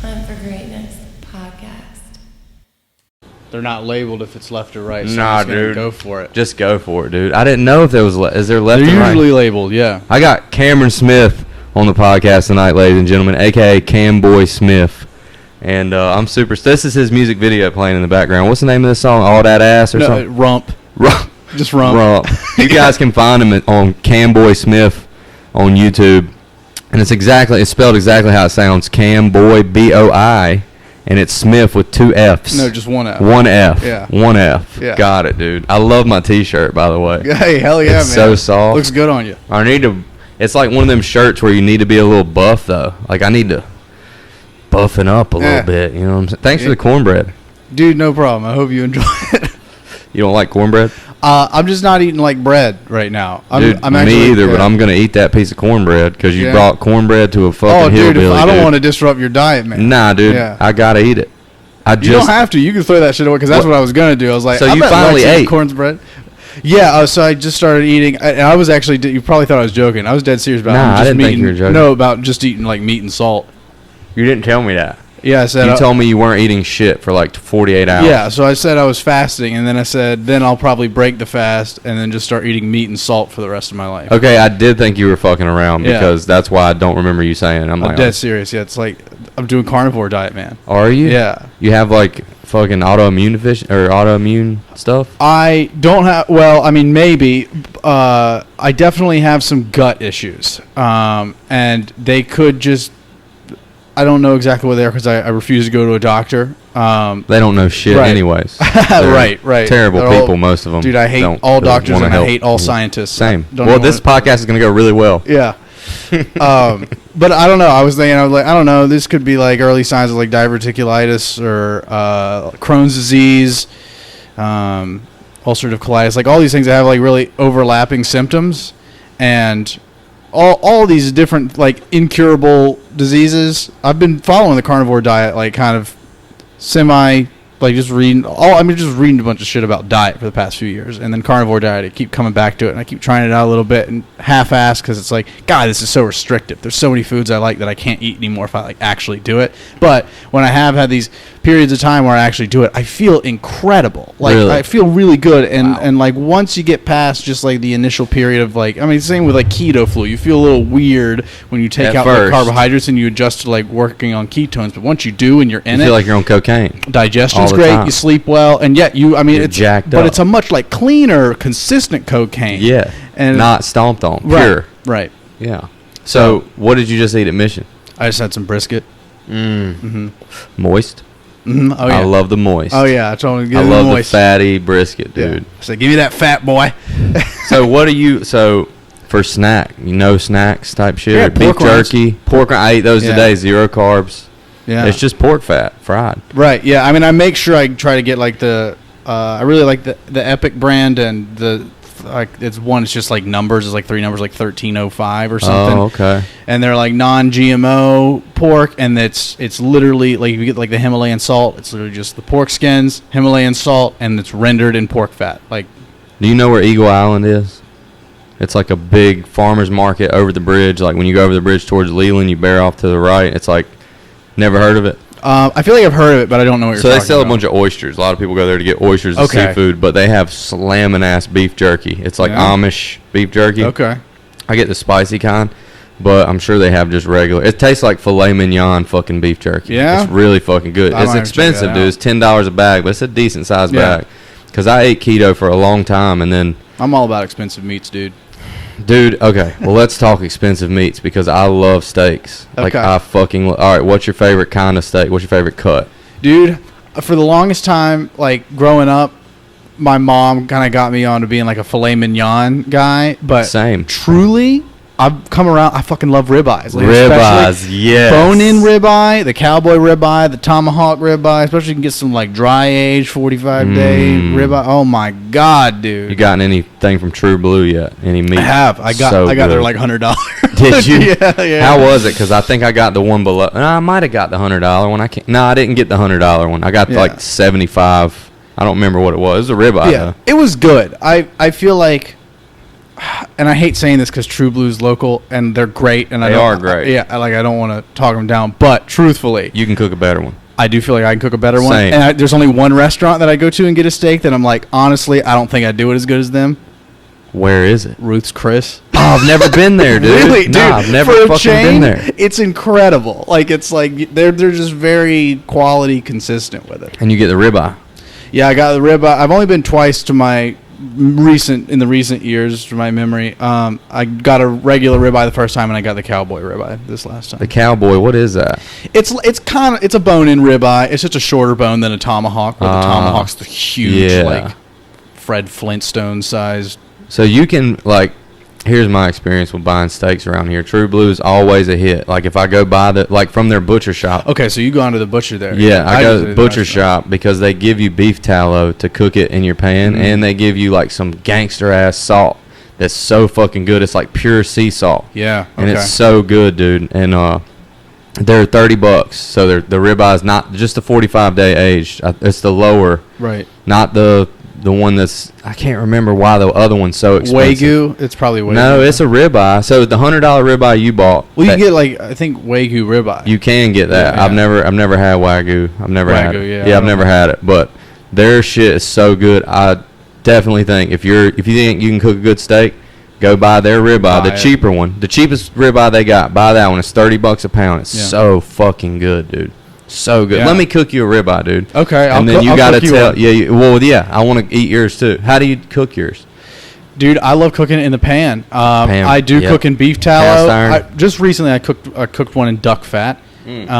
Hunt for Greatness podcast. They're not labeled if it's left or right. So Nah, I'm just gonna dude. go for it. Just go for it, dude. I didn't know if there was. Is there left They're and right? usually labeled, yeah. I got Cameron Smith on the podcast tonight, ladies and gentlemen, a.k.a. Camboi Smif. And I'm super. This is his music video playing in the background. What's the name of this song? All That Ass or something? Rump. Rump. Just rump. Rump. You guys can find him on Camboi Smif on YouTube. And it's spelled exactly how it sounds. Camboi, B-O-I. And it's Smith with 2 F's. No, just 1 F. 1 F. Yeah. 1 F. Yeah. Got it, dude. I love my T-shirt, by the way. Hey, hell yeah, It's man. so soft. Looks good on you. I need to. It's like one of them shirts where you need to be a little buff, though. Like, I need to buffing up a little bit. You know what I'm saying? Thanks for the cornbread. Dude, no problem. I hope you enjoy it. You don't like cornbread? I'm just not eating like bread right now. Dude, me either, but I'm going to eat that piece of cornbread because you brought cornbread to a fucking hillbilly, dude, I don't want to disrupt your diet, man. Nah, dude. Yeah. I got to eat it. You don't have to. You can throw that shit away because that's what I was going to do. I was like, so you finally ate cornbread. Yeah, so I just started eating. I was actually, you probably thought I was joking. I was dead serious about it. Nah, I didn't think you were joking. No, about just eating like meat and salt. You didn't tell me that. Yeah, I said. You told me you weren't eating shit for like 48 hours. Yeah, so I said I was fasting, and then I said, then I'll probably break the fast and then just start eating meat and salt for the rest of my life. Okay, I did think you were fucking around because that's why I don't remember you saying it. I'm like, dead serious. Yeah, it's like I'm doing carnivore diet, man. Are you? Yeah. You have like fucking autoimmune stuff? I don't have. Well, I mean, maybe. I definitely have some gut issues, and they could just. I don't know exactly what they are because I refuse to go to a doctor. They don't know shit anyways. Right. Terrible people, most of them. Dude, I hate all doctors and I hate all scientists. Same. Well, this podcast is going to go really well. Yeah. But I don't know. I was thinking, I don't know. This could be like early signs of like diverticulitis or Crohn's disease, ulcerative colitis, like all these things that have like really overlapping symptoms, and all these different like incurable diseases. I've been following the carnivore diet, like kind of just reading a bunch of shit about diet for the past few years, and then carnivore diet. I keep coming back to it, and I keep trying it out a little bit and half-assed because it's like, God, this is so restrictive. There's so many foods I like that I can't eat anymore if I like actually do it. But when I have had these periods of time where I actually do it, I feel incredible. Like really? I feel really good, and like once you get past just like the initial period of like, I mean, same with like keto flu. You feel a little weird when you take out the carbohydrates and you adjust to like working on ketones. But once you do and you're in it, you feel like you're on cocaine. Digestion's great. Time. You sleep well, and yet it's jacked but up. It's a much like cleaner, consistent cocaine. Yeah, and not stomped on. Pure. Right. Yeah. So what did you just eat at Mission? I just had some brisket. Moist. Mm-hmm. Oh yeah. I love the moist. Oh yeah. I love the fatty brisket, dude. Yeah. So give me that fat boy. So what do you? So for snack, snacks type shit. Yeah, beef jerky, pork. I ate those today. 0 carbs. Yeah. It's just pork fat fried. Right. Yeah. I mean, I make sure I try to get like I really like the Epic brand, and it's just like numbers. It's like 3 numbers, like 1305 or something. Oh, okay. And they're like non-GMO pork, and it's literally like you get like the Himalayan salt. It's literally just the pork skins, Himalayan salt, and it's rendered in pork fat. Like, do you know where Eagle Island is? It's like a big farmer's market over the bridge. Like when you go over the bridge towards Leland, you bear off to the right. It's like, never heard of it? I feel like I've heard of it, but I don't know what you're talking about. So they sell a bunch of oysters. A lot of people go there to get oysters and seafood, but they have slamming ass beef jerky. It's like Amish beef jerky. Okay. I get the spicy kind, but I'm sure they have just regular. It tastes like filet mignon fucking beef jerky. Yeah? It's really fucking good. It's expensive, dude. It's $10 a bag, but it's a decent sized bag. Because I ate keto for a long time, and then... I'm all about expensive meats, dude. Dude, okay. Well, let's talk expensive meats because I love steaks. Okay. Like, I fucking... All right, what's your favorite kind of steak? What's your favorite cut? Dude, for the longest time, like, growing up, my mom kind of got me on to being, like, a filet mignon guy. But same. Truly, I've come around. I fucking love ribeyes. Like, ribeyes, yes. Bone-in ribeye, the cowboy ribeye, the tomahawk ribeye. Especially you can get some, like, dry-aged 45-day ribeye. Oh, my God, dude. You gotten anything from True Blue yet? Any meat? I have. I got their, like, $100. Did you? Yeah. How was it? Because I think I got the one below. I might have got the $100 one. I didn't get the $100 one. I got like 75. I don't remember what it was. It was a ribeye. Yeah, it was good. I feel like and I hate saying this because True Blue's local and they're great, and They are great. I don't want to talk them down, but truthfully, You can cook a better one. I do feel like I can cook a better one. Same. And there's only one restaurant that I go to and get a steak that I'm like, honestly, I don't think I do it as good as them. Where is it? Ruth's Chris. Oh, I've never been there, dude. Really, dude? Nah, I've never for a fucking chain, been there. It's incredible. Like it's like they're just very quality consistent with it. And you get the ribeye. Yeah, I got the ribeye. I've only been twice to my recent years, from my memory. I got a regular ribeye the first time, and I got the cowboy ribeye this last time. The cowboy, what is that? It's a bone-in ribeye. It's just a shorter bone than a tomahawk. But the tomahawk's the huge, yeah. like Fred Flintstone sized. So you can, like, here's my experience with buying steaks around here. True Blue is always a hit. Like, if I go buy from their butcher shop. Okay, so you go onto the butcher there. Yeah, I go to do the butcher shop because they give you beef tallow to cook it in your pan, and they give you, like, some gangster-ass salt that's so fucking good. It's like pure sea salt. Yeah, okay. And it's so good, dude. And they're $30. So the ribeye is not just the 45-day aged. It's the lower. Right. Not the one that's, I can't remember why the other one's so expensive. Wagyu? It's probably Wagyu. No, it's a ribeye. So the $100 ribeye you bought. Well, you get like, I think Wagyu ribeye. You can get that. Yeah. I've never had Wagyu. I've never had it. Yeah, Yeah, I've never had it. But their shit is so good. I definitely think if you think you can cook a good steak, go buy their ribeye, the cheaper one. The cheapest ribeye they got. Buy that one. It's $30 a pound. It's so fucking good, dude. So good. Yeah. Let me cook you a ribeye, dude. Okay, and then you got to tell. one. Yeah. I want to eat yours too. How do you cook yours? Dude, I love cooking it in the pan. I do cook in beef tallow. Cast iron. Just recently, I cooked one in duck fat, and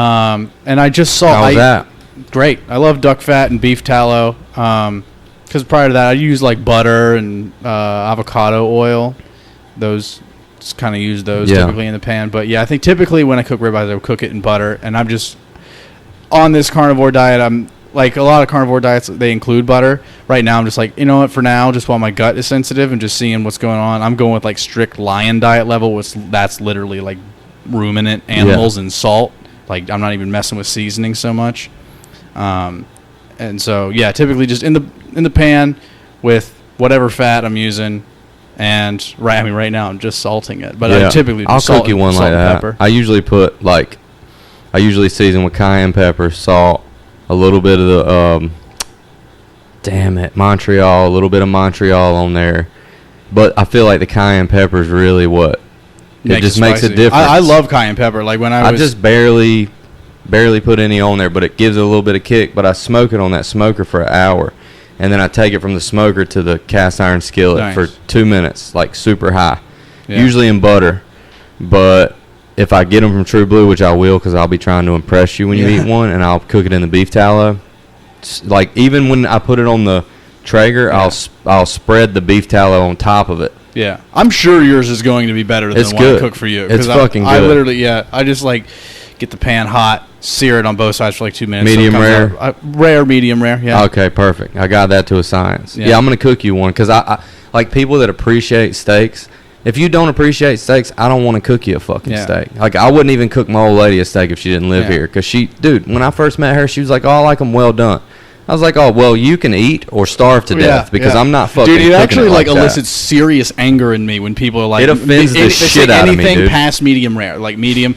I just saw. How was that? Great. I love duck fat and beef tallow. Because prior to that, I use like butter and avocado oil. Those, just kind of use those typically in the pan. But yeah, I think typically when I cook ribeyes, I would cook it in butter, and I'm just on this carnivore diet. I'm like, a lot of carnivore diets, they include butter. Right now, I'm just like, you know what, for now, just while my gut is sensitive and just seeing what's going on, I'm going with like strict lion diet level, which that's literally like ruminant animals and salt. Like, I'm not even messing with seasoning so much. And so, yeah, typically just in the pan with whatever fat I'm using. And right now I'm just salting it, but I typically I'll cook you one like that. Pepper. I usually season with cayenne pepper, salt, a little bit of the Montreal, a little bit of Montreal on there. But I feel like the cayenne pepper is really what it just makes a difference. I love cayenne pepper. Like when I just barely put any on there, but it gives it a little bit of kick. But I smoke it on that smoker for an hour. And then I take it from the smoker to the cast iron skillet for 2 minutes, like super high. Yeah. Usually in butter. But if I get them from True Blue, which I will because I'll be trying to impress you when you eat one, and I'll cook it in the beef tallow. Like, even when I put it on the Traeger, I'll spread the beef tallow on top of it. Yeah. I'm sure yours is going to be better than the one I cook for you. It's fucking good. I literally, I just like get the pan hot, sear it on both sides for like 2 minutes. Medium rare? Rare, medium rare, yeah. Okay, perfect. I got that to a science. Yeah, I'm going to cook you one because I like people that appreciate steaks. If you don't appreciate steaks, I don't want to cook you a fucking steak. Like, I wouldn't even cook my old lady a steak if she didn't live here. Because when I first met her, she was like, oh, I like them well done. I was like, oh, well, you can eat or starve to death because I'm not fucking Dude, it actually like elicits serious anger in me when people are like, it offends the shit out of me, dude. Anything past medium rare, like medium,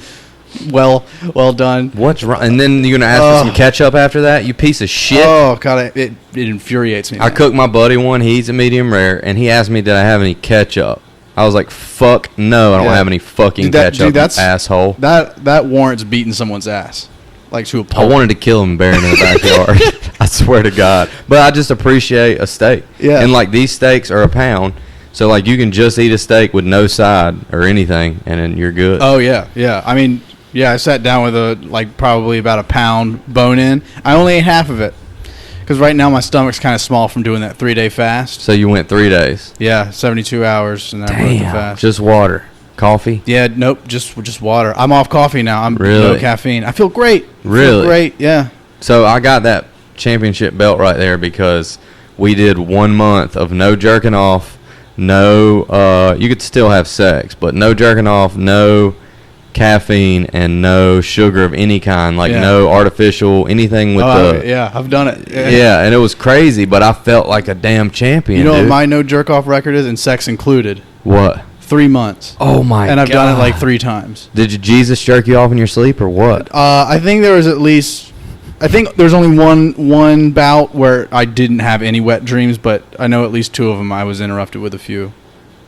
well done. What's wrong? And then you're going to ask for some ketchup after that? You piece of shit. Oh, God, it infuriates me. I cooked my buddy one. He's a medium rare, and he asked me, did I have any ketchup? I was like, fuck no, I don't have any fucking ketchup, asshole. That warrants beating someone's ass. Like to a pulp. I wanted to kill him and bury him in the backyard. I swear to God. But I just appreciate a steak. Yeah. And like these steaks are a pound. So like you can just eat a steak with no side or anything and then you're good. Oh yeah. Yeah. I mean, I sat down with probably about a pound bone in. I only ate half of it. Because right now my stomach's kind of small from doing that 3-day fast. So you went 3 days? Yeah, 72 hours and I broke the fast. Just water. Coffee? Yeah, nope, just water. I'm off coffee now. I'm no caffeine. I feel great. Really? Great, yeah. So I got that championship belt right there because we did 1 month of no jerking off, no, you could still have sex, but no jerking off, no caffeine, and no sugar of any kind, like no artificial anything with I've done it. Yeah, and it was crazy, but I felt like a damn champion. You know what my no jerk off record is, and sex included? What? 3 months. Oh my god! And I've done it like 3 times. Did Jesus jerk you off in your sleep or what? I think there was at least. I think there's only one bout where I didn't have any wet dreams, but I know at least 2 of them I was interrupted with a few,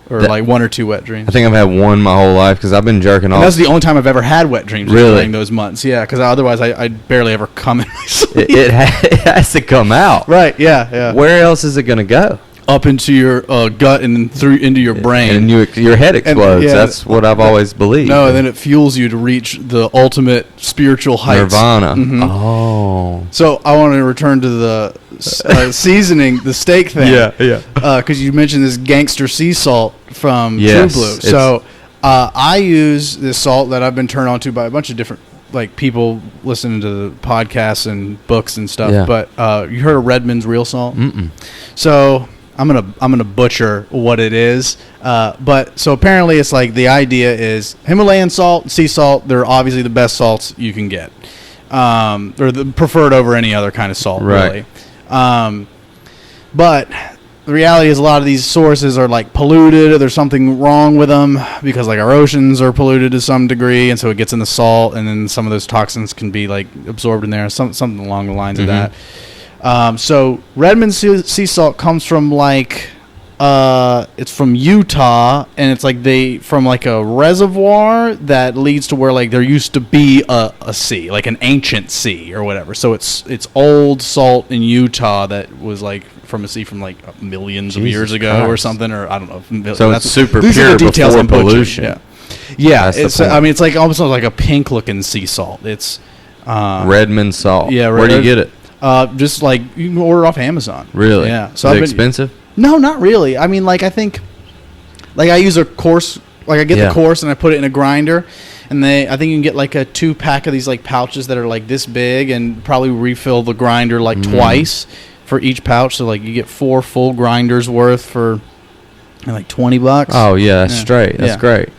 or like 1 or 2 wet dreams. I think I've had one my whole life because I've been jerking off. And that's the only time I've ever had wet dreams Really? during those months. Yeah, because otherwise I'd barely ever come in my sleep. It has to come out. Right, yeah. Where else is it going to go? Up into your gut and then through into your brain. And your head explodes. yeah, That's what I've always believed. No, and then it fuels you to reach the ultimate spiritual heights. Nirvana. Mhm. Oh. So I want to return to the seasoning, the steak thing. Yeah. Because you mentioned this gangster sea salt from Yes, True Blue. So I use this salt that I've been turned on to by a bunch of different people listening to the podcasts and books and stuff. Yeah. But you heard of Redmond's real salt? Mm-mm. So I'm gonna butcher what it is, but so apparently it's like the idea is Himalayan salt, sea salt. They're obviously the best salts you can get. They're the preferred over any other kind of salt, Right. really. But the reality is a lot of these sources are like polluted, or there's something wrong with them because like our oceans are polluted to some degree, and so it gets in the salt, and then some of those toxins can be like absorbed in there, something along the lines of that. So Redmond sea salt comes from it's from Utah, and it's like from like a reservoir that leads to where like there used to be a sea, like an ancient sea or whatever. So it's old salt in Utah that was like from a sea from like millions of years ago or something, or I don't know. So it's super these pure are the details before I'm butchering. pollution. Yeah. That's the It's point. I mean it's like almost like a pink looking sea salt. It's Redmond salt. Yeah, Where do you get it? Just like you can order off Amazon. Really? Yeah. So is it expensive? No, not really. I mean, like I think, like I use a coarse, like I get the coarse and I put it in a grinder, and I think you can get like a 2-pack of these like pouches that are like this big, and probably refill the grinder like twice for each pouch. So like you get 4 full grinders worth for like $20. Oh yeah, that's straight. That's great.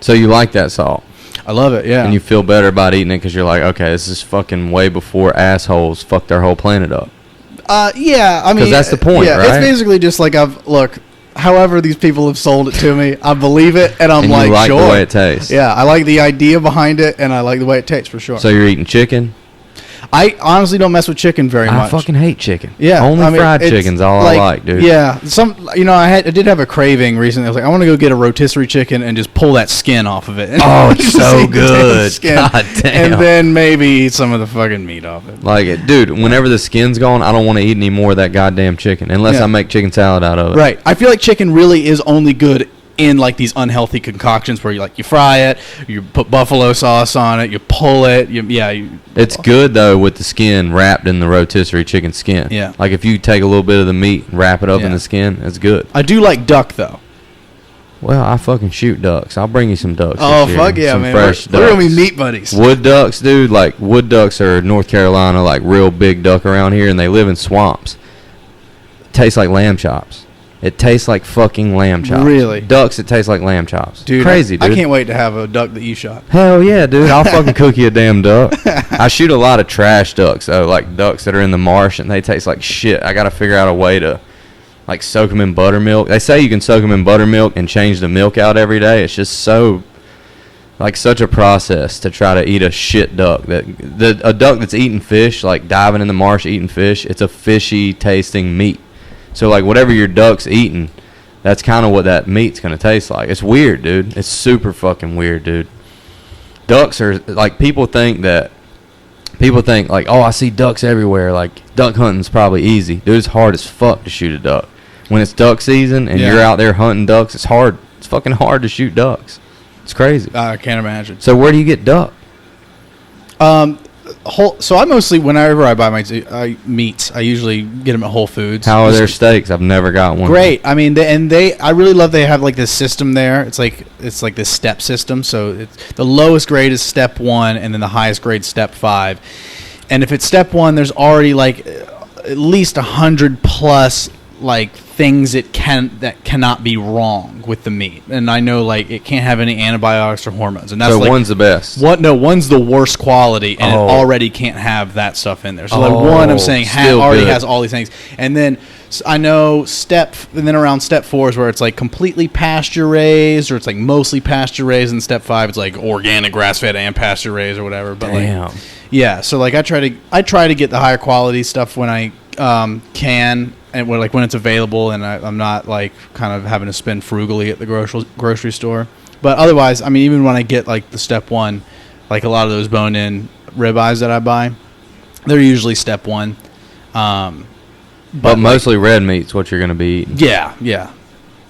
So you like that salt? I love it. Yeah. And you feel better about eating it because you're like, okay, this is fucking way before assholes fucked their whole planet up. Yeah, I mean, 'Cause that's the point, right? It's basically just like however these people have sold it to me, I believe it, and I'm And like, you like sure. the way it tastes. Yeah, I like the idea behind it, and I like the way it tastes for sure. So you're eating chicken? I honestly don't mess with chicken very much. I fucking hate chicken. Yeah, Only I mean, fried it's chicken's all I like, dude. Yeah, I did have a craving recently. I was like, I want to go get a rotisserie chicken and just pull that skin off of it. Oh, it's Just so eat the damn good. skin, God damn. And then maybe eat some of the fucking meat off it. Like it, dude. Whenever the skin's gone, I don't want to eat any more of that goddamn chicken unless I make chicken salad out of it. Right. I feel like chicken really is only good in like these unhealthy concoctions where you fry it, you put buffalo sauce on it, you pull it. It's good though with the skin wrapped in the rotisserie chicken skin. Yeah. Like if you take a little bit of the meat and wrap it up in the skin, it's good. I do like duck though. Well, I fucking shoot ducks. I'll bring you some ducks. Oh, this year. fuck yeah, Some man. fresh We're gonna be ducks. meat buddies. Wood ducks, dude. Like wood ducks are North Carolina, like real big duck around here, and they live in swamps. Tastes like lamb chops. It tastes like fucking lamb chops. Really? Ducks, it tastes like lamb chops. Dude, Crazy, dude. I can't wait to have a duck that you shot. Hell yeah, dude. I'll fucking cook you a damn duck. I shoot a lot of trash ducks, though, like ducks that are in the marsh, and they taste like shit. I got to figure out a way to, like, soak them in buttermilk. They say you can soak them in buttermilk and change the milk out every day. It's just so, like, such a process to try to eat a shit duck. A duck that's eating fish, like diving in the marsh eating fish, it's a fishy tasting meat. So, like, whatever your duck's eating, that's kind of what that meat's going to taste like. It's weird, dude. It's super fucking weird, dude. Ducks are, like, people think, like, oh, I see ducks everywhere. Like, duck hunting's probably easy. Dude, it's hard as fuck to shoot a duck. When it's duck season and you're out there hunting ducks, it's hard. It's fucking hard to shoot ducks. It's crazy. I can't imagine. So where do you get duck? So I mostly, whenever I buy my meats, I usually get them at Whole Foods. How are their steaks? I've never got one. Great. I mean, I really love they have like this system there. It's like this step system. So the lowest grade is step 1, and then the highest grade step 5. And if it's step 1, there's already like at least 100 plus like things that cannot be wrong with the meat, and I know like it can't have any antibiotics or hormones, and that's so like one's the best. One's the worst quality, and it already can't have that stuff in there. So like one, I'm saying already has all these things, and then I know and then around step 4 is where it's like completely pasture raised, or it's like mostly pasture raised, and step 5 it's like organic, grass fed, and pasture raised or whatever. But like, yeah, so like I try to get the higher quality stuff when I can. And when it's available, and I'm not like kind of having to spend frugally at the grocery store. But otherwise, I mean, even when I get like the step 1, like a lot of those bone-in ribeyes that I buy, they're usually step 1. But mostly red meat's what you're going to be eating. Yeah.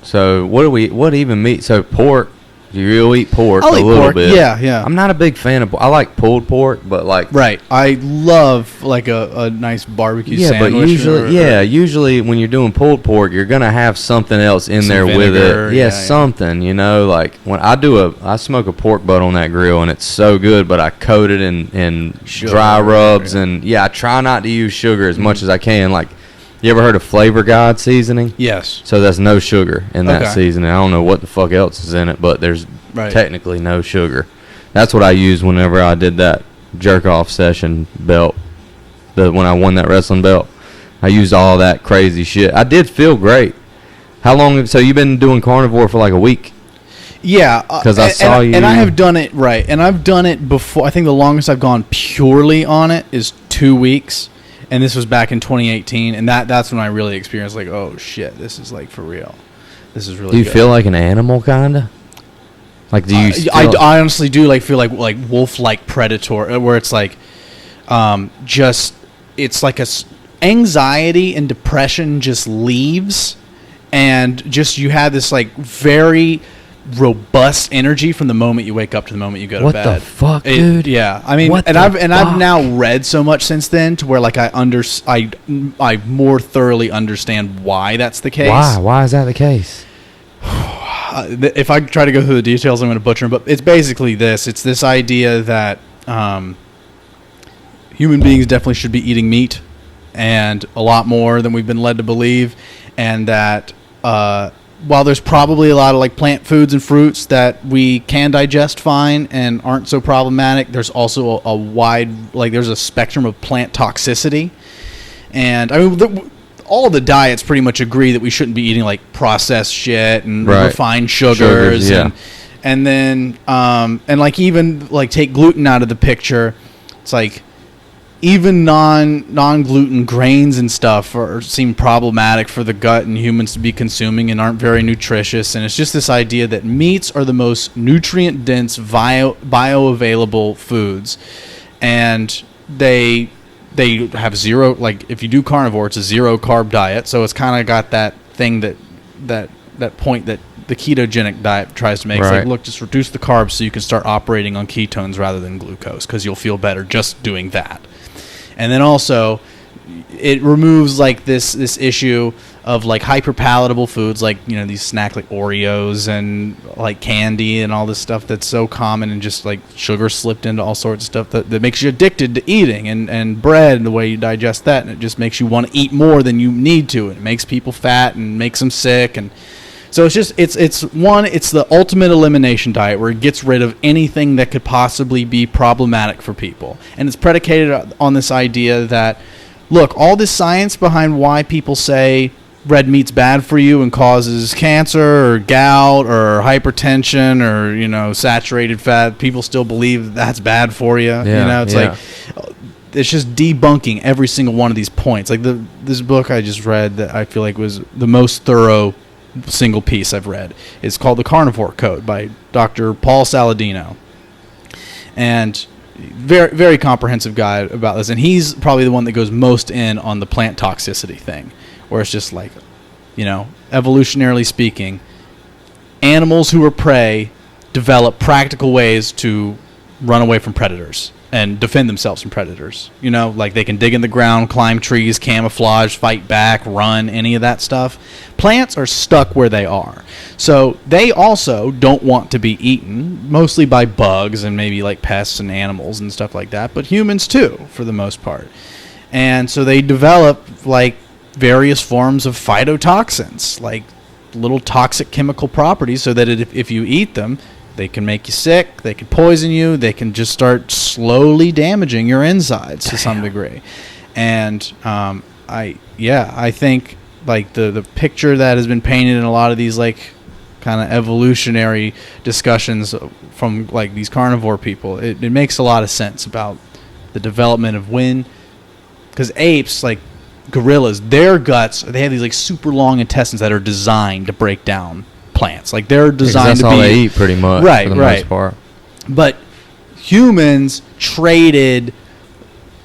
So what even meat? So pork. You'll eat pork I'll a eat little pork. bit. Yeah. I'm not a big fan of pork. I like pulled pork, but like... Right. I love like a nice barbecue sandwich. But usually when you're doing pulled pork, you're going to have something else in there vinegar, with it. Yeah, something, you know, like when I smoke a pork butt on that grill, and it's so good, but I coat it in dry rubs, and I try not to use sugar as much as I can. Like, you ever heard of Flavor God seasoning? Yes. So that's no sugar in that seasoning. I don't know what the fuck else is in it, but there's technically no sugar. That's what I used whenever I did that jerk-off session belt. When I won that wrestling belt, I used all that crazy shit. I did feel great. How long? So you've been doing carnivore for like a week? Yeah. Because I saw you. And I have done it, and I've done it before. I think the longest I've gone purely on it is 2 weeks. And this was back in 2018, and that's when I really experienced like, oh shit, this is like for real. This is really. Do you good. feel like an animal, kinda? Like, do you? I honestly do like feel like wolf-like predator, where it's like, it's like anxiety and depression just leaves, and just you have this like very robust energy from the moment you wake up to the moment you go to bed. What the fuck, dude? Yeah, I mean, I've now read so much since then to where like I more thoroughly understand why that's the case. Why is that the case? If I try to go through the details, I'm going to butcher them. But it's basically this: it's this idea that human beings definitely should be eating meat, and a lot more than we've been led to believe, and that while there's probably a lot of like plant foods and fruits that we can digest fine and aren't so problematic, there's also a wide, like there's a spectrum of plant toxicity. And I mean, all the diets pretty much agree that we shouldn't be eating like processed shit and refined sugars. And then and like even like take gluten out of the picture, it's like even non-gluten grains and stuff seem problematic for the gut and humans to be consuming and aren't very nutritious. And it's just this idea that meats are the most nutrient-dense, bioavailable foods. And they have zero, like if you do carnivore, it's a zero-carb diet. So it's kind of got that thing that point that the ketogenic diet tries to make. It's like, look, just reduce the carbs so you can start operating on ketones rather than glucose, because you'll feel better just doing that. And then also, it removes like this issue of like hyper palatable foods, like, you know, these snacks like Oreos and like candy and all this stuff that's so common, and just like sugar slipped into all sorts of stuff that makes you addicted to eating, and bread and the way you digest that, and it just makes you want to eat more than you need to, and it makes people fat and makes them sick. And so it's just it's the ultimate elimination diet, where it gets rid of anything that could possibly be problematic for people. And it's predicated on this idea that, look, all this science behind why people say red meat's bad for you and causes cancer or gout or hypertension or, you know, saturated fat, people still believe that's bad for you. You know, it's like, it's just debunking every single one of these points. Like this book I just read that I feel like was the most thorough single piece I've read. It's called The Carnivore Code by Dr. Paul Saladino. And very, very comprehensive guide about this. And he's probably the one that goes most in on the plant toxicity thing, where it's just like, you know, evolutionarily speaking, animals who are prey develop practical ways to run away from predators and defend themselves from predators. You know, like they can dig in the ground, climb trees, camouflage, fight back, run, any of that stuff. Plants are stuck where they are. So they also don't want to be eaten, mostly by bugs and maybe like pests and animals and stuff like that, but humans too, for the most part. And so they develop like various forms of phytotoxins, like little toxic chemical properties, so that if you eat them, they can make you sick, they can poison you, they can just start slowly damaging your insides to some degree. And I think like the picture that has been painted in a lot of these like kind of evolutionary discussions from like these carnivore people, it makes a lot of sense about the development of because apes, like gorillas, their guts, they have these like super long intestines that are designed to break down plants. Like they're designed that's to all be, they eat pretty much, right, for the right. most part. But humans traded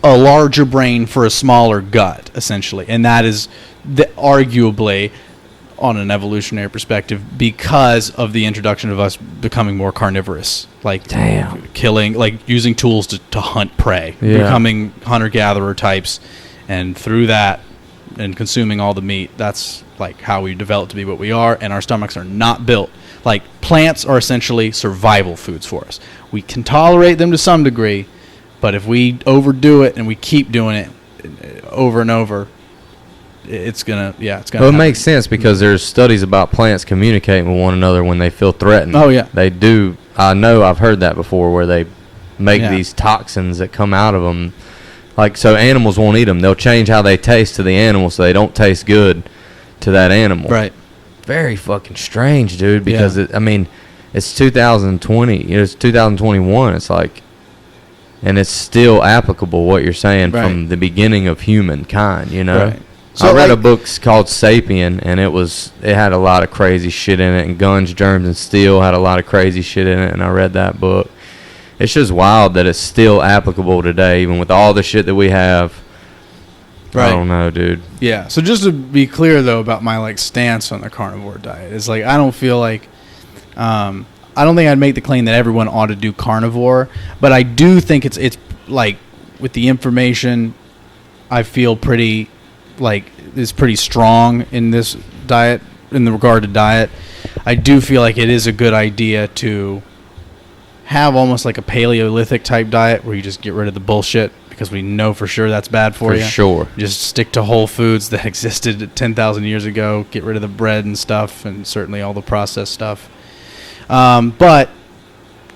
a larger brain for a smaller gut, essentially, and that is arguably, on an evolutionary perspective, because of the introduction of us becoming more carnivorous, like killing, like using tools to hunt prey, becoming hunter-gatherer types, and through that and consuming all the meat, that's like how we developed to be what we are, and our stomachs are not built. Like plants are essentially survival foods for us. We can tolerate them to some degree, but if we overdo it and we keep doing it over and over, it's gonna Well, it makes sense because there's studies about plants communicating with one another when they feel threatened. Oh yeah, they do. I know I've heard that before, where they make these toxins that come out of them. Like, so animals won't eat them. They'll change how they taste to the animal so they don't taste good to that animal. Right. Very fucking strange, dude, because it's 2020. It's 2021. It's like, and it's still applicable, what you're saying, from the beginning of humankind, you know? Right. So I read a book called Sapien, and it had a lot of crazy shit in it, and Guns, Germs, and Steel had a lot of crazy shit in it, and I read that book. It's just wild that it's still applicable today, even with all the shit that we have. Right. I don't know, dude. Yeah. So just to be clear, though, about my like stance on the carnivore diet, is like I don't feel like, I don't think I'd make the claim that everyone ought to do carnivore, but I do think it's like with the information, I feel pretty like is pretty strong in this diet, in the regard to diet. I do feel like it is a good idea to have almost like a Paleolithic type diet where you just get rid of the bullshit, because we know for sure that's bad for you. For sure. Just stick to whole foods that existed 10,000 years ago. Get rid of the bread and stuff, and certainly all the processed stuff. But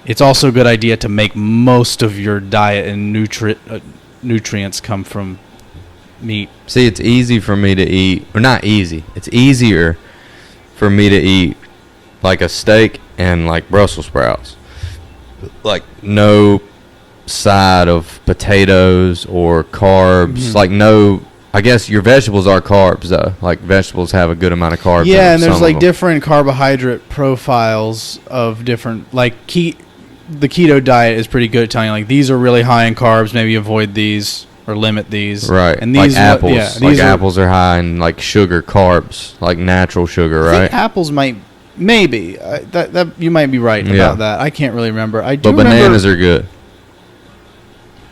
it's also a good idea to make most of your diet and nutrients come from meat. See, it's easy for me to eat, or not easy. It's easier for me to eat like a steak and like Brussels sprouts. Like no side of potatoes or carbs. Mm-hmm. Like no, I guess your vegetables are carbs though. Like vegetables have a good amount of carbs. Yeah, and there's like different carbohydrate profiles of different, like the keto diet is pretty good at telling you like these are really high in carbs, maybe avoid these or limit these. Right. And these like apples. Apples are high in like sugar, carbs, like natural sugar, right? I think apples maybe that you might be right about that. I can't really remember. But bananas are good.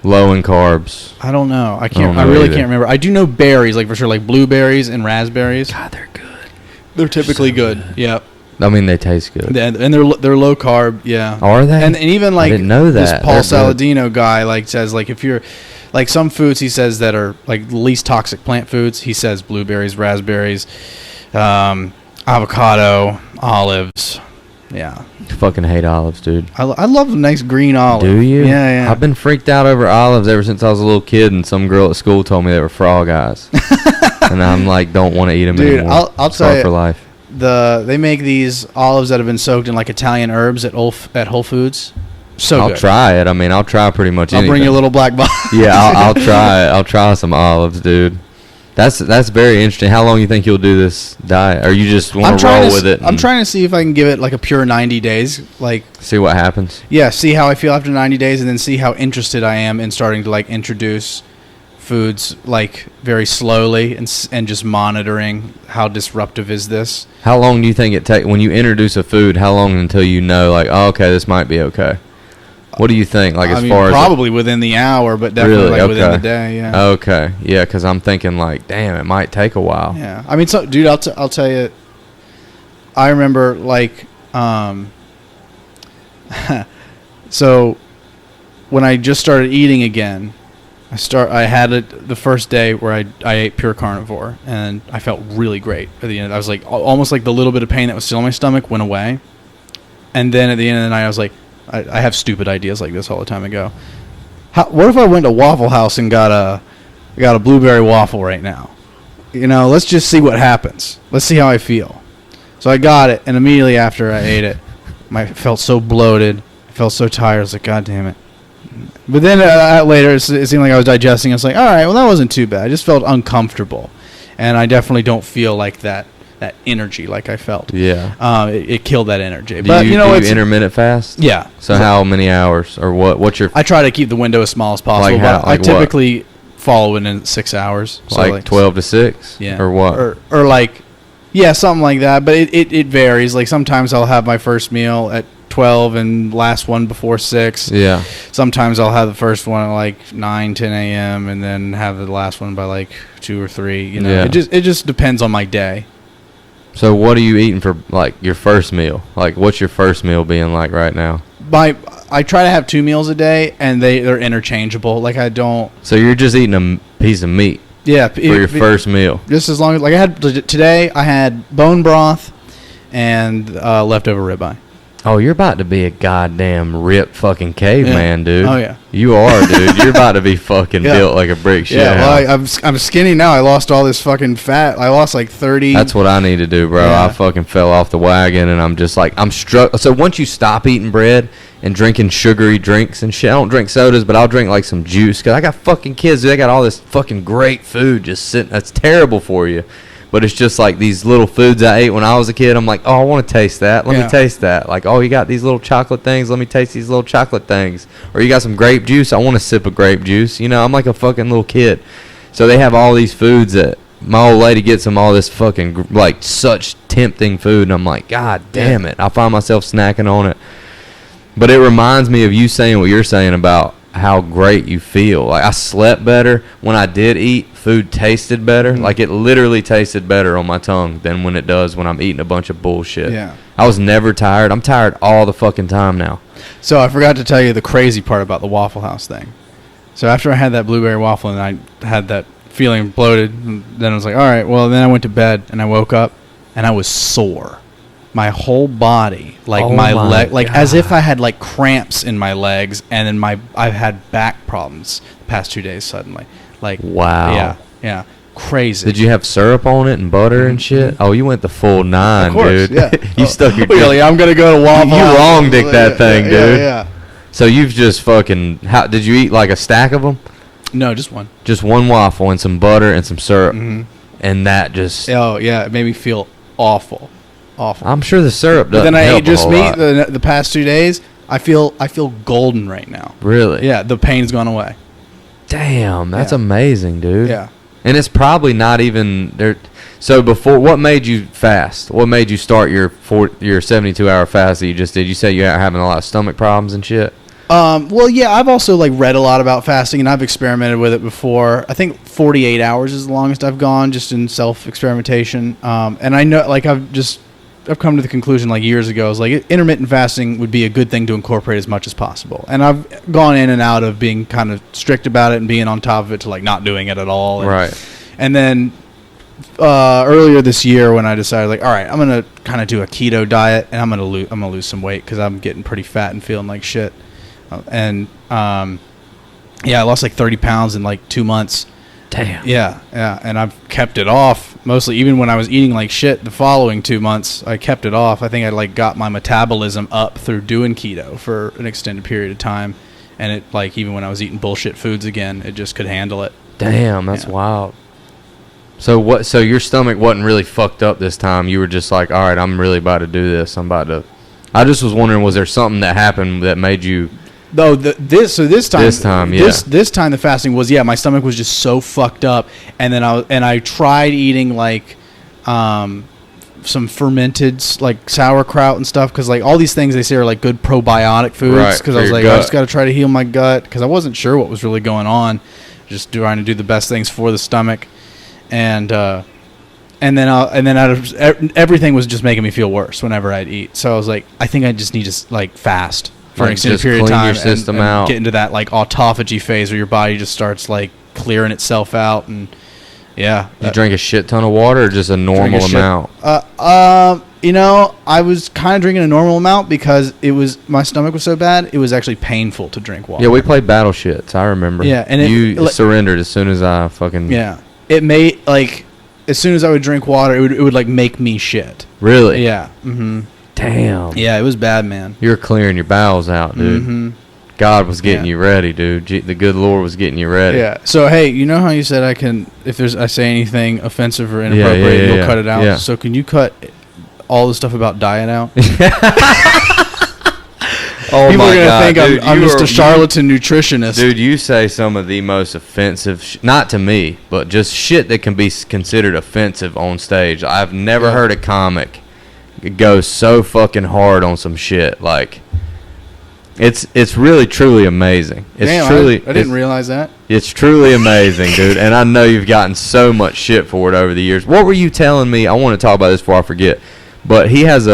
Low in carbs. I don't know. I really can't remember. I do know berries, like for sure, like blueberries and raspberries. God, they're good. They're typically so good. Yep. I mean, they taste good. And they're low carb. Yeah. Are they? And even like I didn't know that. This Paul Saladino guy like says like if you're like some foods he says that are like the least toxic plant foods. He says blueberries, raspberries, avocado, olives. Yeah. I fucking hate olives, dude. I love a nice green olive. Do you? Yeah. I've been freaked out over olives ever since I was a little kid, and some girl at school told me they were frog eyes. And I'm like, don't want to eat them anymore. I'll tell you. For life. They make these olives that have been soaked in like Italian herbs at Whole Foods. So I'll good. try it. I mean, I'll try pretty much anything. I'll bring you a little black box. Yeah, I'll try. I'll try some olives, dude. That's very interesting. How long you think you'll do this diet? Or you just want to roll with it? I'm trying to see if I can give it like a pure 90 days. Like see what happens? Yeah, see how I feel after 90 days, and then see how interested I am in starting to like introduce foods like very slowly and just monitoring how disruptive is this. How long do you think it takes when you introduce a food? How long until you know like, oh, okay, this might be okay? What do you think? Like probably within the hour, but definitely like within the day. Yeah. Okay. Yeah, because I'm thinking like, damn, it might take a while. Yeah. I mean, so dude, I'll tell you. I remember like, so when I just started eating again, I had it the first day where I ate pure carnivore, and I felt really great at the end. I was like, almost like the little bit of pain that was still in my stomach went away. And then at the end of the night, I was like, I have stupid ideas like this all the time. I go, what if I went to Waffle House and got a blueberry waffle right now? Let's just see what happens. Let's see how I feel. So I got it, and immediately after I ate it, I felt so bloated. I felt so tired. I was like, God damn it. But then later, it seemed like I was digesting. I was like, all right, well, that wasn't too bad. I just felt uncomfortable. And I definitely don't feel like that energy like I felt. Yeah. It killed that energy. Do you intermittent fast? Yeah. So how many hours or what's your... I try to keep the window as small as possible. But I typically follow it in 6 hours. So like 12 to 6? Yeah. Or what? Or like, yeah, something like that. But it varies. Like sometimes I'll have my first meal at 12 and last one before 6. Yeah. Sometimes I'll have the first one at like 9, 10 a.m. and then have the last one by like 2 or 3. Yeah. It just depends on my day. So what are you eating for like your first meal? Like what's your first meal being like right now? I try to have 2 meals a day, and they're interchangeable. Like I don't. So you're just eating a piece of meat. Yeah. For your first meal. Just as long as today I had bone broth and leftover ribeye. Oh, you're about to be a goddamn ripped fucking caveman, dude. Oh, yeah. You are, dude. You're about to be fucking built like a brick shit. Yeah, well, I'm skinny now. I lost all this fucking fat. I lost like 30. That's what I need to do, bro. Yeah. I fucking fell off the wagon, and I'm just like, So once you stop eating bread and drinking sugary drinks and shit, I don't drink sodas, but I'll drink like some juice, because I got fucking kids, dude. They got all this fucking great food just sitting. That's terrible for you. But it's just like these little foods I ate when I was a kid. I'm like, oh, I want to taste that. Let me taste that. Like, oh, you got these little chocolate things. Let me taste these little chocolate things. Or you got some grape juice. I want to sip of grape juice. I'm like a fucking little kid. So they have all these foods that my old lady gets them all this fucking, like, such tempting food. And I'm like, God damn it. I find myself snacking on it. But it reminds me of you saying what you're saying about how great you feel. Like, I slept better when I did eat. Food tasted better. Like, it literally tasted better on my tongue than when it does when I'm eating a bunch of bullshit. Yeah. I was never tired. I'm tired all the fucking time now. So I forgot to tell you the crazy part about the Waffle House thing. So after I had that blueberry waffle and I had that feeling bloated, and then I was like, all right, well, then I went to bed and I woke up and I was sore. My whole body, like my leg, like as if I had like cramps in my legs, and then I've had back problems the past 2 days suddenly. Like, wow. Yeah, crazy. Did you have syrup on it and butter and shit? Oh, you went the full 9, of course, dude. Yeah. You stuck your dick. Really, I'm gonna go to Waffle House. You wrong dick that thing, dude. Yeah. So you've just fucking. Did you eat like a stack of them? No, just one. Just one waffle and some butter and some syrup, and that just. Oh yeah, it made me feel awful. I'm sure the syrup doesn't. But then I help ate just meat lot. the past 2 days. I feel golden right now. Really? Yeah, the pain's gone away. Damn, that's amazing, dude. Yeah. And it's probably not even there. So before, what made you fast? What made you start your 72-hour fast that you just did? You say you're having a lot of stomach problems and shit. Well, yeah, I've also like read a lot about fasting, and I've experimented with it before. I think 48 hours is the longest I've gone just in self-experimentation. And I know, like, I've come to the conclusion like years ago, is like intermittent fasting would be a good thing to incorporate as much as possible. And I've gone in and out of being kind of strict about it and being on top of it to like not doing it at all. Right. And then earlier this year when I decided like, all right, I'm going to kind of do a keto diet, and I'm going to lose some weight because I'm getting pretty fat and feeling like shit. I lost like 30 pounds in like 2 months. Damn. Yeah, and I've kept it off mostly. Even when I was eating like shit the following 2 months, I kept it off. I think I like got my metabolism up through doing keto for an extended period of time, and it like even when I was eating bullshit foods again, it just could handle it. Damn, that's wild. So what? So your stomach wasn't really fucked up this time. You were just like, all right, I'm really about to do this. I just was wondering, was there something that happened that made you? No, this time the fasting was my stomach was just so fucked up, and then I tried eating like some fermented like sauerkraut and stuff, because like all these things they say are like good probiotic foods, because I was like, I just got to try to heal my gut, because I wasn't sure what was really going on, just trying to do the best things for the stomach, and then out of everything was just making me feel worse whenever I'd eat. So I was like, I think I just need to like fast for an Like, extended just period of clean time your system and out. get into that like autophagy phase where your body just starts like clearing itself out. And yeah, You drink a shit ton of water or just a normal amount? You know, I was kind of drinking a normal amount because my stomach was so bad. It was actually painful to drink water. Yeah, we played battle shits. I remember. Yeah, and you surrendered as soon as I fucking. Yeah, it made like as soon as I would drink water, it would like make me shit. Really? Yeah. Mm-hmm. Damn. Yeah, it was bad, man. You were clearing your bowels out, dude. Mm-hmm. God was getting you ready, dude. The good Lord was getting you ready. Yeah. So hey, you know how you said if I say anything offensive or inappropriate, you'll cut it out. Yeah. So can you cut all the stuff about diet out? Oh People my are God, gonna think dude, I'm just a charlatan nutritionist. Dude, you say some of the most offensive, not to me, but just shit that can be considered offensive on stage. I've never heard a comic go so fucking hard on some shit. Like, it's really truly amazing. It's Damn, truly. I didn't realize that. It's truly amazing, dude. And I know you've gotten so much shit for it over the years. What were you telling me? I want to talk about this before I forget. But he has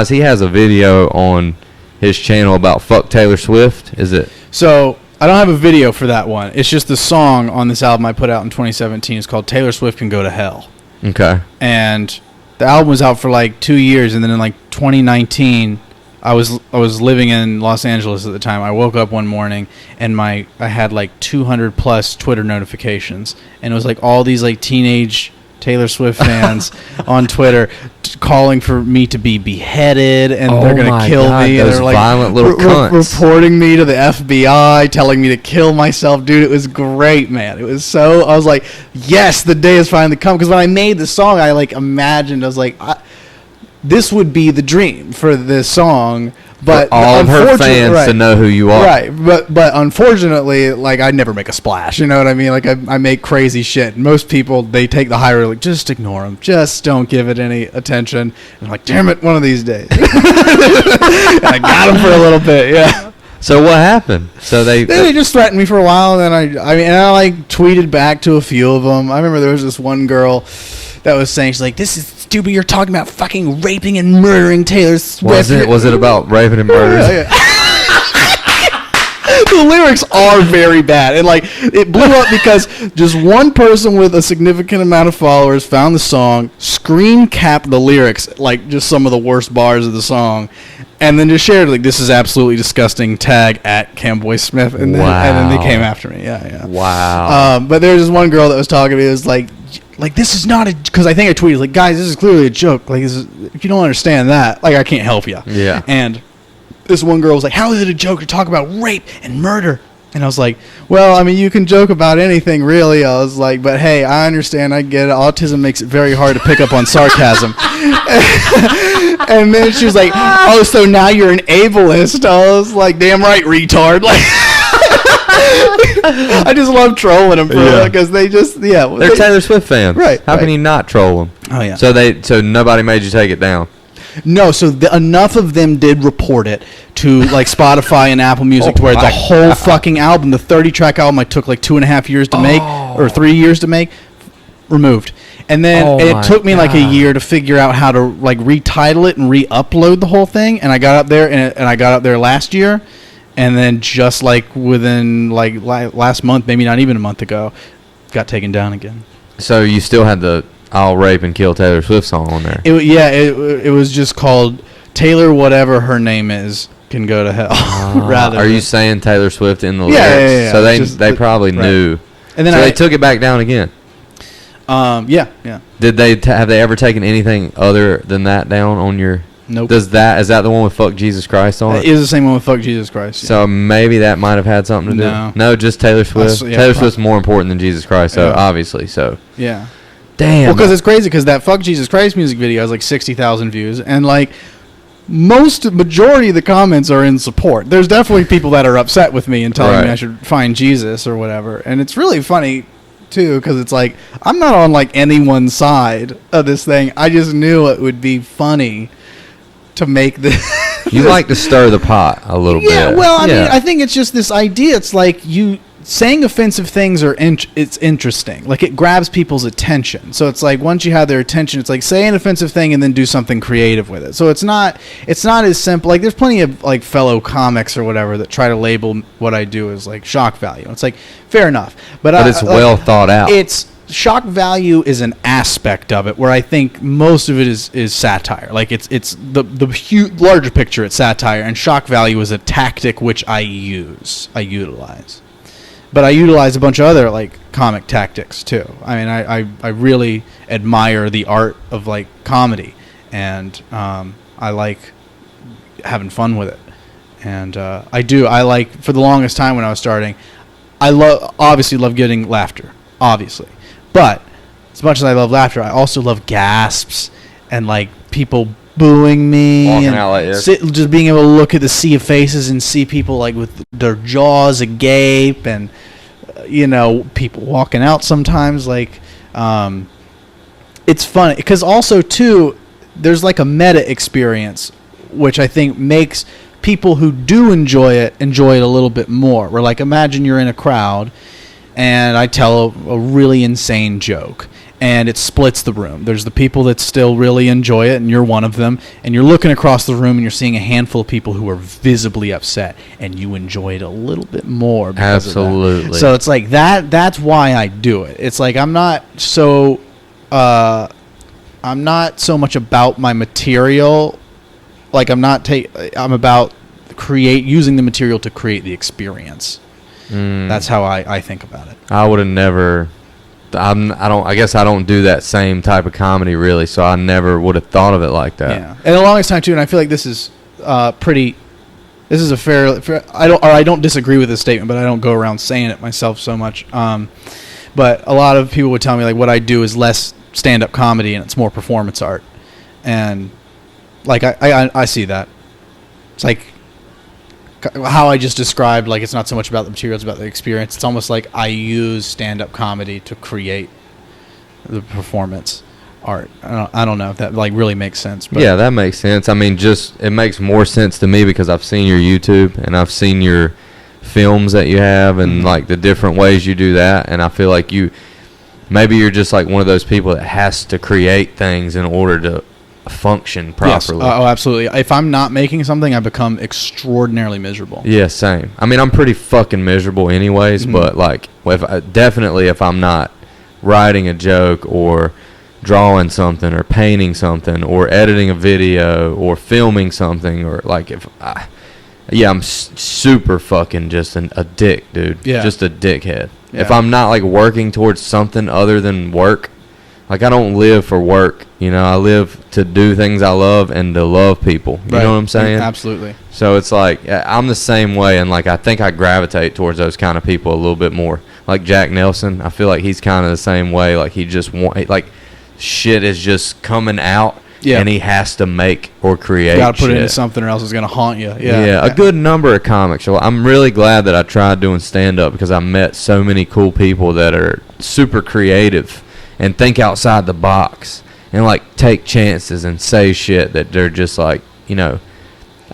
he has a video on his channel about fuck Taylor Swift. Is it? So I don't have a video for that one. It's just the song on this album I put out in 2017. It's called Taylor Swift Can Go to Hell. Okay. And the album was out for like 2 years, and then in like 2019, I was living in Los Angeles at the time. I woke up one morning and I had like 200 plus Twitter notifications, and it was like all these like teenage Taylor Swift fans on Twitter calling for me to be beheaded, and they're gonna kill me. Those and they're like violent little cunts. Reporting me to the FBI, telling me to kill myself. Dude, it was great, man. It was so. I was like, yes, the day has finally come. Because when I made the song, I like imagined. I was like, this would be the dream for this song. But for all of her fans to know who you are. Right, but unfortunately, like, I never make a splash. You know what I mean? Like, I make crazy shit. Most people, they take the high road, like, just ignore them. Just don't give it any attention. And I'm like, damn it, one of these days. I got them for a little bit, yeah. So what happened? So they just threatened me for a while, and then I like tweeted back to a few of them. I remember there was this one girl that was saying, she's like, this is stupid, you're talking about fucking raping and murdering Taylor Swift. Was it about raping and murder? Yeah. The lyrics are very bad, and like it blew up because just one person with a significant amount of followers found the song, screen capped the lyrics, like just some of the worst bars of the song, and then just shared like, this is absolutely disgusting, tag at Camboi Smif, and then they came after me. Yeah. Wow. But there was this one girl that was talking to me. It was like this is not a, because I think I tweeted like, guys, this is clearly a joke. Like, if you don't understand that, like, I can't help you. Yeah. And this one girl was like, how is it a joke to talk about rape and murder? And I was like, well, I mean, you can joke about anything, really. I was like, but hey, I understand, I get it. Autism makes it very hard to pick up on sarcasm. And then she was like, oh, so now you're an ableist. I was like, damn right, retard. Like, I just love trolling them, bro, because they just, they're Taylor Swift fans. Right. How can you not troll them? Oh, yeah. So nobody made you take it down? No, so enough of them did report it to like Spotify and Apple Music to where the whole fucking album, the 30-track album I took like 2.5 years to make, or 3 years to make, removed. And then it took me like a year to figure out how to like retitle it and re-upload the whole thing, and I got up there and I got up there last year, and then just like within like last month, maybe not even a month ago, got taken down again. So you still had the I'll Rape and Kill Taylor Swift song on there? It was just called Taylor whatever her name is can go to hell. Are you saying Taylor Swift in the lyrics? Yeah. So they probably knew. And then they took it back down again. Yeah. Did they have they ever taken anything other than that down on your? Nope. Is that the one with Fuck Jesus Christ on it? It is the same one with Fuck Jesus Christ. Yeah. So maybe that might have had something to do. No, just Taylor Swift. Taylor Swift's more important than Jesus Christ, so obviously. So yeah. Damn. Well, because it's crazy because that Fuck Jesus Christ music video has like 60,000 views, and like majority of the comments are in support. There's definitely people that are upset with me and telling me I should find Jesus or whatever, and it's really funny too because it's like I'm not on like anyone's side of this thing. I just knew it would be funny to make this. You like to stir the pot a little bit. Yeah, well, I mean, I think it's just this idea. It's like saying offensive things it's interesting. Like, it grabs people's attention. So it's like, once you have their attention, it's like, say an offensive thing and then do something creative with it. So it's not as simple. Like, there's plenty of like fellow comics or whatever that try to label what I do as like shock value. It's like, fair enough, but it's well thought out. It's shock value is an aspect of it where I think most of it is satire. Like, it's the huge, larger picture. It's satire, and shock value is a tactic which I utilize. But I utilize a bunch of other like comic tactics too. I mean, I really admire the art of like comedy, and I like having fun with it. And I like, for the longest time when I was starting, I obviously love getting laughter, obviously. But as much as I love laughter, I also love gasps and like people booing me, walking and out like this. just being able to look at the sea of faces and see people like with their jaws agape, and people walking out sometimes. Like, it's funny because also too, there's like a meta experience which I think makes people who do enjoy it a little bit more. Where, like, imagine you're in a crowd and I tell a really insane joke, and it splits the room. There's the people that still really enjoy it, and you're one of them, and you're looking across the room and you're seeing a handful of people who are visibly upset, and you enjoy it a little bit more because Absolutely. of that. So it's like that's why I do it. It's like I'm not so much about my material. Like, I'm about using the material to create the experience. That's how I think about it. I would have never. I guess I don't do that same type of comedy really, so I never would have thought of it like that. Yeah, and the longest time too, and I feel like this is pretty. This is a fair. I don't disagree with this statement, but I don't go around saying it myself so much. But a lot of people would tell me like what I do is less stand-up comedy and it's more performance art, and like I see that. It's like how I just described, like, it's not so much about the material, it's about the experience. It's almost like I use stand-up comedy to create the performance art. I don't know if that like really makes sense. But yeah, that makes sense. I mean, it makes more sense to me because I've seen your YouTube and I've seen your films that you have, and like the different ways you do that, and I feel like maybe you're just like one of those people that has to create things in order to function properly. Yes. Oh, absolutely. If I'm not making something, I become extraordinarily miserable. Yeah, same. I mean, I'm pretty fucking miserable anyways, but like if I'm not writing a joke or drawing something or painting something or editing a video or filming something, or like I'm super fucking just a dick, dude. Yeah. Just a dickhead. Yeah. If I'm not like working towards something other than work, like I don't live for work, I live to do things I love and to love people. You know what I'm saying? Absolutely. So it's like I'm the same way, and like I think I gravitate towards those kind of people a little bit more. Like Jack Nelson, I feel like he's kind of the same way. Like he just like shit is just coming out, and he has to make or create. Got to put it into something, or else it's gonna haunt you. Yeah. A good number of comics. So I'm really glad that I tried doing stand up because I met so many cool people that are super creative and think outside the box and like take chances and say shit that they're just like, I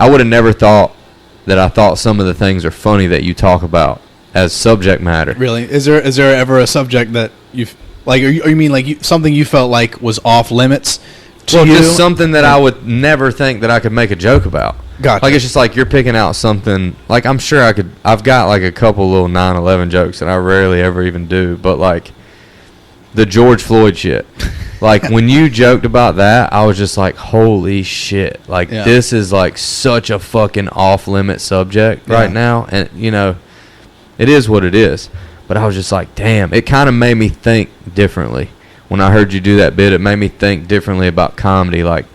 would have never thought that I thought some of the things are funny that you talk about as subject matter. Really? Is there ever a subject that you've like, or you mean like something you felt like was off limits to you? Just something that I would never think that I could make a joke about. Gotcha. Like, it's just like you're picking out something. Like, I'm sure I've got like a couple little 9/11 jokes that I rarely ever even do, but like the George Floyd shit. Like, when you joked about that, I was just like, holy shit. Like, this is like such a fucking off-limit subject right now. And, it is what it is. But I was just like, damn. It kind of made me think differently. When I heard you do that bit, it made me think differently about comedy. Like,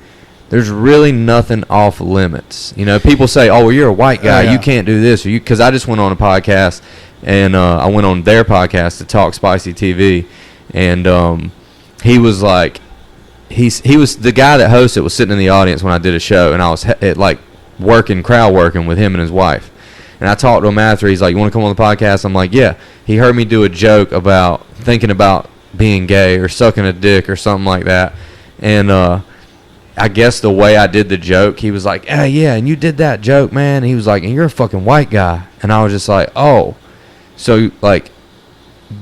there's really nothing off limits. People say, oh, well, you're a white guy. You can't do this. Because I just went on a podcast, and I went on their podcast to talk Spicy TV. And he was like, he was the guy that hosted was sitting in the audience when I did a show, and I was crowd working with him and his wife. And I talked to him after. He's like, you want to come on the podcast? I'm like, yeah. He heard me do a joke about thinking about being gay or sucking a dick or something like that. And I guess the way I did the joke, he was like, yeah, and you did that joke, man. And he was like, and you're a fucking white guy. And I was just like, oh. So, like,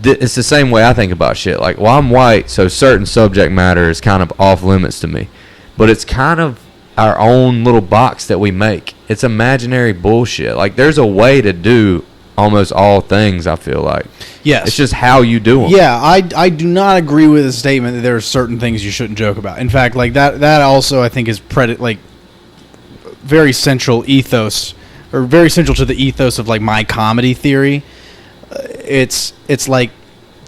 it's the same way I think about shit. Like, well, I'm white, so certain subject matter is kind of off limits to me. But it's kind of our own little box that we make. It's imaginary bullshit. Like, there's a way to do almost all things, I feel like. Yes. It's just how you do them. Yeah, I do not agree with the statement that there are certain things you shouldn't joke about. In fact, like that also I think is very central ethos, or very central to the ethos of like my comedy theory. It's like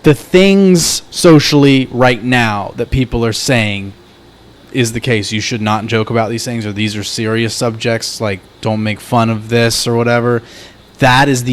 the things socially right now that people are saying is the case. You should not joke about these things, or these are serious subjects, like don't make fun of this or whatever. That is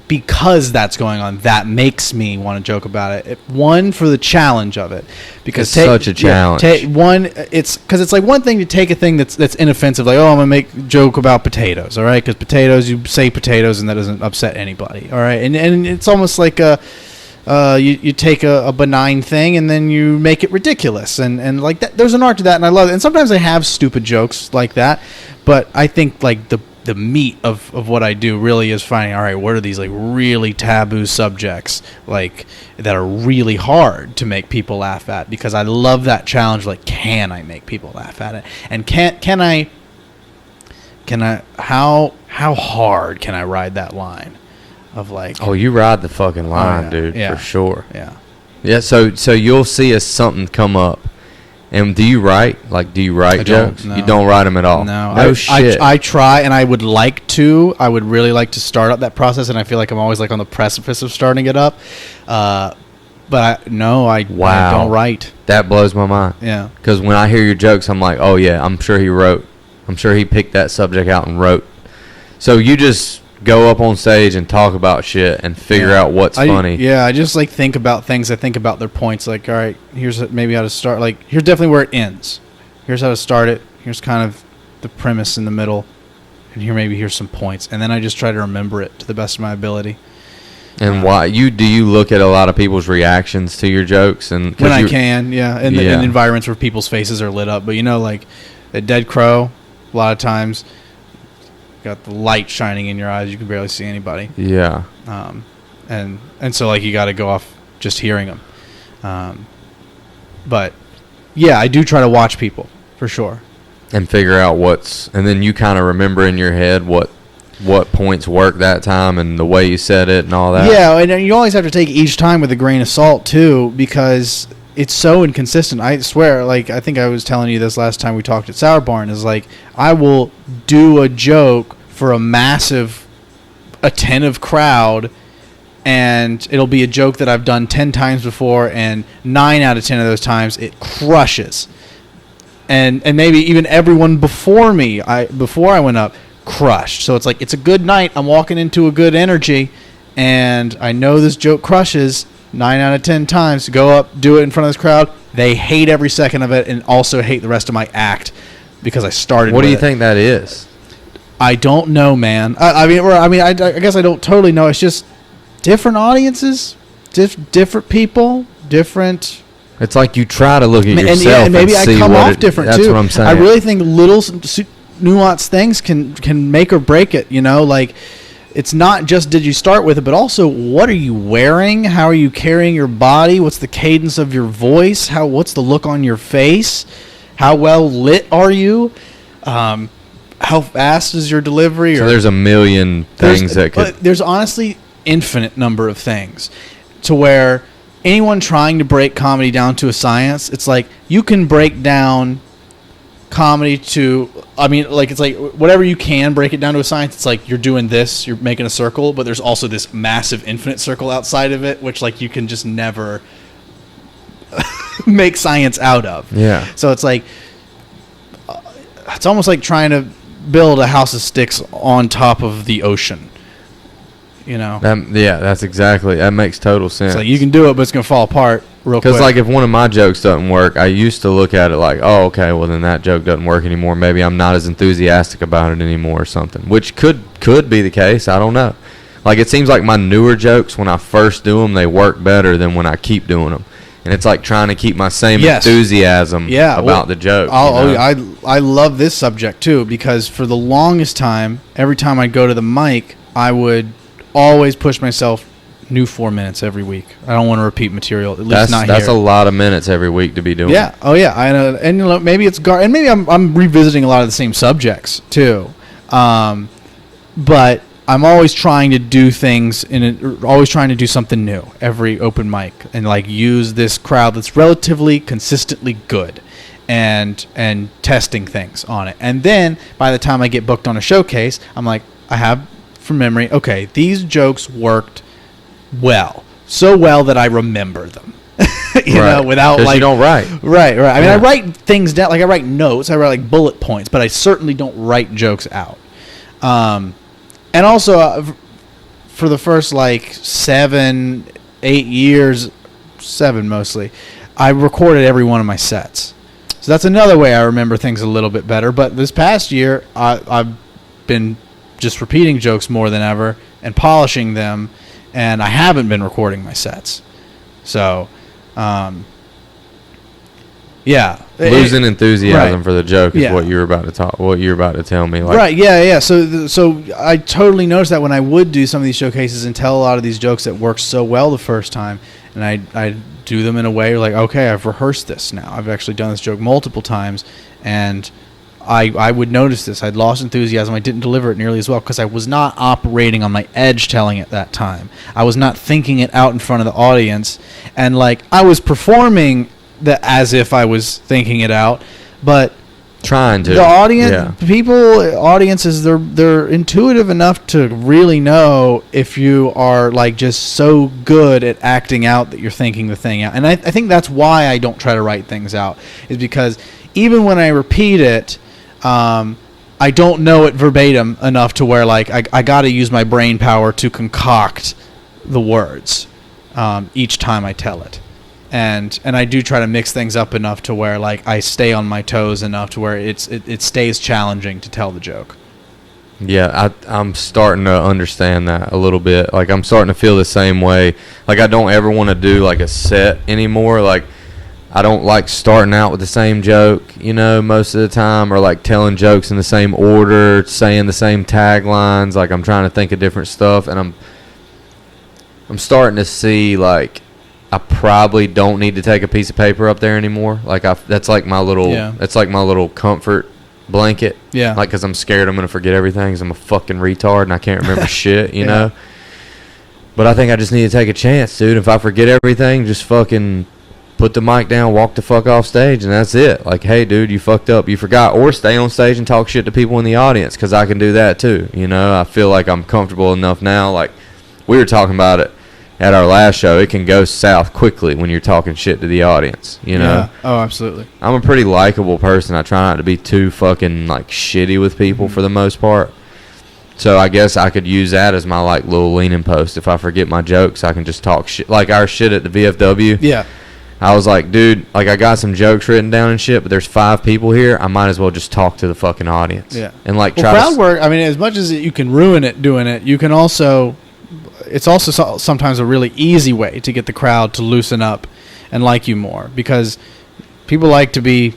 because that's going on, that makes me want to joke about it. One, for the challenge of it, because it's such a challenge. It's because it's like one thing to take a thing that's inoffensive, like, oh, I'm gonna make a joke about potatoes, all right? Because potatoes, you say potatoes, and that doesn't upset anybody, all right? And it's almost like you take a benign thing and then you make it ridiculous, and like that. There's an art to that, and I love it. And sometimes I have stupid jokes like that, but I think like the meat of what I do really is finding, all right, what are these like really taboo subjects like that are really hard to make people laugh at, because I love that challenge. Like, can I make people laugh at it? And can I how hard can I ride that line of like, oh, you ride the fucking line, yeah, dude, yeah, for sure. Yeah. So you'll see something come up. And do you write? Like, do you write jokes? No. You don't write them at all? No. Shit. I try, and I would like to. I would really like to start up that process, and I feel like I'm always like on the precipice of starting it up. But I don't write. That blows my mind. Yeah. Because when I hear your jokes, I'm like, oh, yeah, I'm sure he wrote. I'm sure he picked that subject out and wrote. So you just go up on stage and talk about shit and figure out what's funny. Yeah, I just like think about things. I think about their points. Like, all right, here's maybe how to start. Like, here's definitely where it ends. Here's how to start it. Here's kind of the premise in the middle, and here's some points. And then I just try to remember it to the best of my ability. And why do you look at a lot of people's reactions to your jokes? And when I can, yeah, in environments where people's faces are lit up. But like at Dead Crow, a lot of times, got the light shining in your eyes, you can barely see anybody. Yeah. And so like you got to go off just hearing them. But yeah, I do try to watch people for sure and figure out and then you kind of remember in your head what points work that time and the way you said it and all that. Yeah, and you always have to take each time with a grain of salt too, because it's so inconsistent. I swear, like, I think I was telling you this last time we talked at Sour Barn, is like, I will do a joke for a massive, attentive crowd, and it'll be a joke that I've done 10 times before, and 9 out of 10 of those times it crushes. And maybe even everyone before me, before I went up, crushed. So it's like, it's a good night. I'm walking into a good energy, and I know this joke crushes 9 out of 10 times. Go up, do it in front of this crowd. They hate every second of it, and also hate the rest of my act because I started. What do you think that is? I don't know, man. I guess I don't totally know. It's just different audiences, different people, different. It's like you try to look at yourself and maybe and I see come off it, different that's too. What I'm saying. I really think little nuanced things can make or break it. Like. It's not just did you start with it, but also what are you wearing? How are you carrying your body? What's the cadence of your voice? What's the look on your face? How well lit are you? How fast is your delivery? So there's a million things that could... There's honestly infinite number of things to where anyone trying to break comedy down to a science, it's like you can break down comedy to, it's like whatever you can break it down to a science. It's like you're doing this, you're making a circle, but there's also this massive infinite circle outside of it, which like you can just never make science out of. Yeah. So it's like, it's almost like trying to build a house of sticks on top of the ocean. That's exactly. That makes total sense. It's like you can do it, but it's gonna fall apart real quick. Because like if one of my jokes doesn't work, I used to look at it like, oh, okay, well then that joke doesn't work anymore. Maybe I'm not as enthusiastic about it anymore or something. Which could be the case. I don't know. Like it seems like my newer jokes, when I first do them, they work better than when I keep doing them. And it's like trying to keep my same enthusiasm about the joke. I love this subject too, because for the longest time, every time I'd go to the mic, I would always push myself new 4 minutes every week. I don't want to repeat material. At least not here. That's a lot of minutes every week to be doing. Yeah. Oh yeah. I know. And maybe it's and maybe I'm revisiting a lot of the same subjects too. But I'm always trying to do things always trying to do something new every open mic and like use this crowd that's relatively consistently good and testing things on it. And then by the time I get booked on a showcase, I'm like, I have from memory, okay, these jokes worked well. So well that I remember them. you know, without like you don't write. Right. I mean, I write things down, like I write notes, I write like bullet points, but I certainly don't write jokes out. And also, for the first like 7-8 years, 7 mostly, I recorded every one of my sets. So that's another way I remember things a little bit better. But this past year, I've been just repeating jokes more than ever and polishing them, and I haven't been recording my sets. So, yeah, losing enthusiasm for the joke is what you're about to tell me. Like, right? Yeah. So I totally noticed that when I would do some of these showcases and tell a lot of these jokes that worked so well the first time, and I do them in a way like, okay, I've rehearsed this now. I've actually done this joke multiple times, and I would notice this. I'd lost enthusiasm. I didn't deliver it nearly as well because I was not operating on my edge telling it that time. I was not thinking it out in front of the audience, and like I was performing that as if I was thinking it out, but trying to. The audiences, they're intuitive enough to really know if you are like just so good at acting out that you're thinking the thing out. And I think that's why I don't try to write things out, is because even when I repeat it, I don't know it verbatim enough to where like I got to use my brain power to concoct the words each time I tell it. And I do try to mix things up enough to where like I stay on my toes enough to where it stays challenging to tell the joke. Yeah, I'm starting to understand that a little bit. Like I'm starting to feel the same way. Like I don't ever want to do like a set anymore. Like I don't like starting out with the same joke, you know, most of the time, or like telling jokes in the same order, saying the same taglines. Like I'm trying to think of different stuff, and I'm starting to see like I probably don't need to take a piece of paper up there anymore. Like that's like my little it's like my little comfort blanket. Yeah. Like cuz I'm scared I'm going to forget everything cuz I'm a fucking retard and I can't remember shit, you know. But I think I just need to take a chance, dude. If I forget everything, just fucking put the mic down, walk the fuck off stage, and that's it. Like, hey, dude, you fucked up, you forgot. Or stay on stage and talk shit to people in the audience, cuz I can do that too, you know. I feel like I'm comfortable enough now. Like we were talking about it at our last show, it can go south quickly when you're talking shit to the audience, you know? Yeah. Oh, absolutely. I'm a pretty likable person. I try not to be too fucking, like, shitty with people for the most part. So I guess I could use that as my, like, little leaning post. If I forget my jokes, I can just talk shit. Like our shit at the VFW. Yeah. I was like, dude, like, I got some jokes written down and shit, but there's 5 people here. I might as well just talk to the fucking audience. Yeah. And, like, try crowd work, I mean, as much as you can ruin it doing it, you can also... It's also sometimes a really easy way to get the crowd to loosen up and like you more, because people like to be,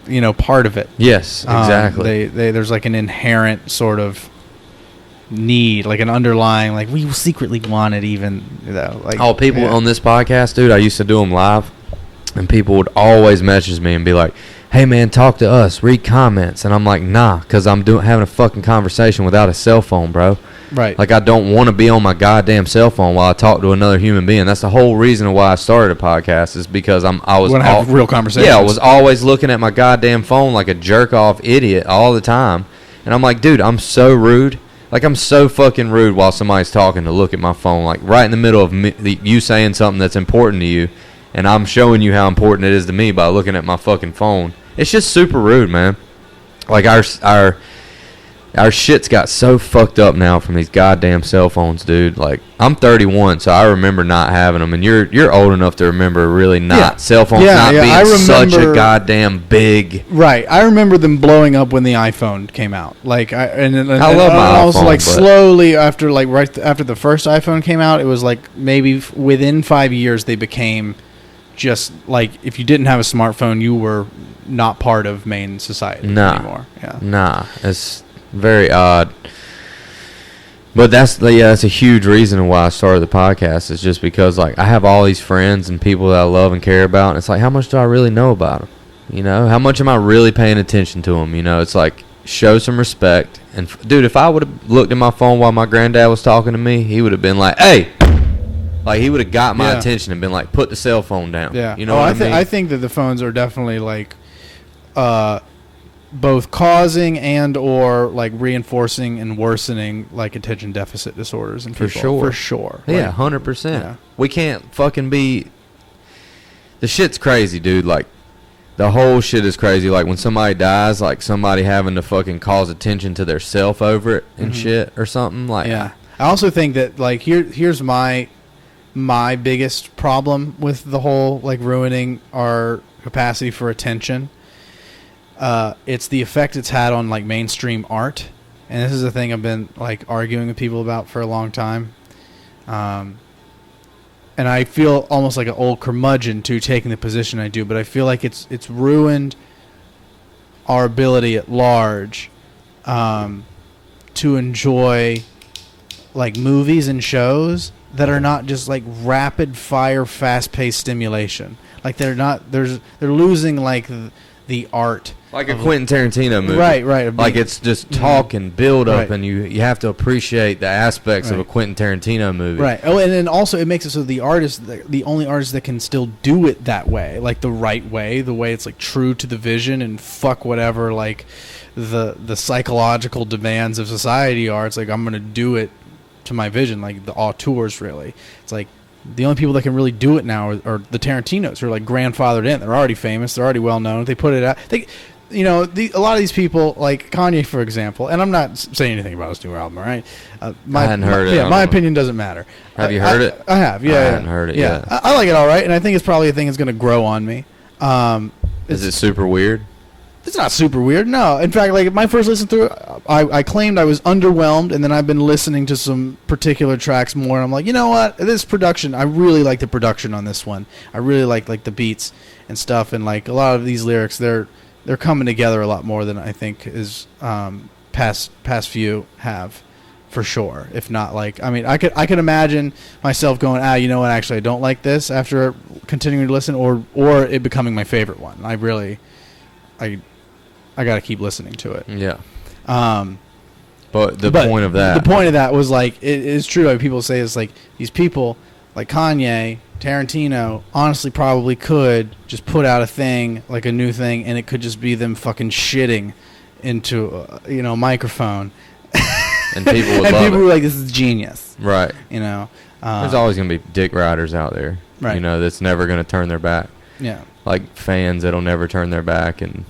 you know, part of it. Yes, exactly. There's like an inherent sort of need, like an underlying, like we secretly want it, even though. Like, people on this podcast, dude, I used to do them live, and people would always message me and be like, hey man, talk to us, read comments, and I'm like, nah, because I'm having a fucking conversation without a cell phone, bro. Right. Like, I don't want to be on my goddamn cell phone while I talk to another human being. That's the whole reason why I started a podcast, is because I was want to have real conversations. Yeah, I was always looking at my goddamn phone like a jerk off idiot all the time, and I'm like, dude, I'm so rude. Like, I'm so fucking rude while somebody's talking to look at my phone, like right in the middle of you saying something that's important to you, and I'm showing you how important it is to me by looking at my fucking phone. It's just super rude, man. Like, our shit's got so fucked up now from these goddamn cell phones, dude. Like, I'm 31, so I remember not having them, and you're old enough to remember really not cell phones not being such a goddamn big. Right, I remember them blowing up when the iPhone came out. Like, I love my iPhone. Also, like, slowly after, like, right after the first iPhone came out, it was like maybe within 5 years they became just like, if you didn't have a smartphone, you were not part of main society anymore. Yeah. Nah, it's very odd. But that's a huge reason why I started the podcast, is just because like I have all these friends and people that I love and care about, and it's like, how much do I really know about them? You know, how much am I really paying attention to them? You know, it's like, show some respect. And dude, if I would have looked at my phone while my granddad was talking to me, he would have been like, "Hey," like he would have got my attention and been like, "Put the cell phone down." Yeah, you know what I mean? I think that the phones are definitely like, both causing and or like reinforcing and worsening like attention deficit disorders in people. For sure. Yeah, 100%. We can't fucking be. The shit's crazy, dude. Like, the whole shit is crazy. Like, when somebody dies, like somebody having to fucking cause attention to their self over it and shit or something. Like, yeah. I also think that like here's my biggest problem with the whole like ruining our capacity for attention. It's the effect it's had on like mainstream art, and this is a thing I've been like arguing with people about for a long time. And I feel almost like an old curmudgeon to taking the position I do, but I feel like it's ruined our ability at large to enjoy like movies and shows that are not just like rapid fire, fast paced stimulation. Like they're losing like the art. Like a Quentin Tarantino movie. Right. Like it's just talk and build up, and you have to appreciate the aspects of a Quentin Tarantino movie. Right. Oh, and then also it makes it so the artist, the only artist that can still do it that way, like the right way, the way it's like true to the vision and fuck whatever like the psychological demands of society are. It's like, I'm going to do it to my vision, like the auteurs really. It's like the only people that can really do it now are the Tarantinos, who are like grandfathered in. They're already famous. They're already well known. They put it out. A lot of these people, like Kanye, for example, and I'm not saying anything about his new album, all right? I hadn't heard it. Yeah, my opinion doesn't matter. Have you heard it? I have, yeah. I hadn't heard it yet. I like it all right, and I think it's probably a thing that's going to grow on me. Is it super weird? It's not super weird, no. In fact, like my first listen through, I claimed I was underwhelmed, and then I've been listening to some particular tracks more, and I'm like, you know what? This production, I really like the production on this one. I really like the beats and stuff, and like a lot of these lyrics, they're coming together a lot more than I think is past few have, for sure. If not, like, I mean, I could imagine myself going, you know what? Actually, I don't like this after continuing to listen, or it becoming my favorite one. I got to keep listening to it. Yeah. But the point of that was like, it is true. Like people say, it's like these people like Kanye, Tarantino, honestly probably could just put out a thing, like a new thing, and it could just be them fucking shitting into a microphone. And people would and love people it. were like, this is genius. Right. There's always going to be dick riders out there. Right. That's never going to turn their back. Yeah. Like fans that'll never turn their back. And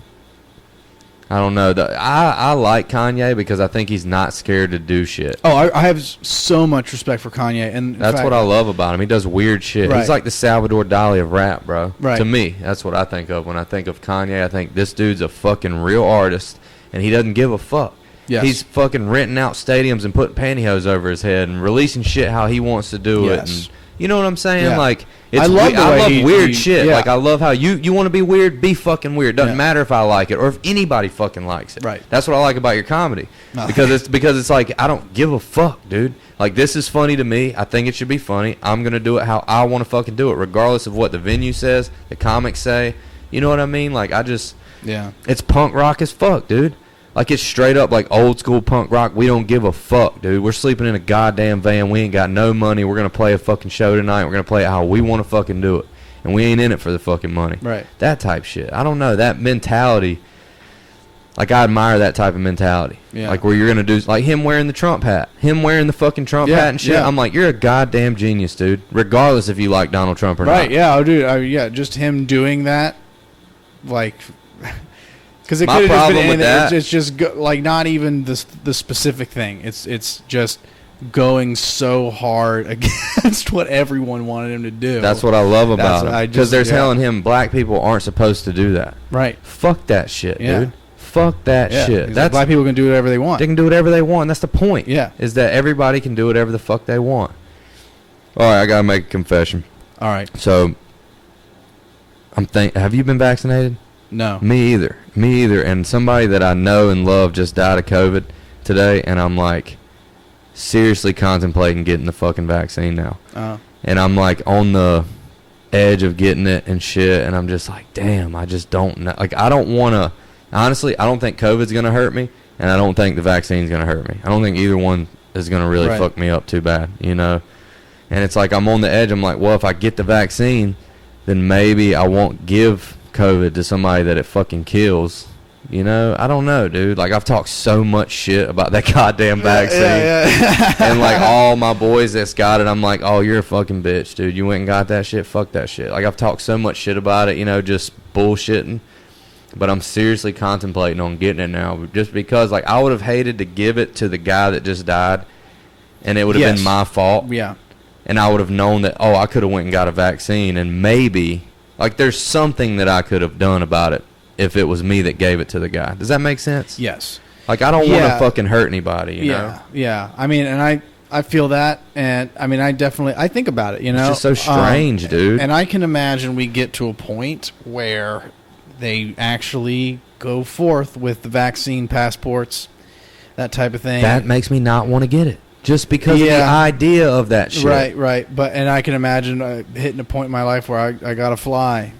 I don't know. I like Kanye because I think he's not scared to do shit. Oh, I have so much respect for Kanye, and that's what I love about him. He does weird shit. Right. He's like the Salvador Dali of rap, bro. Right. To me, that's what I think of when I think of Kanye. I think this dude's a fucking real artist, and he doesn't give a fuck. Yes. He's fucking renting out stadiums and putting pantyhose over his head and releasing shit how he wants to do it. And you know what I'm saying? Yeah. Like, I love weird shit. Yeah. Like, I love how you want to be weird, be fucking weird. Doesn't matter if I like it or if anybody fucking likes it. Right. That's what I like about your comedy. Because it's like, I don't give a fuck, dude. Like, this is funny to me. I think it should be funny. I'm going to do it how I want to fucking do it, regardless of what the venue says, the comics say. You know what I mean? Like, it's punk rock as fuck, dude. Like, it's straight up like old school punk rock. We don't give a fuck, dude. We're sleeping in a goddamn van. We ain't got no money. We're going to play a fucking show tonight. We're going to play it how we want to fucking do it. And we ain't in it for the fucking money. Right. That type shit. I don't know. That mentality, like, I admire that type of mentality. Yeah. Like, where you're going to do, like, him wearing the Trump hat. Him wearing the fucking Trump hat and shit. Yeah. I'm like, you're a goddamn genius, dude. Regardless if you like Donald Trump or not. Right, yeah. Oh, dude. Just him doing that, like... Because it could have just been anything. It's just like not even the specific thing. It's just going so hard against what everyone wanted him to do. That's what I love about him. Because they're telling him black people aren't supposed to do that. Right. Fuck that shit, dude. Fuck that shit. That's black people can do whatever they want. They can do whatever they want. That's the point. Yeah. Is that everybody can do whatever the fuck they want. All right, I gotta make a confession. All right. So, have you been vaccinated? No. Me either. And somebody that I know and love just died of COVID today, and I'm like, seriously contemplating getting the fucking vaccine now. And I'm like on the edge of getting it and shit, and I'm just like, damn, I just don't know. Like, I don't want to, honestly, I don't think COVID's going to hurt me, and I don't think the vaccine's going to hurt me. I don't think either one is going to really fuck me up too bad, you know? And it's like I'm on the edge. I'm like, well, if I get the vaccine, then maybe I won't give COVID to somebody that it fucking kills. You know, I don't know, dude. Like, I've talked so much shit about that goddamn vaccine. And, like, all my boys that's got it, I'm like, oh, you're a fucking bitch, dude. You went and got that shit? Fuck that shit. Like, I've talked so much shit about it, you know, just bullshitting. But I'm seriously contemplating on getting it now. Just because, like, I would have hated to give it to the guy that just died, and it would have been my fault. Yeah. And I would have known that, oh, I could have went and got a vaccine, and maybe, like, there's something that I could have done about it if it was me that gave it to the guy. Does that make sense? Yes. Like, I don't want to fucking hurt anybody, you know? Yeah. I mean, and I feel that, and I mean, I think about it, you know? It's just so strange, dude. And I can imagine we get to a point where they actually go forth with the vaccine passports, that type of thing. That makes me not want to get it. Just because of the idea of that shit. Right. But, and I can imagine hitting a point in my life where I got to fly.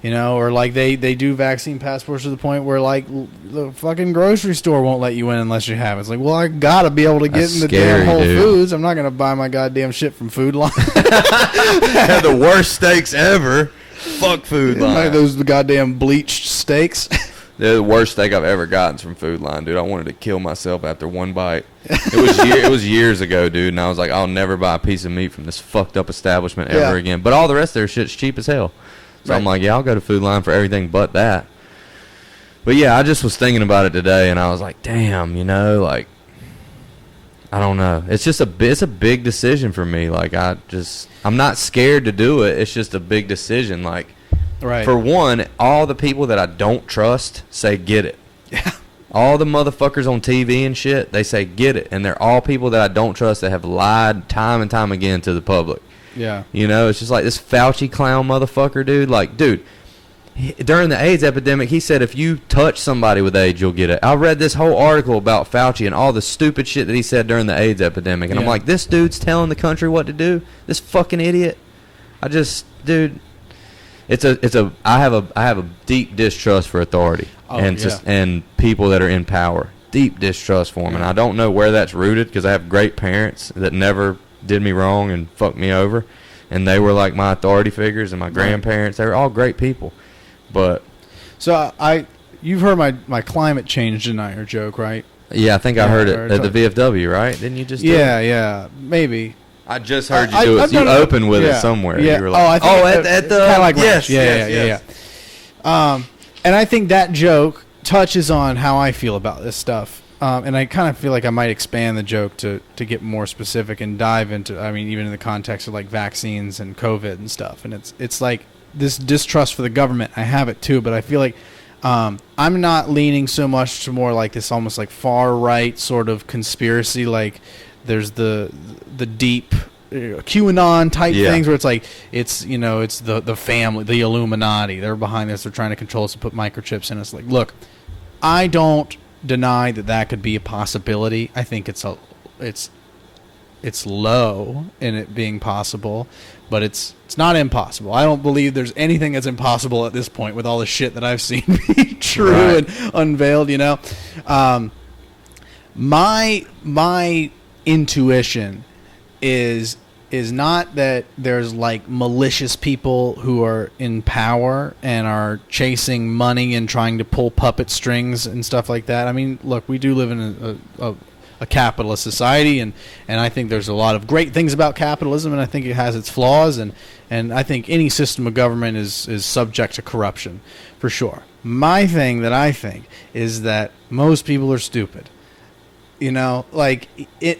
You know, or like they do vaccine passports to the point where like the fucking grocery store won't let you in unless you have it. It's like, well, I gotta be able to get in the damn Whole Foods. I'm not gonna buy my goddamn shit from Food Line. Had the worst steaks ever. Fuck Food Line. Like those goddamn bleached steaks. They're the worst steak I've ever gotten from Food Line, dude. I wanted to kill myself after one bite. It was years ago, dude, and I was like, I'll never buy a piece of meat from this fucked up establishment ever again. But all the rest of their shit's cheap as hell. So I'm like, yeah, I'll go to Food Line for everything but that. But yeah, I just was thinking about it today, and I was like, damn, you know, like, I don't know. It's just it's a big decision for me. Like, I'm not scared to do it. It's just a big decision. Like, for one, all the people that I don't trust say get it. Yeah. All the motherfuckers on TV and shit, they say get it. And they're all people that I don't trust that have lied time and time again to the public. Yeah. You know, it's just like this Fauci clown motherfucker, dude. Like, dude, during the AIDS epidemic, he said if you touch somebody with AIDS, you'll get it. I read this whole article about Fauci and all the stupid shit that he said during the AIDS epidemic. And I'm like, this dude's telling the country what to do? This fucking idiot. Dude, I have a deep distrust for authority and people that are in power. Deep distrust for them. And I don't know where that's rooted because I have great parents that never did me wrong and fucked me over, and they were like my authority figures, and my grandparents, they were all great people. But so you've heard my climate change denier joke, right? Yeah, I think I heard it at the VFW, right? Didn't you just do it? Maybe I just heard you do it. You opened with it somewhere. Yeah. You were like, at the kind of like yes. And I think that joke touches on how I feel about this stuff. And I kind of feel like I might expand the joke to get more specific and dive into, I mean, even in the context of like vaccines and COVID and stuff. And it's like this distrust for the government. I have it too, but I feel like I'm not leaning so much to more like this almost like far right sort of conspiracy. Like there's the deep QAnon type things where it's like it's the family, the Illuminati. They're behind this. They're trying to control us and put microchips in us. Like, look, I don't deny that could be a possibility. I think it's low in it being possible, but it's not impossible. I don't believe there's anything that's impossible at this point with all the shit that I've seen be true and unveiled, you know. My intuition is not that there's like malicious people who are in power and are chasing money and trying to pull puppet strings and stuff like that. I mean, look, we do live in a capitalist society, and I think there's a lot of great things about capitalism, and I think it has its flaws, and I think any system of government is subject to corruption, for sure. My thing that I think is that most people are stupid. You know, like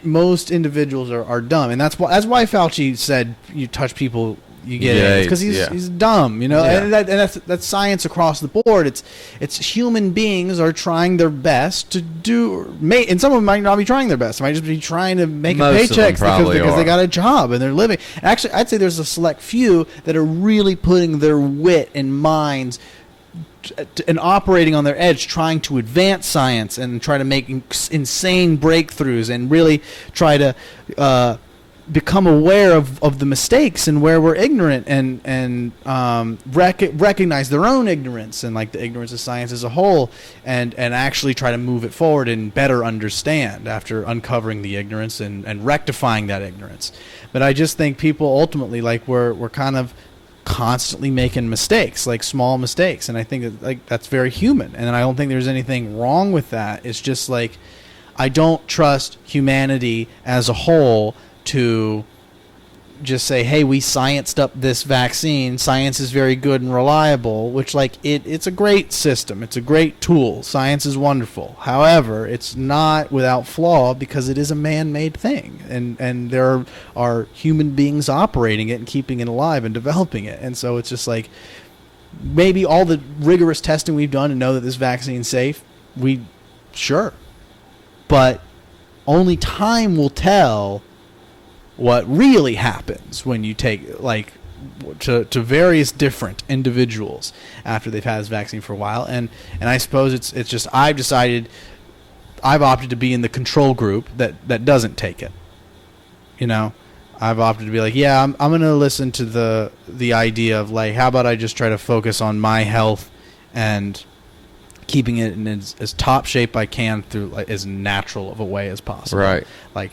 most individuals are dumb, and that's why Fauci said you touch people, you get it, because he's dumb. You know, and that's science across the board. It's human beings are trying their best to do, and some of them might not be trying their best. They might just be trying to make a paycheck because they got a job and they're living. Actually, I'd say there's a select few that are really putting their wit and minds and operating on their edge, trying to advance science and try to make insane breakthroughs and really try to become aware of the mistakes and where we're ignorant and recognize their own ignorance and like the ignorance of science as a whole and actually try to move it forward and better understand after uncovering the ignorance and rectifying that ignorance. But I just think people ultimately, like, we're kind of constantly making mistakes, like small mistakes, and I think that, like, that's very human, and I don't think there's anything wrong with that. It's just like I don't trust humanity as a whole to just say, hey, we scienced up this vaccine, science is very good and reliable, which, like, it's a great system, it's a great tool, science is wonderful. However, it's not without flaw because it is a man-made thing, and there are human beings operating it and keeping it alive and developing it. And so it's just like, maybe all the rigorous testing we've done to know that this vaccine's safe, sure, but only time will tell what really happens when you take, like, to various different individuals after they've had this vaccine for a while. And I suppose it's just I've opted to be in the control group that doesn't take it. You know, I've opted to be like, yeah, I'm going to listen to the idea of, like, how about I just try to focus on my health and keeping it in as top shape I can through, like, as natural of a way as possible. Right. Like,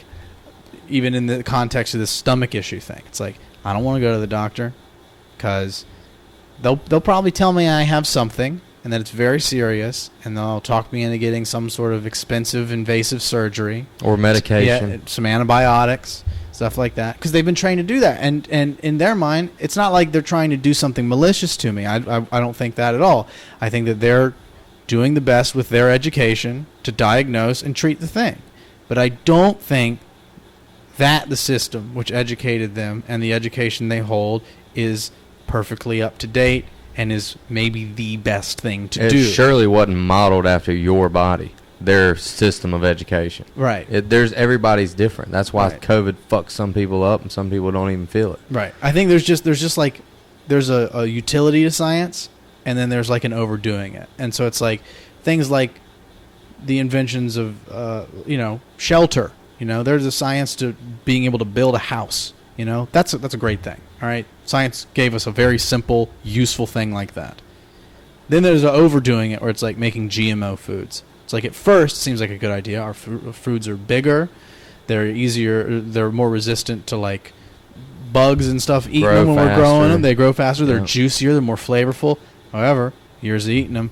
even in the context of this stomach issue thing, it's like, I don't want to go to the doctor because they'll probably tell me I have something and that it's very serious, and they'll talk me into getting some sort of expensive, invasive surgery or medication, yeah, some antibiotics, stuff like that, because they've been trained to do that. And in their mind, it's not like they're trying to do something malicious to me. I don't think that at all. I think that they're doing the best with their education to diagnose and treat the thing. But I don't think that the system which educated them and the education they hold is perfectly up to date and is maybe the best thing to do. It surely wasn't modeled after your body, their system of education. Right. Everybody's different. That's why Right. COVID fucks some people up and some people don't even feel it. Right. I think there's just like, there's a utility to science, and then there's like an overdoing it. And so it's like things like the inventions of shelter. You know, there's a science to being able to build a house. You know, that's a great thing. All right, science gave us a very simple, useful thing like that. Then there's a overdoing it, where it's like making GMO foods. It's like, at first it seems like a good idea. Our foods are bigger, they're easier, they're more resistant to, like, bugs and stuff eating them when we're growing them. They grow faster. They're juicier. They're more flavorful. However, years of eating them,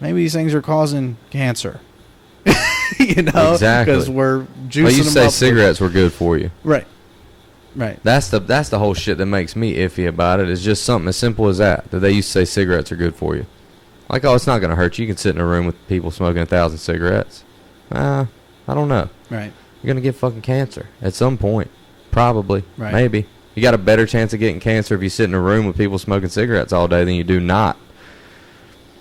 maybe these things are causing cancer. You know, exactly, because we're juicing well, you them say up cigarettes were good for you. Right. That's the whole shit that makes me iffy about it. It's just something as simple as that they used to say cigarettes are good for you. Like, oh, it's not going to hurt you. You can sit in a room with people smoking 1,000 cigarettes. I don't know. Right. You're going to get fucking cancer at some point. Probably. Right. Maybe. You got a better chance of getting cancer if you sit in a room with people smoking cigarettes all day than you do not.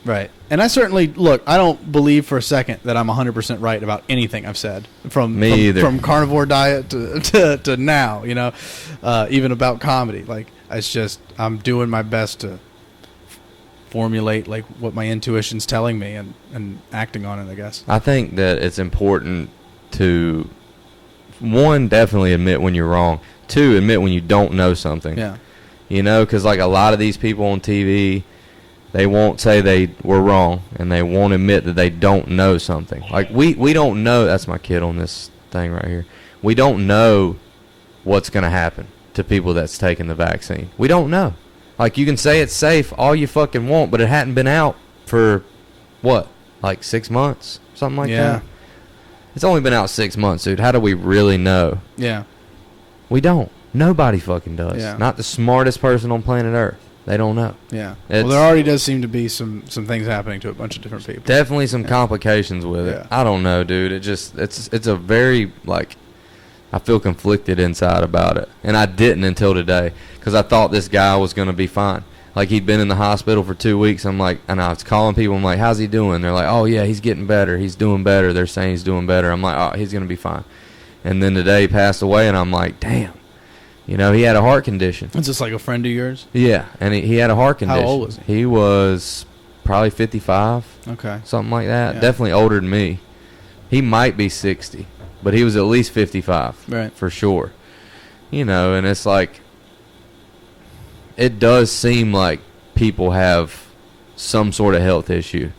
Right. And I certainly, look, I don't believe for a second that I'm 100% right about anything I've said. From carnivore diet to now, you know, even about comedy. Like, it's just, I'm doing my best to formulate, like, what my intuition's telling me and acting on it, I guess. I think that it's important to, one, definitely admit when you're wrong. Two, admit when you don't know something. Yeah. You know, because, like, a lot of these people on TV, they won't say they were wrong, and they won't admit that they don't know something. Like, we don't know. That's my kid on this thing right here. We don't know what's going to happen to people that's taking the vaccine. We don't know. Like, you can say it's safe all you fucking want, but it hadn't been out for, what, like 6 months? Something like that? It's only been out 6 months, dude. How do we really know? Yeah. We don't. Nobody fucking does. Yeah. Not the smartest person on planet Earth. They don't know. Yeah. Well, there already does seem to be some things happening to a bunch of different people. Definitely some complications with it. I don't know, dude. It's a very, like, I feel conflicted inside about it. And I didn't until today, because I thought this guy was going to be fine. Like, he'd been in the hospital for 2 weeks. I'm like, and I was calling people. I'm like, how's he doing? They're like, oh, yeah, he's getting better. He's doing better. They're saying he's doing better. I'm like, oh, he's going to be fine. And then today he passed away, and I'm like, damn. You know, he had a heart condition. Is this like a friend of yours? Yeah, and he had a heart condition. How old was he? He was probably 55. Okay. Something like that. Yeah. Definitely older than me. He might be 60, but he was at least 55. Right. For sure. You know, and it's like, it does seem like people have some sort of health issue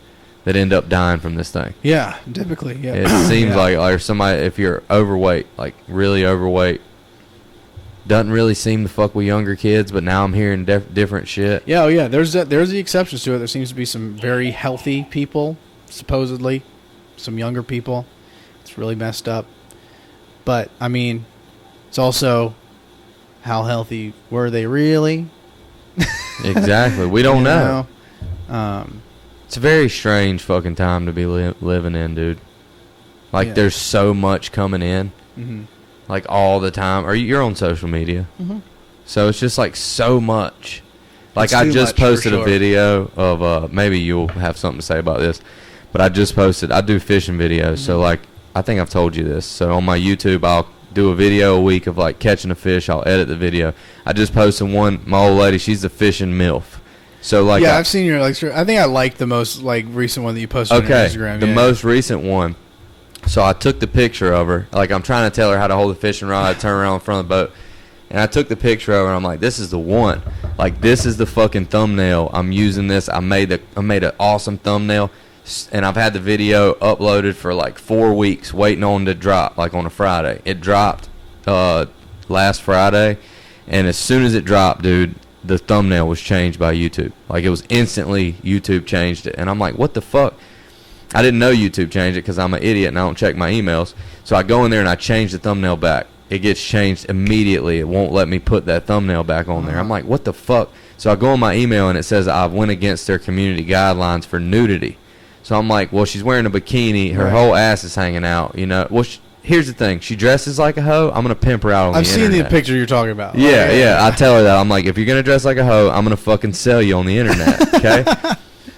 that end up dying from this thing. Yeah, typically, yeah. It seems like somebody, if you're overweight, like really overweight, doesn't really seem to fuck with younger kids, but now I'm hearing different shit. Yeah, oh yeah. There's the exceptions to it. There seems to be some very healthy people, supposedly, some younger people. It's really messed up. But I mean, it's also how healthy were they really? Exactly. We don't know. Um, It's a very strange fucking time to be living in, dude. Like, there's so much coming in, like, all the time. You're on social media, so it's just like so much. Like, I just posted a video of maybe you'll have something to say about this, but I just posted. I do fishing videos, so like I think I've told you this. So on my YouTube, I'll do a video a week of like catching a fish. I'll edit the video. I just posted one. My old lady, she's a fishing MILF. So like, yeah, I've seen your like. I think I like the most like recent one that you posted on Instagram. The most recent one. So I took the picture of her. Like, I'm trying to tell her how to hold the fishing rod, turn around in front of the boat, and I took the picture of her. And I'm like, this is the one. Like, this is the fucking thumbnail. I'm using this. I made an awesome thumbnail, and I've had the video uploaded for like 4 weeks, waiting on to drop. Like on a Friday, it dropped last Friday, and as soon as it dropped, dude, the thumbnail was changed by YouTube. Like, it was instantly, YouTube changed it. And I'm like, what the fuck? I didn't know YouTube changed it because I'm an idiot and I don't check my emails. So I go in there and I change the thumbnail back. It gets changed immediately. It won't let me put that thumbnail back on there. I'm like, what the fuck? So I go on my email and it says I've went against their community guidelines for nudity. So I'm like, well, she's wearing a bikini. Her whole ass is hanging out, you know. Well, here's the thing. She dresses like a hoe. I'm going to pimp her out on the internet. I've seen the picture you're talking about. Yeah. I tell her that. I'm like, if you're going to dress like a hoe, I'm going to fucking sell you on the internet, okay?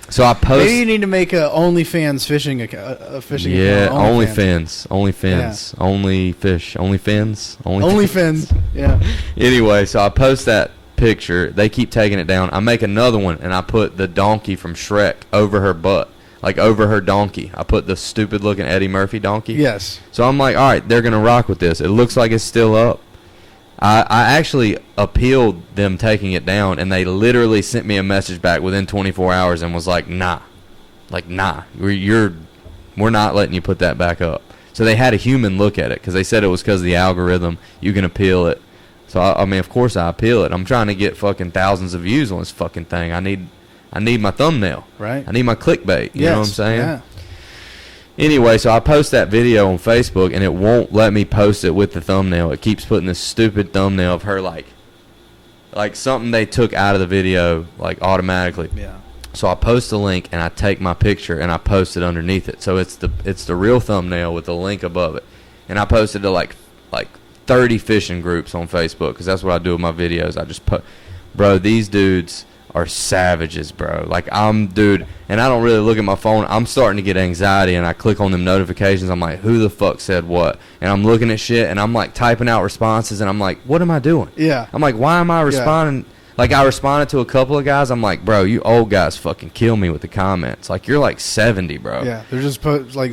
So I post. Maybe you need to make a OnlyFans fishing account. Yeah, OnlyFans. Only fish. OnlyFans. Yeah. Anyway, so I post that picture. They keep taking it down. I make another one, and I put the donkey from Shrek over her butt. Like, over her donkey. I put the stupid-looking Eddie Murphy donkey. Yes. So I'm like, all right, they're going to rock with this. It looks like it's still up. I actually appealed them taking it down, and they literally sent me a message back within 24 hours and was like, nah. Like, nah. We're not letting you put that back up. So they had a human look at it because they said it was because of the algorithm. You can appeal it. So, I mean, of course I appeal it. I'm trying to get fucking thousands of views on this fucking thing. I need my thumbnail. Right. I need my clickbait. You know what I'm saying? Yeah. Anyway, so I post that video on Facebook, and it won't let me post it with the thumbnail. It keeps putting this stupid thumbnail of her, like something they took out of the video, like, automatically. Yeah. So I post the link, and I take my picture, and I post it underneath it. So it's the real thumbnail with the link above it. And I posted to, like 30 fishing groups on Facebook, because that's what I do with my videos. I just put, bro, these dudes are savages, bro. Like, dude, and I don't really look at my phone. I'm starting to get anxiety, and I click on them notifications. I'm like, who the fuck said what? And I'm looking at shit, and I'm like typing out responses, and I'm like, what am I doing? Yeah. I'm like, why am I responding? Like, I responded to a couple of guys. I'm like, bro, you old guys fucking kill me with the comments. Like, you're like 70, bro. Yeah, they're just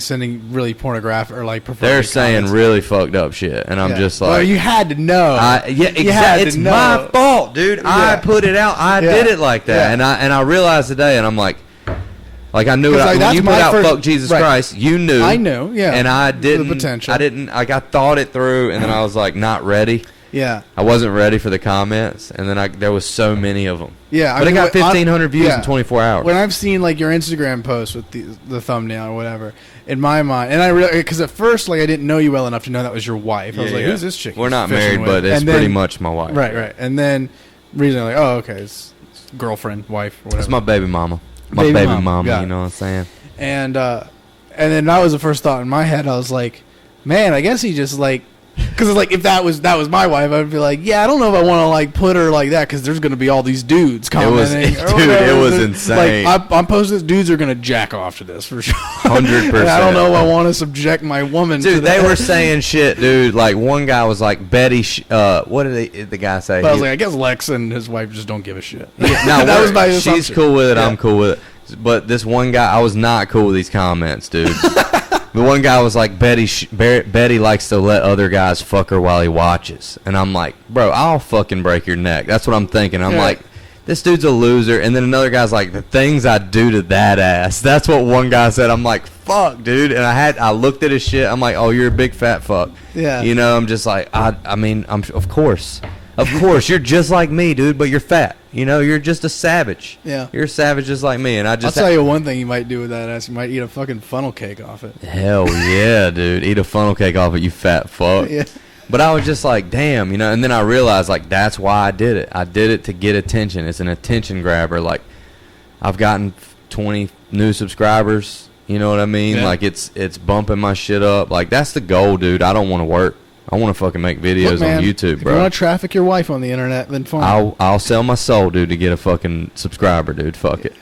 sending really pornographic or like. They're saying comments. Really fucked up shit, and I'm just like, well, you had to know. Exactly. It's my fault, dude. Yeah. I put it out. I did it like that, and I realized today, and I'm like I knew it. Like, when you put out "fuck Jesus Christ," you knew. I knew. Yeah. And I didn't. The potential. I didn't. Like, I thought it through, and then I was like, not ready. Yeah. I wasn't ready for the comments, and then there was so many of them. Yeah. But I got 1,500 views in 24 hours. When I've seen, like, your Instagram post with the thumbnail or whatever, in my mind, and I really, because at first, like, I didn't know you well enough to know that was your wife. I was like, who's this chick? We're not married, but it's pretty much my wife. Right. And then, reason like, oh, okay, it's girlfriend, wife, or whatever. It's my baby mama. My baby mama, you know what I'm saying? And then that was the first thought in my head. I was like, man, I guess he just, like, Because like if that was my wife, I'd be like, yeah, I don't know if I want to like put her like that because there's gonna be all these dudes commenting. It was insane. Like I'm posting, dudes are gonna jack off to this for sure. 100%. I don't know if I want to subject my woman. Dude, to that. they were saying shit, dude. Like one guy was like, Betty. What did the guy say? But I was like, I guess Lex and his wife just don't give a shit. Yeah, no, that was my she's assumption. cool with it. Yeah. I'm cool with it. But this one guy, I was not cool with these comments, dude. The one guy was like, Betty likes to let other guys fuck her while he watches. And I'm like, bro, I'll fucking break your neck. That's what I'm thinking. I'm like, this dude's a loser. And then another guy's like, the things I do to that ass. That's what one guy said. I'm like, fuck, dude. And I looked at his shit. I'm like, oh, you're a big fat fuck. Yeah. You know, I'm just like, I mean, of course. Of course, you're just like me, dude, but you're fat. You know, you're just a savage. Yeah. You're a savage just like me. And I'll tell you one thing you might do with that ass. You might eat a fucking funnel cake off it. Hell yeah, dude. Eat a funnel cake off it, you fat fuck. Yeah. But I was just like, damn, you know, and then I realized, like, that's why I did it. I did it to get attention. It's an attention grabber. Like, I've gotten 20 new subscribers. You know what I mean? Yeah. Like, it's bumping my shit up. Like, that's the goal, dude. I don't want to work. I want to fucking make videos on YouTube, bro. If you want to traffic your wife on the internet, then fine. I'll sell my soul, dude, to get a fucking subscriber, dude. Fuck it.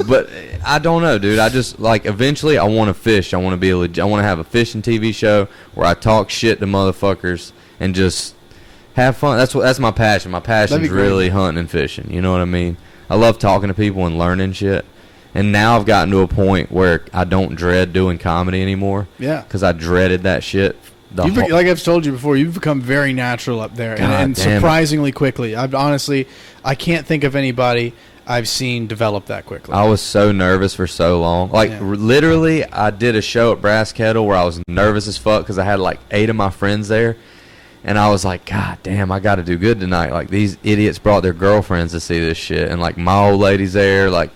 But I don't know, dude. I just, like, eventually I want to fish. I want to be I want to have a fishing TV show where I talk shit to motherfuckers and just have fun. That's my passion. My passion is really hunting and fishing. You know what I mean? I love talking to people and learning shit. And now I've gotten to a point where I don't dread doing comedy anymore. Yeah. Because I dreaded that shit. Like I've told you before, you've become very natural up there, and surprisingly quickly. I can't think of anybody I've seen develop that quickly. I was so nervous for so long. Like, literally, I did a show at Brass Kettle where I was nervous as fuck because I had, like, 8 of my friends there. And I was like, God damn, I got to do good tonight. Like, these idiots brought their girlfriends to see this shit. And, like, my old lady's there. Like,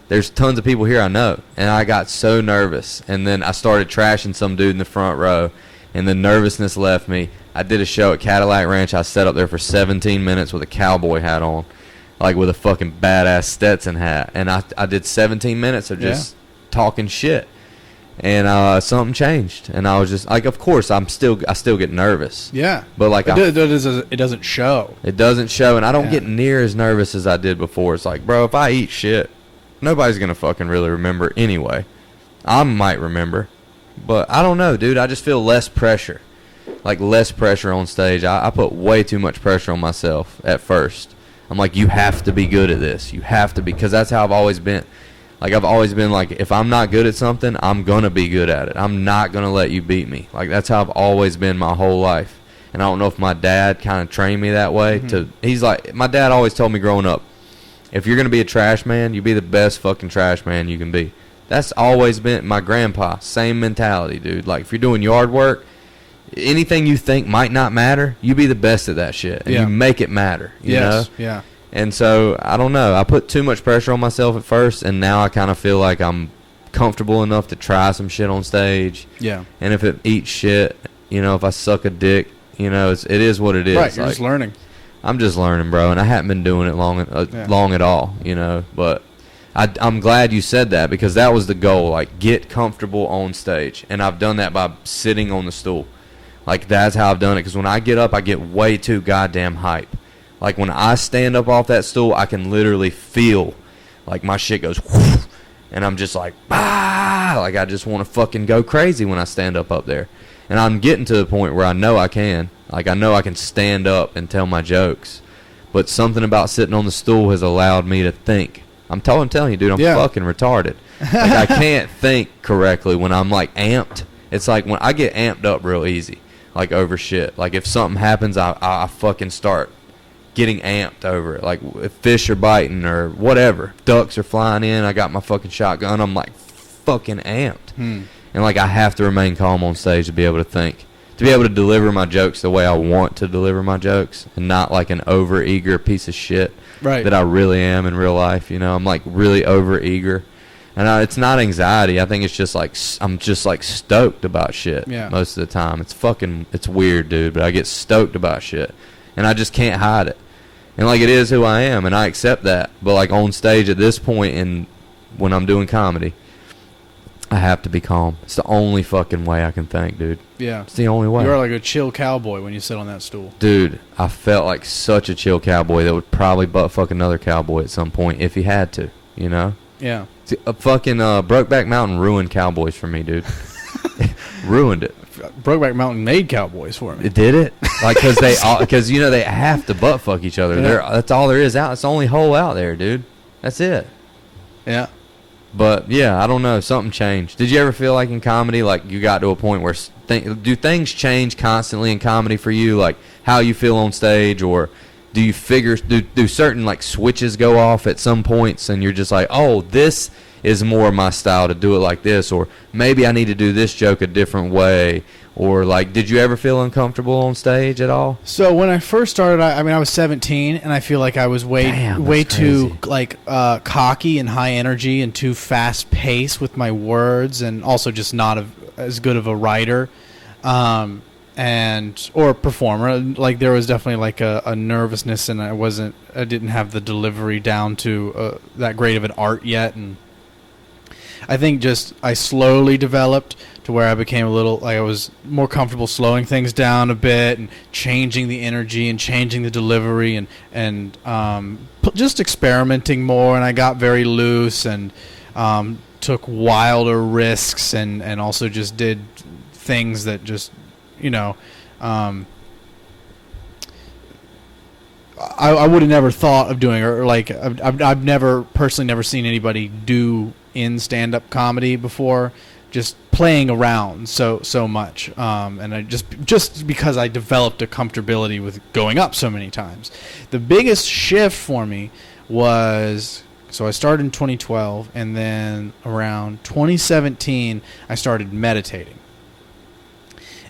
there's tons of people here I know. And I got so nervous. And then I started trashing some dude in the front row. And the nervousness left me. I did a show at Cadillac Ranch. I sat up there for 17 minutes with a cowboy hat on, like with a fucking badass Stetson hat. And I did 17 minutes of just talking shit. And something changed. And I was just like, of course, I still get nervous. Yeah. But like, it doesn't show. It doesn't show, and I don't get near as nervous as I did before. It's like, bro, if I eat shit, nobody's gonna fucking really remember anyway. I might remember. But I don't know, dude. I just feel less pressure. Like, less pressure on stage. I put way too much pressure on myself at first. I'm like, you have to be good at this. You have to be. Because that's how I've always been. Like, I've always been like, if I'm not good at something, I'm going to be good at it. I'm not going to let you beat me. Like, that's how I've always been my whole life. And I don't know if my dad kind of trained me that way. He's like, my dad always told me growing up, if you're going to be a trash man, you be the best fucking trash man you can be. That's always been my grandpa. Same mentality, dude. Like, if you're doing yard work, anything you think might not matter, you be the best at that shit. And you make it matter, you know? Yeah. And so, I don't know. I put too much pressure on myself at first, and now I kind of feel like I'm comfortable enough to try some shit on stage. Yeah. And if it eats shit, you know, if I suck a dick, you know, it is what it is. Right, you're just learning. I'm just learning, bro, and I haven't been doing it long at all, you know, but I'm glad you said that because that was the goal, like, get comfortable on stage. And I've done that by sitting on the stool. Like, that's how I've done it because when I get up, I get way too goddamn hype. Like, when I stand up off that stool, I can literally feel, like, my shit goes, whoosh, and I'm just like, bah! Like, I just want to fucking go crazy when I stand up there. And I'm getting to the point where I know I can. Like, I know I can stand up and tell my jokes. But something about sitting on the stool has allowed me to think. I'm telling you, dude, I'm fucking retarded. Like, I can't think correctly when I'm, like, amped. It's like when I get amped up real easy, like, over shit. Like, if something happens, I fucking start getting amped over it. Like, if fish are biting or whatever. Ducks are flying in. I got my fucking shotgun. I'm, like, fucking amped. And, like, I have to remain calm on stage to be able to think. To be able to deliver my jokes the way I want to deliver my jokes and not like an over-eager piece of shit that I really am in real life. You know, I'm like really over-eager. And it's not anxiety. I think it's just like I'm just like stoked about shit most of the time. It's weird, dude, but I get stoked about shit. And I just can't hide it. And like it is who I am, and I accept that. But like on stage at this point when I'm doing comedy, I have to be calm. It's the only fucking way I can think, dude. Yeah. It's the only way. You're like a chill cowboy when you sit on that stool. Dude, I felt like such a chill cowboy that would probably butt fuck another cowboy at some point if he had to, you know? Yeah. See, a fucking Brokeback Mountain ruined cowboys for me, dude. Ruined it. Brokeback Mountain made cowboys for me. It did it? Like, because, you know, they have to butt fuck each other. Yeah. That's all there is out. It's the only hole out there, dude. That's it. Yeah. But, yeah, I don't know. Something changed. Did you ever feel like in comedy, like, you got to a point where do things change constantly in comedy for you? Like, how you feel on stage? Or do you do certain, like, switches go off at some points and you're just like, oh, this is more my style to do it like this? Or maybe I need to do this joke a different way? Or, like, did you ever feel uncomfortable on stage at all? So when I first started, I mean, I was 17, and I feel like I was way too like cocky and high energy and too fast paced with my words, and also just not as good of a writer, or a performer. Like there was definitely like a nervousness, and I didn't have the delivery down to that great of an art yet, and I think just I slowly developed to where I became a little, like I was more comfortable slowing things down a bit and changing the energy and changing the delivery and just experimenting more. And I got very loose and took wilder risks and also just did things that just, you know, I would have never thought of doing, or like I've never seen anybody do in stand-up comedy before, just playing around so much, and I just because I developed a comfortability with going up so many times. The biggest shift for me was, so I started in 2012, and then around 2017 I started meditating,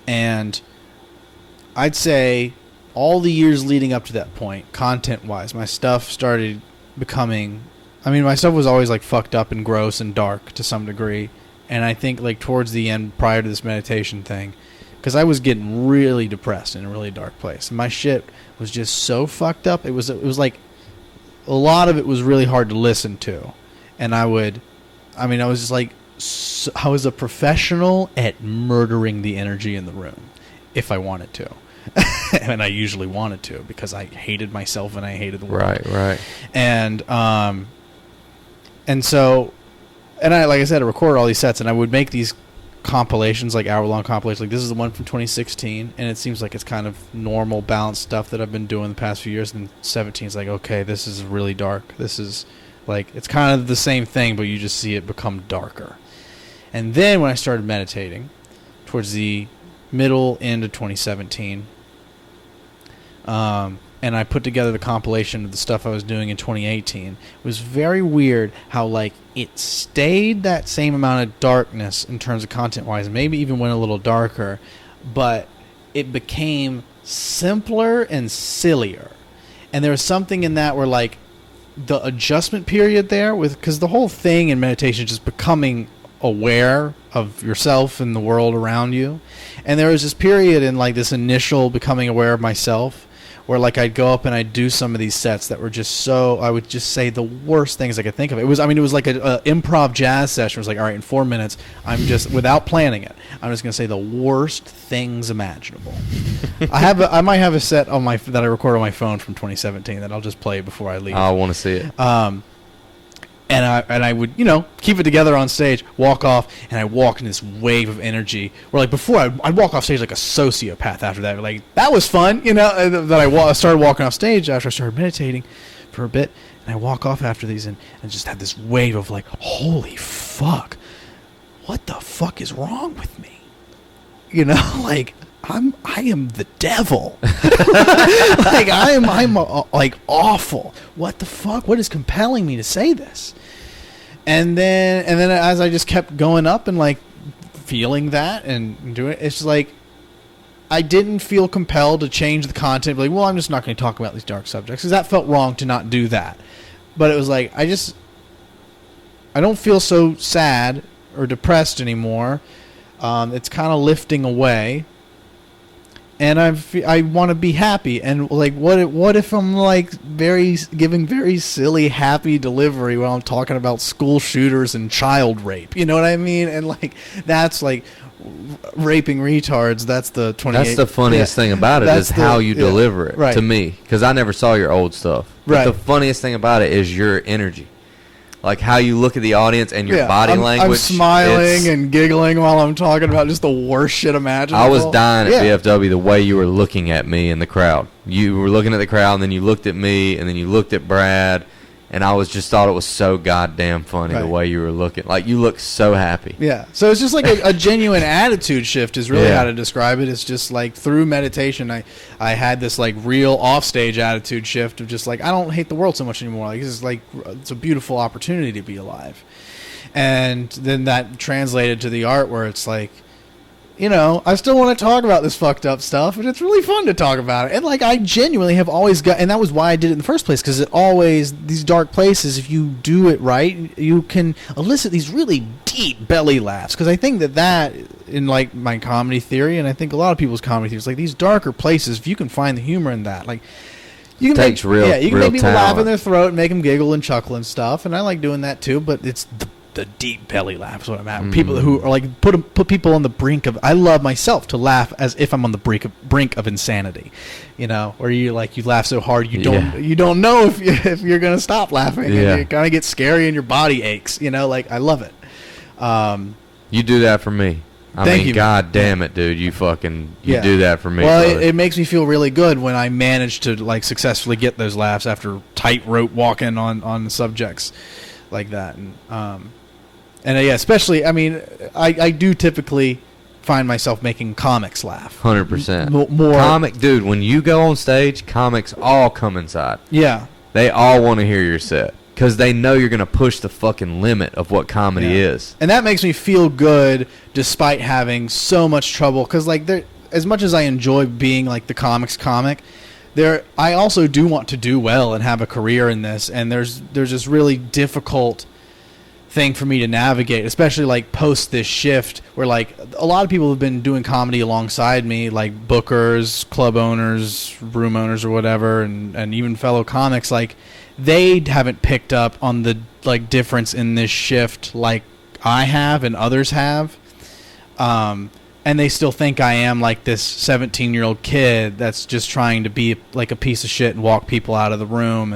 and I'd say all the years leading up to that point, content-wise, my stuff started becoming, I mean, my stuff was always like fucked up and gross and dark to some degree. And I think like towards the end, prior to this meditation thing, because I was getting really depressed in a really dark place. And my shit was just so fucked up. It was like a lot of it was really hard to listen to. And I was just like, I was a professional at murdering the energy in the room if I wanted to. And I usually wanted to because I hated myself and I hated the world. Right. And so, and I, like I said, I recorded all these sets, and I would make these compilations, like hour-long compilations. Like this is the one from 2016, and it seems like it's kind of normal, balanced stuff that I've been doing the past few years. And 17 is like, okay, this is really dark. This is like, it's kind of the same thing, but you just see it become darker. And then when I started meditating, towards the end of 2017, and I put together the compilation of the stuff I was doing in 2018. It was very weird how, like, it stayed that same amount of darkness in terms of content-wise, maybe even went a little darker, but it became simpler and sillier. And there was something in that where, like, the adjustment period there, because the whole thing in meditation is just becoming aware of yourself and the world around you. And there was this period in, like, this initial becoming aware of myself, where like I'd go up and I'd do some of these sets that were just so, I would just say the worst things I could think of. It was like a improv jazz session. It was like, all right, in 4 minutes, I'm just, without planning it, I'm just going to say the worst things imaginable. I might have a set on that I recorded on my phone from 2017 that I'll just play before I leave. I want to see it. And I would, you know, keep it together on stage, walk off, and I walk in this wave of energy. Where, like, before, I'd walk off stage like a sociopath after that. Like, that was fun, you know, that I started walking off stage after I started meditating for a bit. And I walk off after these and just have this wave of, like, holy fuck, what the fuck is wrong with me? You know, like, I am the devil. Like I'm like awful. What the fuck? What is compelling me to say this? And then as I just kept going up and like feeling that and doing it, it's just like I didn't feel compelled to change the content. Like, well, I'm just not going to talk about these dark subjects because that felt wrong to not do that. But it was like I don't feel so sad or depressed anymore. It's kind of lifting away. and I want to be happy, and like what if I'm like giving very silly happy delivery when I'm talking about school shooters and child rape, you know what I mean? And like that's like raping retards. That's the 28. That's the funniest thing about it is how you deliver it to me, because I never saw your old stuff. But the funniest thing about it is your energy. Like how you look at the audience and your body language. I'm smiling and giggling while I'm talking about just the worst shit imaginable. I was dying at BFW the way you were looking at me in the crowd. You were looking at the crowd, and then you looked at me, and then you looked at Brad, and I just thought it was so goddamn funny the way you were looking. Like, you look so happy. Yeah. So it's just like a genuine attitude shift is really how to describe it. It's just like through meditation, I had this like real offstage attitude shift of just like, I don't hate the world so much anymore. Like, it's a beautiful opportunity to be alive. And then that translated to the art where it's like, you know, I still want to talk about this fucked up stuff, and it's really fun to talk about it. And like, I genuinely have always got, and that was why I did it in the first place, because it always, these dark places, if you do it right, you can elicit these really deep belly laughs. Because I think that in like my comedy theory, and I think a lot of people's comedy theories, like these darker places, if you can find the humor in that, like, you can make people laugh in their throat and make them giggle and chuckle and stuff, and I like doing that too. But it's the deep belly laugh is what I'm at. People who are like put people on the brink of. I love myself to laugh as if I'm on the brink of insanity, you know, where you laugh so hard you don't know if you're gonna stop laughing. And it kind of gets scary and your body aches. You know, like I love it. You do that for me. I mean, God damn it, dude! You do that for me. Well, it makes me feel really good when I manage to like successfully get those laughs after tightrope walking on subjects like that, and especially, I mean, I do typically find myself making comics laugh. 100%. More comic, dude. When you go on stage, comics all come inside. Yeah, they all want to hear your set because they know you're gonna push the fucking limit of what comedy is, and that makes me feel good despite having so much trouble. Because like, as much as I enjoy being like the comics comic, I also do want to do well and have a career in this, and there's this really difficult thing for me to navigate, especially like post this shift where like a lot of people have been doing comedy alongside me, like bookers, club owners, room owners or whatever, and even fellow comics, like they haven't picked up on the like difference in this shift like I have and others have. And they still think I am like this 17-year-old kid that's just trying to be like a piece of shit and walk people out of the room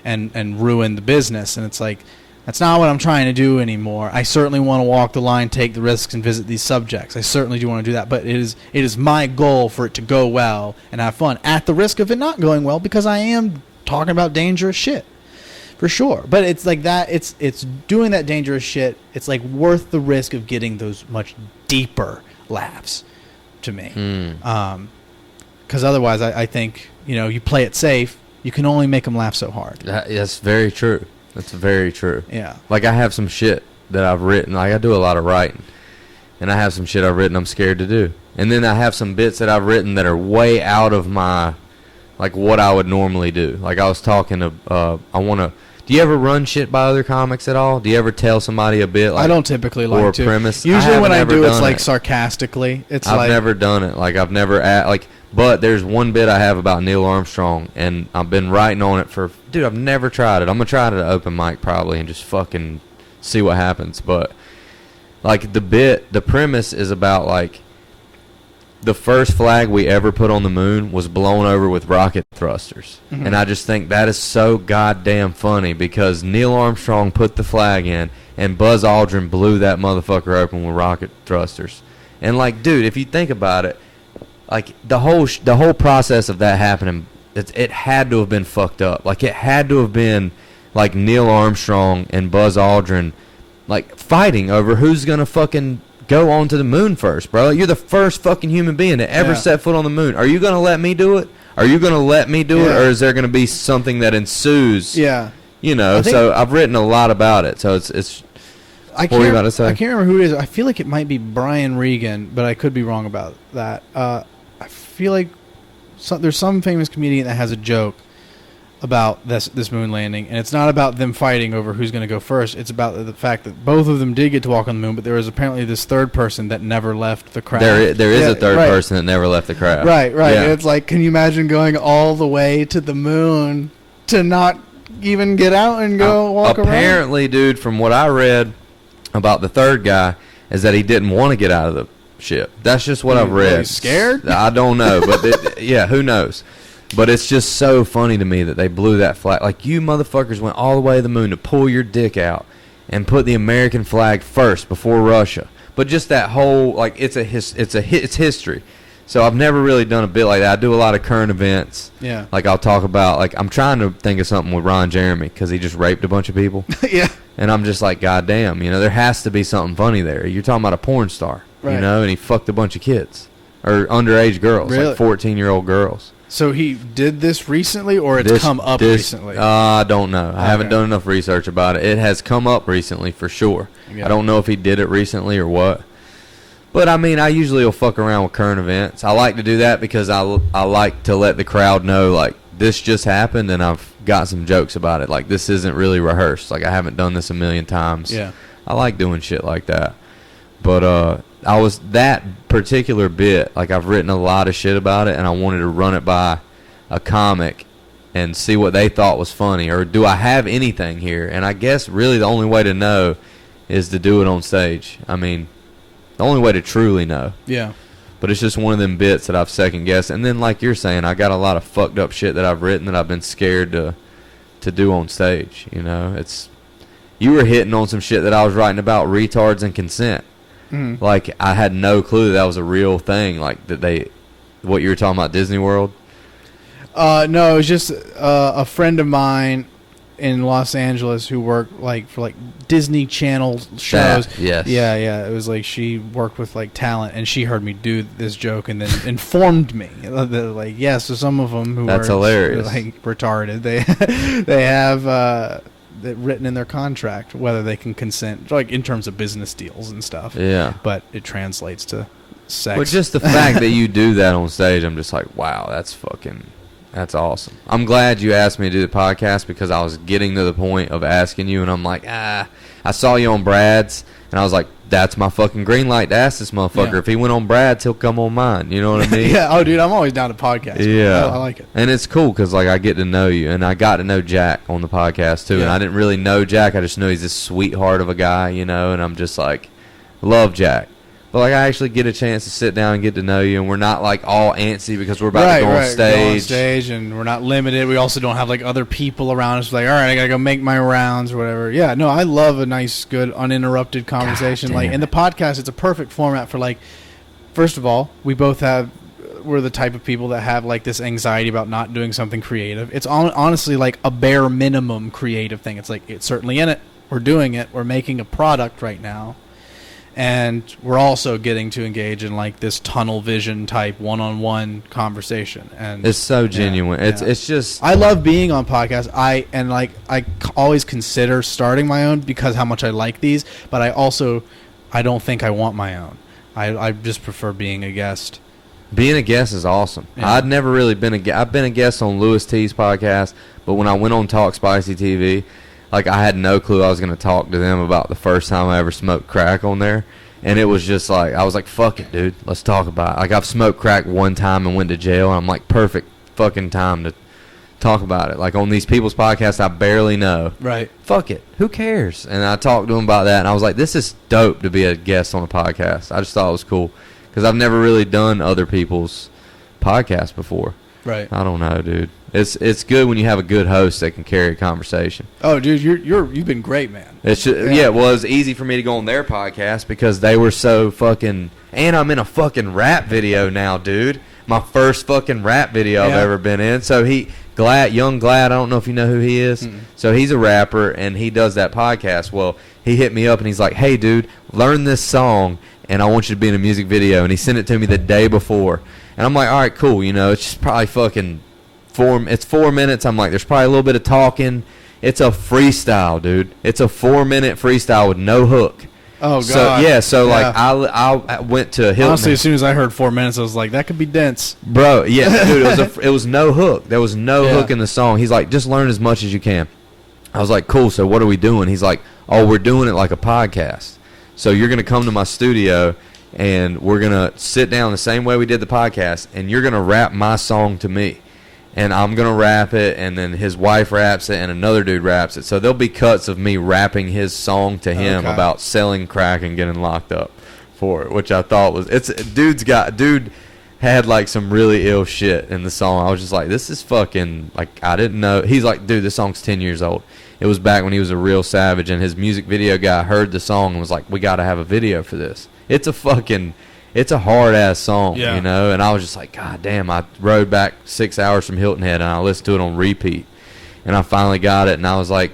and ruin the business. And it's like, that's not what I'm trying to do anymore. I certainly want to walk the line, take the risks, and visit these subjects. I certainly do want to do that. But it is my goal for it to go well and have fun at the risk of it not going well, because I am talking about dangerous shit. For sure. But it's like that. It's doing that dangerous shit. It's like worth the risk of getting those much deeper laughs to me. Because otherwise I think, you know, you play it safe, you can only make them laugh so hard. That's very true. That's very true. Yeah. Like, I have some shit that I've written. Like, I do a lot of writing, and I have some shit I've written I'm scared to do. And then I have some bits that I've written that are way out of my, like, what I would normally do. Like, I was talking to, do you ever run shit by other comics at all? Do you ever tell somebody a bit? Like, I don't typically like or to. a premise? Usually when I do, it's like sarcastically. I've never done it. Like, I've never, but there's one bit I have about Neil Armstrong, and I've been writing on it for, dude, I've never tried it. I'm going to try it at an open mic probably and just fucking see what happens. But, like, the premise is about, like, the first flag we ever put on the moon was blown over with rocket thrusters. Mm-hmm. And I just think that is so goddamn funny, because Neil Armstrong put the flag in and Buzz Aldrin blew that motherfucker open with rocket thrusters. And, like, dude, if you think about it, like, the whole process of that happening, it had to have been fucked up. Like, it had to have been, like, Neil Armstrong and Buzz Aldrin, like, fighting over who's gonna fucking go on to the moon first, bro. You're the first fucking human being to ever set foot on the moon. Are you going to let me do it? Are you going to let me do it? Or is there going to be something that ensues? Yeah. You know, so I've written a lot about it. So it's what were you about to say? I can't remember who it is. I feel like it might be Brian Regan, but I could be wrong about that. I feel like there's some famous comedian that has a joke about this moon landing, and it's not about them fighting over who's going to go first. It's about the fact that both of them did get to walk on the moon, but there was apparently this third person that never left the craft. There is a third person that never left the craft. Right. Yeah. And it's like, can you imagine going all the way to the moon to not even get out and go walk around? Apparently, dude, from what I read about the third guy, is that he didn't want to get out of the ship. That's just what I've read. Was he scared? I don't know, but yeah, who knows? But it's just so funny to me that they blew that flag. Like, you motherfuckers went all the way to the moon to pull your dick out and put the American flag first before Russia. But just that whole, like, it's history. So I've never really done a bit like that. I do a lot of current events. Yeah. Like, I'll talk about, like, I'm trying to think of something with Ron Jeremy because he just raped a bunch of people. Yeah. And I'm just like, God damn, there has to be something funny there. You're talking about a porn star, right. and he fucked a bunch of kids. Or underage girls, really? like 14-year-old girls. So he did this recently, or it's come up recently? I don't know. I haven't done enough research about it. It has come up recently for sure. Yeah. I don't know if he did it recently or what. But, I mean, I usually will fuck around with current events. I like to do that because I like to let the crowd know, like, this just happened and I've got some jokes about it. Like, this isn't really rehearsed. Like, I haven't done this a million times. Yeah. I like doing shit like that. But I was that particular bit, like, I've written a lot of shit about it, and I wanted to run it by a comic and see what they thought was funny. Or do I have anything here? And I guess really the only way to know is to do it on stage. I mean, the only way to truly know. Yeah. But it's just one of them bits that I've second guessed. And then, like you're saying, I got a lot of fucked up shit that I've written that I've been scared to do on stage. You were hitting on some shit that I was writing about retards and consent. Mm-hmm. Like, I had no clue that was a real thing. Like, what you were talking about, Disney World? No, it was just a friend of mine in Los Angeles who worked for Disney Channel shows. Yes. Yeah. It was like she worked with talent, and she heard me do this joke and then informed me that so some of them who That's are hilarious. Retarded, they have that written in their contract whether they can consent, in terms of business deals and stuff. Yeah. But it translates to sex. But just the fact that you do that on stage, I'm just like, wow, that's awesome. I'm glad you asked me to do the podcast because I was getting to the point of asking you, and I'm like, I saw you on Brad's, and I was like, that's my fucking green light to ask this motherfucker. Yeah. If he went on Brad's, he'll come on mine. You know what I mean? Yeah. Oh, dude, I'm always down to podcasts. Yeah. I like it. And it's cool because, I get to know you, and I got to know Jack on the podcast, too. Yeah. And I didn't really know Jack. I just know he's this sweetheart of a guy, and I'm just like, love Jack. But, I actually get a chance to sit down and get to know you, and we're not, all antsy because we're about to go on stage. Go on stage, and we're not limited. We also don't have, other people around us. All right, I got to go make my rounds or whatever. Yeah, no, I love a nice, good, uninterrupted conversation. In the podcast, it's a perfect format for, first of all, we're the type of people that have, this anxiety about not doing something creative. It's honestly, a bare minimum creative thing. It's it's certainly in it. We're doing it. We're making a product right now. And we're also getting to engage in this tunnel vision type one-on-one conversation, and it's so genuine. It's just, I love being on podcasts. I always consider starting my own because how much I like these, but I don't think I want my own. I just prefer being a guest. Being a guest is awesome. Yeah. I'd never really been I've been a guest on Louis T's podcast, but when I went on Talk Spicy TV, I had no clue I was going to talk to them about the first time I ever smoked crack on there. And it was just I was like, fuck it, dude. Let's talk about it. I've smoked crack one time and went to jail, and I'm like, perfect fucking time to talk about it. On these people's podcasts I barely know. Right. Fuck it. Who cares? And I talked to them about that, and I was like, this is dope to be a guest on a podcast. I just thought it was cool because I've never really done other people's podcasts before. Right. I don't know, dude. It's good when you have a good host that can carry a conversation. Oh, dude, you've been great, man. It's just, it was easy for me to go on their podcast because they were so fucking. And I'm in a fucking rap video now, dude. My first fucking rap video I've ever been in. So Young Glad, I don't know if you know who he is. Mm-mm. So he's a rapper and he does that podcast. Well, he hit me up and he's like, "Hey, dude, learn this song and I want you to be in a music video." And he sent it to me the day before. And I'm like, all right, cool. It's just probably fucking 4 minutes. I'm like, there's probably a little bit of talking. It's a freestyle, dude. It's a 4-minute freestyle with no hook. Oh, So God. like I went to Hilton. Honestly, as soon as I heard 4 minutes, I was like, that could be dense. Bro, yeah, dude, it was no hook. There was no hook in the song. He's like, just learn as much as you can. I was like, cool, so what are we doing? He's like, oh, we're doing it like a podcast. So you're going to come to my studio, and we're going to sit down the same way we did the podcast, and you're going to rap my song to me. And I'm going to rap it, and then his wife raps it, and another dude raps it. So there'll be cuts of me rapping his song to him about selling crack and getting locked up for it, which I thought was dude had like some really ill shit in the song. I was just like, this is fucking, like, I didn't know. He's like, dude, this song's 10 years old. It was back when he was a real savage, and his music video guy heard the song and was like, we got to have a video for this. It's a hard-ass song, you know? And I was just like, God damn, I rode back 6 hours from Hilton Head, and I listened to it on repeat. And I finally got it, and I was like,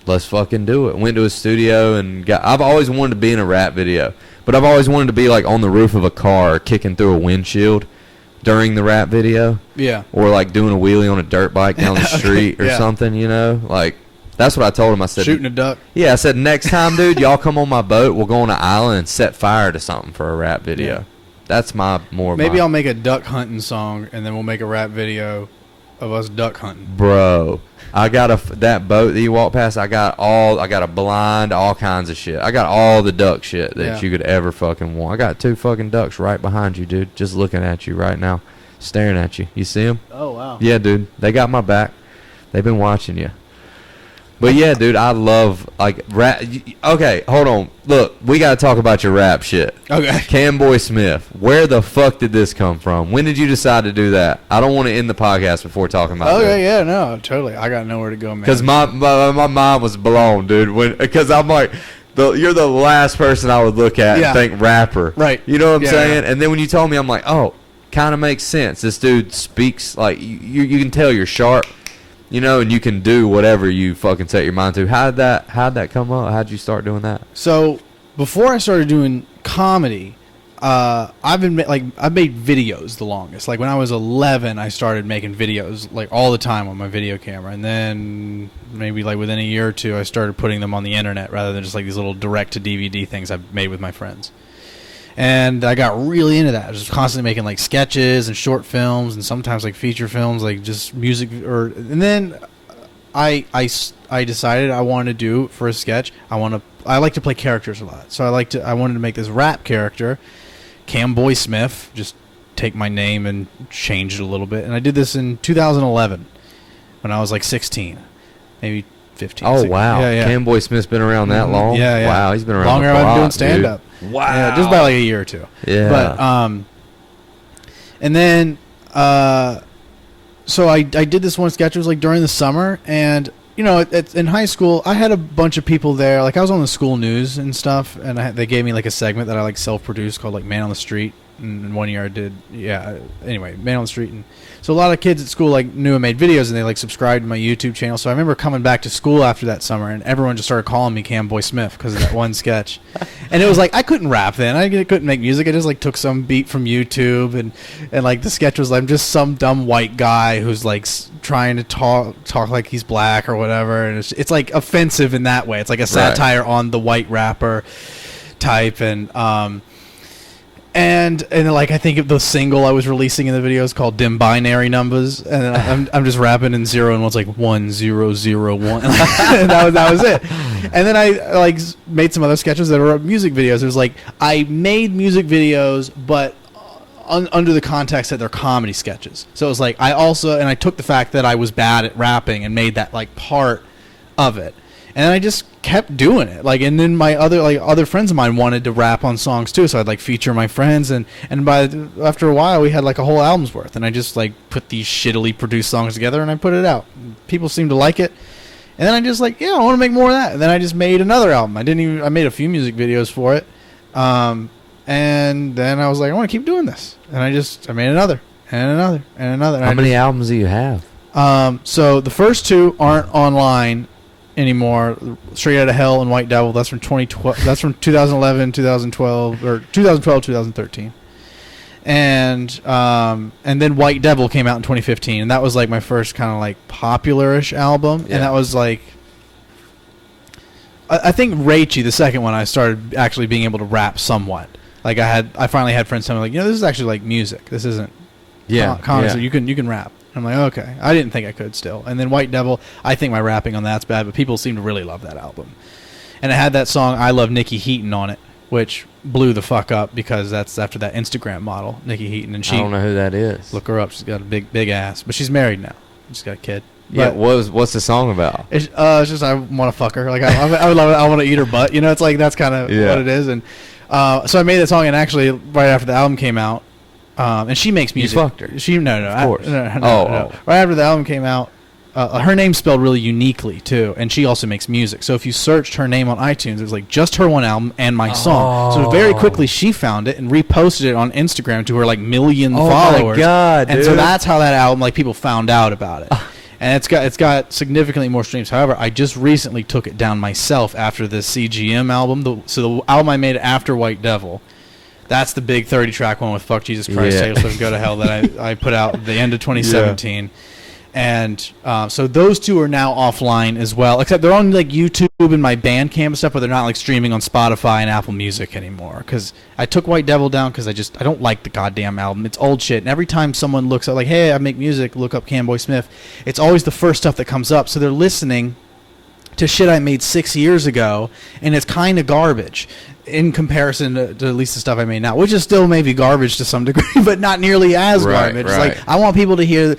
let's fucking do it. Went to his studio, and I've always wanted to be in a rap video. But I've always wanted to be, like, on the roof of a car kicking through a windshield during the rap video. Yeah. Or, like, doing a wheelie on a dirt bike down the street or something, you know? Like, that's what I told him. I said, shooting a duck. Yeah, I said, next time, dude, y'all come on my boat. We'll go on an island and set fire to something for a rap video. Yeah. That's maybe I'll make a duck hunting song, and then we'll make a rap video of us duck hunting. Bro, I got that boat that you walk past. I got a blind, all kinds of shit. I got all the duck shit that you could ever fucking want. I got 2 fucking ducks right behind you, dude, just looking at you right now, staring at you. You see them? Oh, wow. Yeah, dude, they got my back. They've been watching you. But yeah, dude, I love, like, rap. Okay, hold on. Look, we got to talk about your rap shit. Okay. Camboi Smif. Where the fuck did this come from? When did you decide to do that? I don't want to end the podcast before talking about it. Okay, yeah, no, totally. I got nowhere to go, man. Because my mind was blown, dude. Because I'm like, you're the last person I would look at and think rapper. Right. You know what I'm saying? Yeah. And then when you told me, I'm like, oh, kind of makes sense. This dude speaks, like, you can tell you're sharp. You know, and you can do whatever you fucking set your mind to. How'd that come up? How'd you start doing that? So before I started doing comedy, I've made videos the longest. Like when I was 11, I started making videos like all the time on my video camera, and then maybe like within a year or two, I started putting them on the internet rather than just like these little direct to DVD things I've made with my friends. And I got really into that. I was constantly making like sketches and short films and sometimes like feature films, like just music. And then I decided I wanted to do for a sketch. I like to play characters a lot, so I wanted to make this rap character, Camboi Smif. Just take my name and change it a little bit. And I did this in 2011 when I was like 16, maybe 15. Oh 16. wow! Yeah. Camboi Smif's been around that long. Yeah. Wow, he's been around longer. I've been doing stand up. Wow. Yeah, just about like a year or two. Yeah. But and then so I did this one sketch. It was like during the summer, and you know, in high school, I had a bunch of people there. Like I was on the school news and stuff, and they gave me like a segment that I like self-produced called like Man on the Street. And 1 year I did, anyway, Man on the Street. And so a lot of kids at school like knew I made videos, and they like subscribed to my YouTube channel. So I remember coming back to school after that summer, and everyone just started calling me Camboi Smif because of that one sketch. And it was like I couldn't rap then. I couldn't make music. I just like took some beat from YouTube, and like the sketch was like I'm just some dumb white guy who's like trying to talk like he's black or whatever. And it's like offensive in that way. It's like a satire on the white rapper type. And like I think the single I was releasing in the video is called "Dim Binary Numbers," and I'm just rapping in 0 and 1's like 1001, and that was it. And then I like made some other sketches that were music videos. It was like I made music videos, but under the context that they're comedy sketches. So it was like I took the fact that I was bad at rapping and made that like part of it. And I just kept doing it. Like, and then my other friends of mine wanted to rap on songs too, so I'd like feature my friends, and after a while we had like a whole album's worth, and I just like put these shittily produced songs together and I put it out. People seemed to like it, and then I just like, I want to make more of that. And then I just made another album. I made a few music videos for it, and then I was like, I want to keep doing this, and I made another and another and another. How many albums do you have? So the first 2 aren't online anymore. Straight Outta Hell and White Devil, that's from 2012. That's from 2011, 2012, or 2012, 2013. And then White Devil came out in 2015, and that was like my first kind of like popular-ish album. Yeah. And that was like I think Raichi, the second one, I started actually being able to rap somewhat. Like I finally had friends tell me like, this is actually like music. This isn't so you can rap. I'm like, okay. I didn't think I could still. And then White Devil, I think my rapping on that's bad, but people seem to really love that album. And it had that song I Love Nikki Heaton on it, which blew the fuck up because that's after that Instagram model, Nikki Heaton, and I don't know who that is. Look her up. She's got a big ass, but she's married now. She's got a kid. Yeah, what's the song about? It's just I want to fuck her. Like I would love it. I want to eat her butt. It's like that's kind of what it is. And so I made that song, and actually right after the album came out, and she makes music. You fucked her? No, of course. No. Right after the album came out, her name's spelled really uniquely too, and she also makes music. So if you searched her name on iTunes, it was like just her one album and my song. So very quickly she found it and reposted it on Instagram to her like million followers. Oh my god! And dude. so that's how that album, like, people found out about it. And it's got significantly more streams. However, I just recently took it down myself after the CGM album. So the album I made after White Devil, that's the big 30-track one with Fuck Jesus Christ, Taylor Swift, Go to Hell that I put out at the end of 2017. And so those two are now offline as well, except they're on like YouTube and my Bandcamp and stuff, but they're not like streaming on Spotify and Apple Music anymore. Because I took White Devil down because I don't like the goddamn album. It's old shit. And every time someone looks up like, hey, I make music, look up Camboi Smif, it's always the first stuff that comes up. So they're listening to shit I made 6 years ago, and it's kind of garbage in comparison to at least the stuff I made now, which is still maybe garbage to some degree, but not nearly as garbage. Right. Like I want people to hear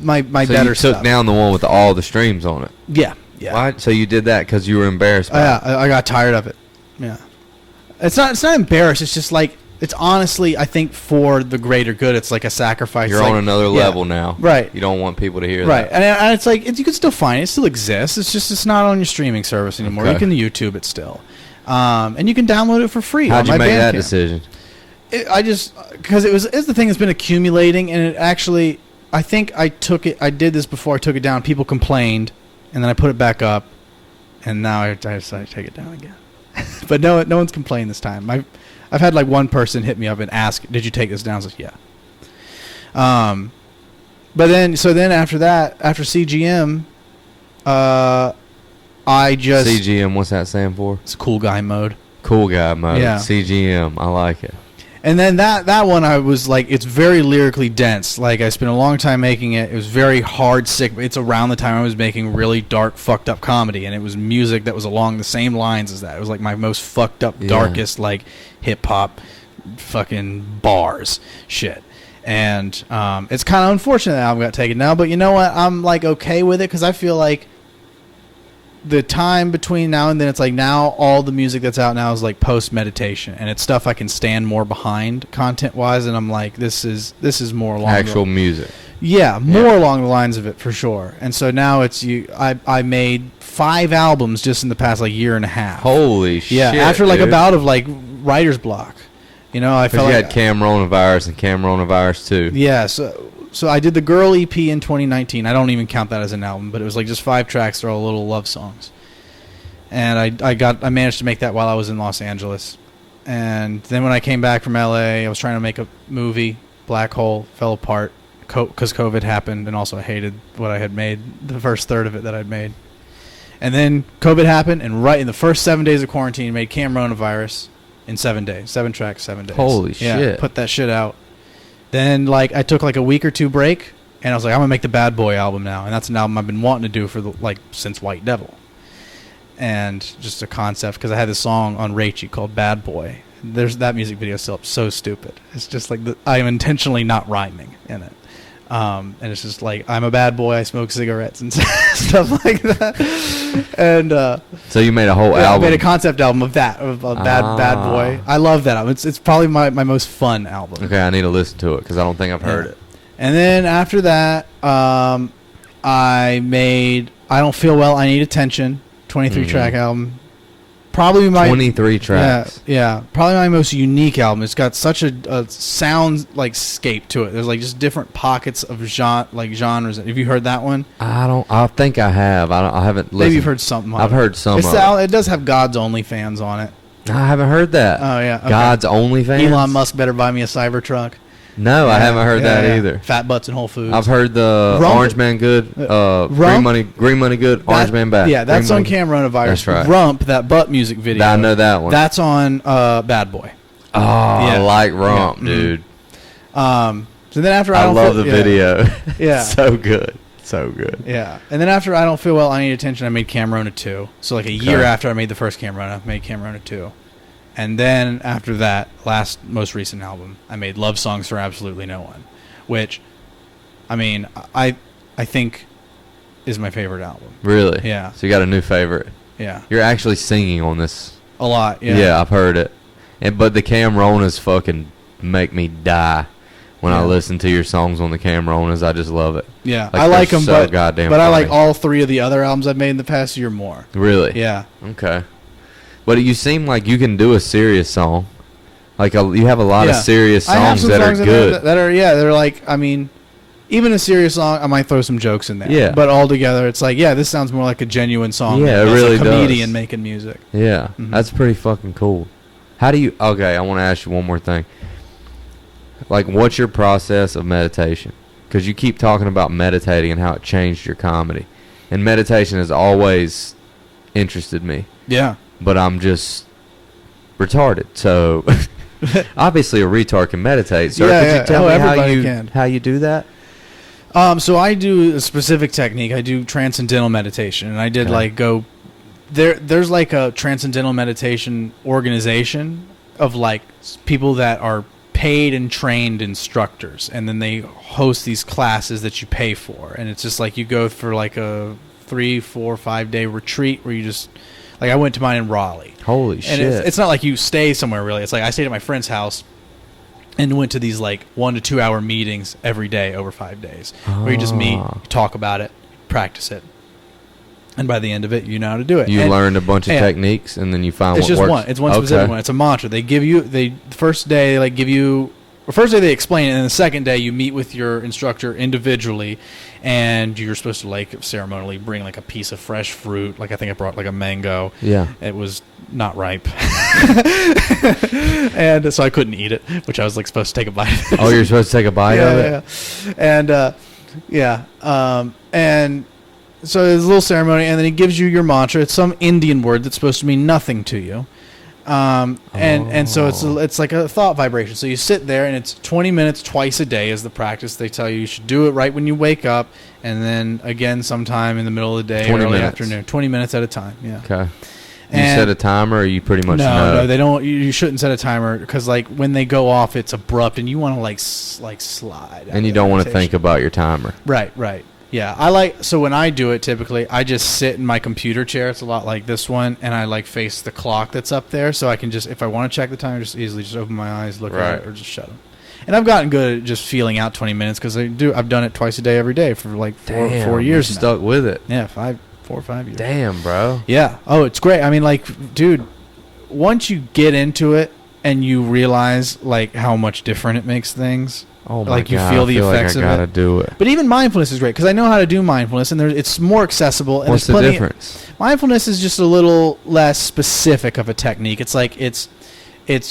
my so better stuff. So you took down the one with all the streams on it. Yeah. Why? So you did that because you were embarrassed by it? I got tired of it. Yeah. It's not embarrassed. It's just like, it's honestly, I think for the greater good, it's like a sacrifice. You're on another level now. Right. You don't want people to hear that. Right. And it's like, you can still find it. It still exists. It's just, it's not on your streaming service anymore. Okay. You can YouTube it still. And you can download it for free. How'd you make that decision? Because it's the thing that's been accumulating, and it actually, I think I did this before I took it down. People complained, and then I put it back up, and now I decided to take it down again. But no one's complained this time. I've had like one person hit me up and ask, "Did you take this down?" I was like, "Yeah." But then after that, after CGM, CGM, what's that stand for? It's cool guy mode. Cool guy mode. Yeah. CGM, I like it. And then that one, I was like, it's very lyrically dense. Like, I spent a long time making it. It was very hard, sick. It's around the time I was making really dark, fucked up comedy, and it was music that was along the same lines as that. It was like my most fucked up, darkest, like hip hop, fucking bars shit. And it's kind of unfortunate that album got taken down, but you know what? I'm like okay with it because I feel like the time between now and then, it's like now all the music that's out now is like post meditation, and it's stuff I can stand more behind content wise, and I'm like, this is more along actual music. More along the lines of it for sure. And so now it's I made 5 albums just in the past like year and a half. Holy shit! Yeah, after like a bout of like writer's block. I felt you like had Coronavirus and Coronavirus 2. Yeah, so I did the Girl EP in 2019. I don't even count that as an album, but it was like just 5 tracks. They're all little love songs. And I managed to make that while I was in Los Angeles. And then when I came back from LA, I was trying to make a movie. Black Hole fell apart because COVID happened, and also I hated what I had made, the first third of it that I'd made. And then COVID happened, and right in the first 7 days of quarantine, made Coronavirus in 7 days. 7 tracks, 7 days. Holy shit. Put that shit out. Then like I took like a week or 2 break, and I was like, I'm gonna make the Bad Boy album now, and that's an album I've been wanting to do for since White Devil. And just a concept, because I had this song on Raichi called Bad Boy. There's that music video still up, so stupid. It's just like I am intentionally not rhyming in it. And it's just like, I'm a bad boy, I smoke cigarettes and stuff like that. And so you made a whole album. I made a concept album of that, of bad boy. I love that album. It's probably my most fun album. Okay, I need to listen to it because I don't think I've heard it. And then after that, I made I Don't Feel Well, I Need Attention, 23-track album. Probably my 23 tracks. Yeah, probably my most unique album. It's got such a sound like scape to it. There's like just different pockets of genres. Have you heard that one? I think I have. I haven't listened. Maybe you've heard something. I've heard some. It does have God's Only Fans on it. I haven't heard that. Oh yeah. Okay. God's Only Fans. Elon Musk better buy me a Cybertruck. No, I haven't heard that either. Fat Butts and Whole Foods. I've heard the Rump. Orange Man Good, Green Money Good, Orange Man Bad. Yeah, that's on Coronavirus. That's right. Rump, that butt music video. I know that one. That's on Bad Boy. Oh, I like Rump, dude. So then after I love the video. Yeah. So good. So good. Yeah. And then after I Don't Feel Well, I Need Attention, I made Camerona 2. So like a year after I made the first Camerona, I made Camerona 2. And then after that, most recent album, I made Love Songs for Absolutely No One, which, I mean, I think is my favorite album. Really? Yeah. So you got a new favorite. Yeah. You're actually singing on this. A lot, yeah. Yeah, I've heard it. But the Cameronas fucking make me die when I listen to your songs on the Cameronas. I just love it. Yeah, like, I like them, so goddamn but I funny. like all three of the other albums I've made in the past year more. Really? Yeah. Okay. But you seem like you can do a serious song. Like you have a lot of serious songs that are good. They're like, I mean, even a serious song, I might throw some jokes in there. Yeah. But altogether, it's like, this sounds more like a genuine song. Yeah, than it really a comedian does. making music. Yeah, that's pretty fucking cool. How do you? Okay, I want to ask you one more thing. Like, what's your process of meditation? Because you keep talking about meditating and how it changed your comedy, and meditation has always interested me. Yeah. But I'm just retarded, so obviously a retard can meditate. So could you tell me how you do that? So I do a specific technique. I do transcendental meditation, and I did there's like a transcendental meditation organization of like people that are paid and trained instructors, and then they host these classes that you pay for, and it's just like you go for like a 3, 4, 5 day retreat where you just like I went to mine in Raleigh. Holy shit! And it's not like you stay somewhere really. It's like I stayed at my friend's house and went to these like 1 to 2 hour meetings every day over 5 days, where you just meet, talk about it, practice it. And by the end of it, you know how to do it. You learned a bunch of techniques, and then you find what works. It's just one. It's one specific one. It's a mantra. They give you the first day. They like give you. The first day they explain it, and then the second day you meet with your instructor individually, and you're supposed to like ceremonially bring like a piece of fresh fruit. Like I think I brought like a mango. Yeah. It was not ripe, and so I couldn't eat it, which I was like supposed to take a bite. Oh, you're supposed to take a bite of it. Yeah. And so there's a little ceremony, and then he gives you your mantra. It's some Indian word that's supposed to mean nothing to you. And so it's like a thought vibration. So you sit there, and it's 20 minutes twice a day is the practice. They tell you should do it right when you wake up, and then again sometime in the middle of the day, early afternoon. 20 minutes at a time. Yeah. Okay. You set a timer, or you pretty much know? No, they don't. You shouldn't set a timer because like when they go off, it's abrupt, and you want to like slide. And you don't want to think about your timer. Right. Yeah, so when I do it, typically, I just sit in my computer chair. It's a lot like this one, and I like face the clock that's up there, so I can just, if I want to check the time, just easily just open my eyes, look at it, or just shut them. And I've gotten good at just feeling out 20 minutes because I've done it twice a day every day for like 4 years now. Stuck with it. Yeah, 4 or 5 years. Damn, bro. Yeah. Oh, it's great. I mean, like, dude, once you get into it and you realize like how much different it makes things. Oh my like God, you feel the effects I gotta of it. Do it. But even mindfulness is great because I know how to do mindfulness, and it's more accessible. And What's the difference? Mindfulness is just a little less specific of a technique. It's like it's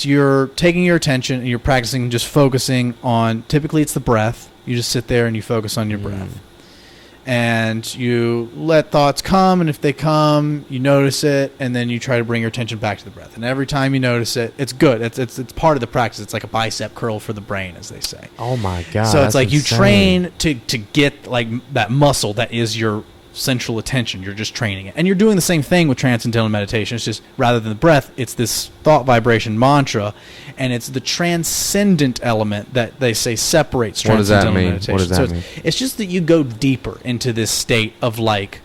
you're taking your attention and you're practicing just focusing on. Typically, it's the breath. You just sit there and you focus on your breath, and you let thoughts come. And if they come, you notice it, and then you try to bring your attention back to the breath. And every time you notice it, it's good. It's part of the practice. It's like a bicep curl for the brain, as they say. Oh my God! So it's like insane. you train to get like that muscle that is your central attention. You're just training it, and you're doing the same thing with transcendental meditation. It's just rather than the breath, it's this thought vibration mantra, and it's the transcendent element that they say separates transcendental meditation. What does that mean? It's just that you go deeper into this state of like,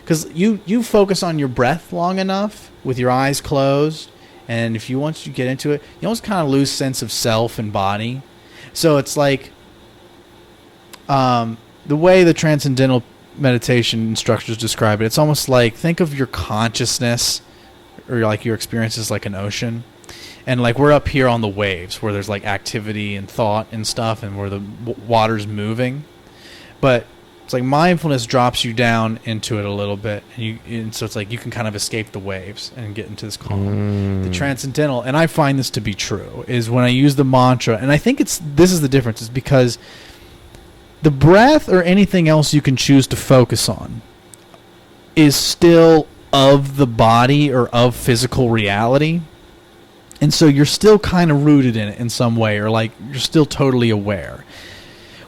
because you focus on your breath long enough with your eyes closed, and if you once you get into it, you almost kind of lose sense of self and body. So it's like the way the transcendental meditation instructors describe it, it's almost like think of your consciousness or like your experiences like an ocean, and like we're up here on the waves where there's like activity and thought and stuff, and where the water's moving, but It's like mindfulness drops you down into it a little bit, and so it's like you can kind of escape the waves and get into this calm. The transcendental, and I find this to be true, is when I use the mantra, and I think this is the difference, is because the breath or anything else you can choose to focus on is still of the body or of physical reality. And so you're still kind of rooted in it in some way, or like you're still totally aware.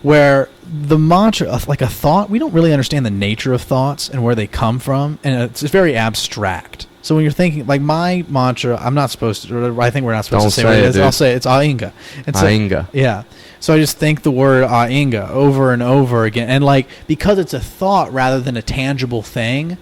Where the mantra, like a thought, we don't really understand the nature of thoughts and where they come from, and it's very abstract. So when you're thinking, like my mantra, I'm not supposed to, I think we're not supposed to say what it is. I'll say it's Ainga. Ainga. Yeah. So I just think the word Ainga over and over again. And like, because it's a thought rather than a tangible thing,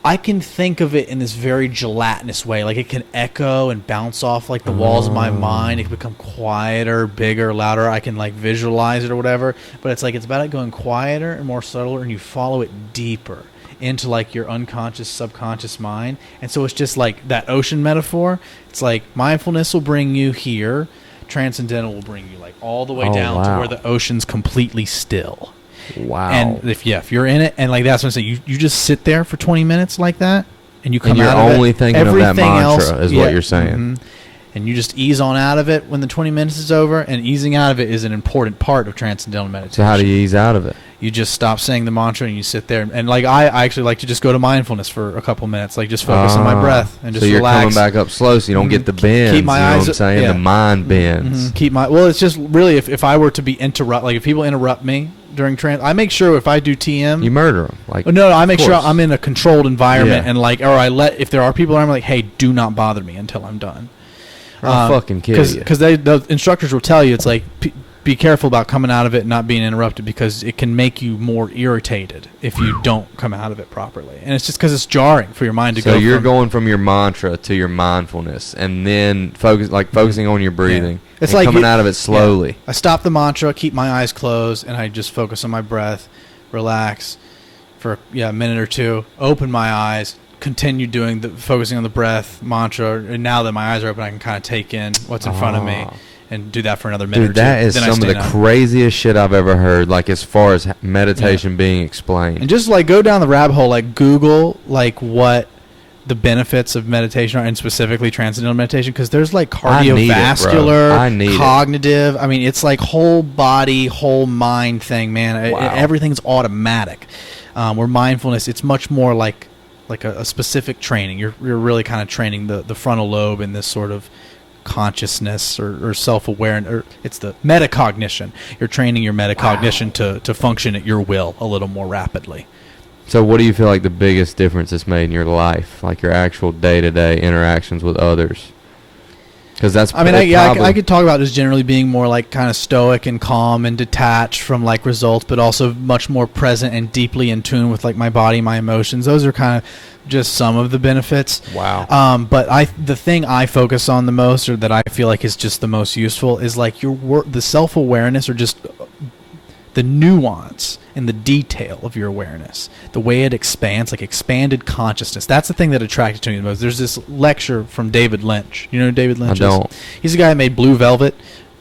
I can think of it in this very gelatinous way. Like it can echo and bounce off like the walls of my mind. It can become quieter, bigger, louder. I can like visualize it or whatever. But it's like it's about it going quieter and more subtler, and you follow it deeper into like your unconscious, subconscious mind. And so it's just like that ocean metaphor. It's like mindfulness will bring you here. Transcendental will bring you like all the way down to where the ocean's completely still. Wow. And if you're in it, and like that's what I'm saying, you just sit there for 20 minutes like that, and you come and out of it. you're only thinking of that mantra is what you're saying. Mm-hmm. And you just ease on out of it when the 20 minutes is over, and easing out of it is an important part of transcendental meditation. So how do you ease out of it? You just stop saying the mantra and you sit there. And like I actually like to just go to mindfulness for a couple minutes, like just focus on my breath and just relax. So you're coming back up slow so you don't get the bends. Keep my eyes, you know what I'm saying? The mind bends. Well, it's just really if I were to be if people interrupt me during I make sure if I do TM, you murder them. Like no, I make sure I'm in a controlled environment, and like, or if there are people around, I'm like, hey, do not bother me until I'm done. I'll fucking kill you. Because the instructors will tell you, it's like, be careful about coming out of it and not being interrupted, because it can make you more irritated if you don't come out of it properly. And it's just because it's jarring for your mind to go. So you're going from your mantra to your mindfulness, and then focusing on your breathing. It's like coming out of it slowly. Yeah. I stop the mantra, keep my eyes closed, and I just focus on my breath, relax for a minute or two, open my eyes, continue doing focusing on the breath mantra, and now that my eyes are open, I can kind of take in what's in front of me and do that for another minute or two. That is some of the craziest shit I've ever heard, like as far as meditation being explained. And just like go down the rabbit hole, like Google like what the benefits of meditation are, and specifically transcendental meditation, because there's like cardiovascular, cognitive. I mean, it's like whole body, whole mind thing, man. Everything's automatic. Where mindfulness, it's much more like a specific training. You're really kind of training the frontal lobe in this sort of consciousness or self-awareness, or it's the metacognition. You're training your metacognition to function at your will a little more rapidly. So what do you feel like the biggest difference it's made in your life, like your actual day-to-day interactions with others? Because that's, I mean, I could talk about just generally being more like kind of stoic and calm and detached from like results, but also much more present and deeply in tune with like my body, my emotions. Those are kind of just some of the benefits. Wow. But the thing I focus on the most, or that I feel like is just the most useful, is like the self-awareness, or just the nuance and the detail of your awareness, the way it expands, like expanded consciousness. That's the thing that attracted me the most. There's this lecture from David Lynch. You know who David Lynch is? I don't. He's the guy that made Blue Velvet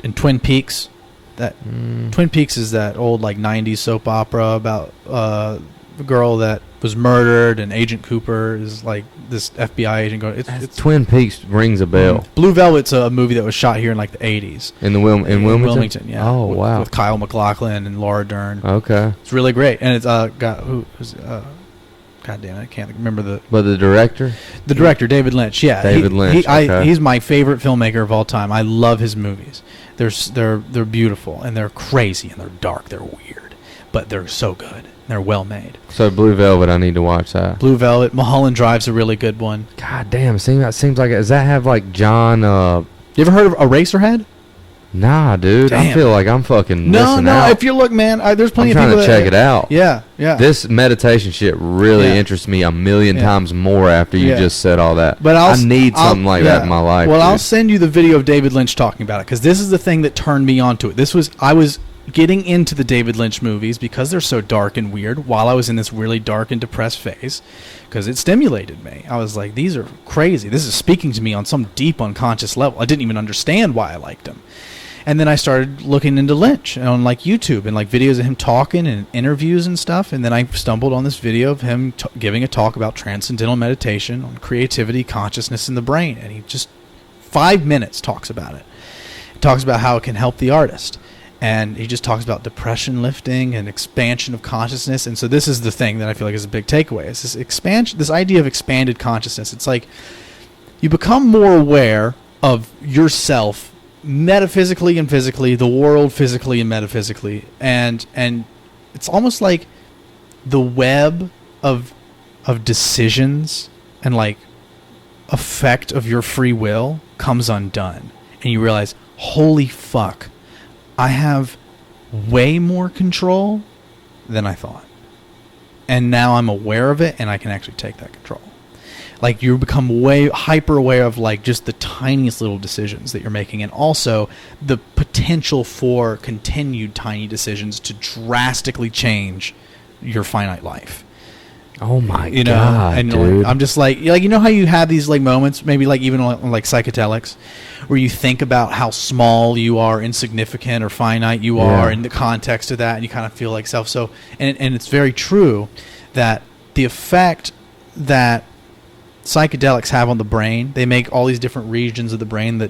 and Twin Peaks. Twin Peaks is that old like 90s soap opera about the girl that was murdered, and Agent Cooper is like this FBI agent going. It's Twin Peaks rings a bell. Blue Velvet's a movie that was shot here in like the 80s. In Wilmington? Wilmington, yeah. Oh, wow. With Kyle MacLachlan and Laura Dern. Okay. It's really great, and it's God damn it, I can't remember But the director? The director, David Lynch. Yeah, David Lynch. He's my favorite filmmaker of all time. I love his movies. They're beautiful, and they're crazy, and they're dark, they're weird, but they're so good. They're well made. So Blue Velvet, I need to watch that. Blue Velvet, Mulholland Drive's a really good one. God damn, seems like does that have like John? You ever heard of Eraserhead? Nah, dude. Damn. I feel like I'm fucking missing out. If you look, man, there's plenty of people. I'm trying to check it out. Yeah. This meditation shit really interests me a million times more after you just said all that. But I need something like that in my life. Well, dude, I'll send you the video of David Lynch talking about it, because this is the thing that turned me onto it. I was getting into the David Lynch movies because they're so dark and weird while I was in this really dark and depressed phase, because it stimulated me. I was like, these are crazy. This is speaking to me on some deep unconscious level. I didn't even understand why I liked them. And then I started looking into Lynch on like YouTube and like videos of him talking and interviews and stuff. And then I stumbled on this video of him giving a talk about transcendental meditation on creativity, consciousness, and the brain. And he just 5 minutes talks about it. He talks about how it can help the artist. And he just talks about depression lifting and expansion of consciousness. And so this is the thing that I feel like is a big takeaway. It's this expansion, this idea of expanded consciousness. It's like you become more aware of yourself metaphysically and physically, the world physically and metaphysically, and it's almost like the web of decisions and like effect of your free will comes undone, and you realize, holy fuck, I have way more control than I thought, and now I'm aware of it, and I can actually take that control. Like you become way hyper aware of like just the tiniest little decisions that you're making, and also the potential for continued tiny decisions to drastically change your finite life. Oh my god, and dude. Like, I'm just like you know how you have these like moments, maybe like even on like psychedelics, where you think about how small you are, insignificant or finite you are in the context of that, and you kind of feel like self. So and it's very true that the effect that psychedelics have on the brain, they make all these different regions of the brain that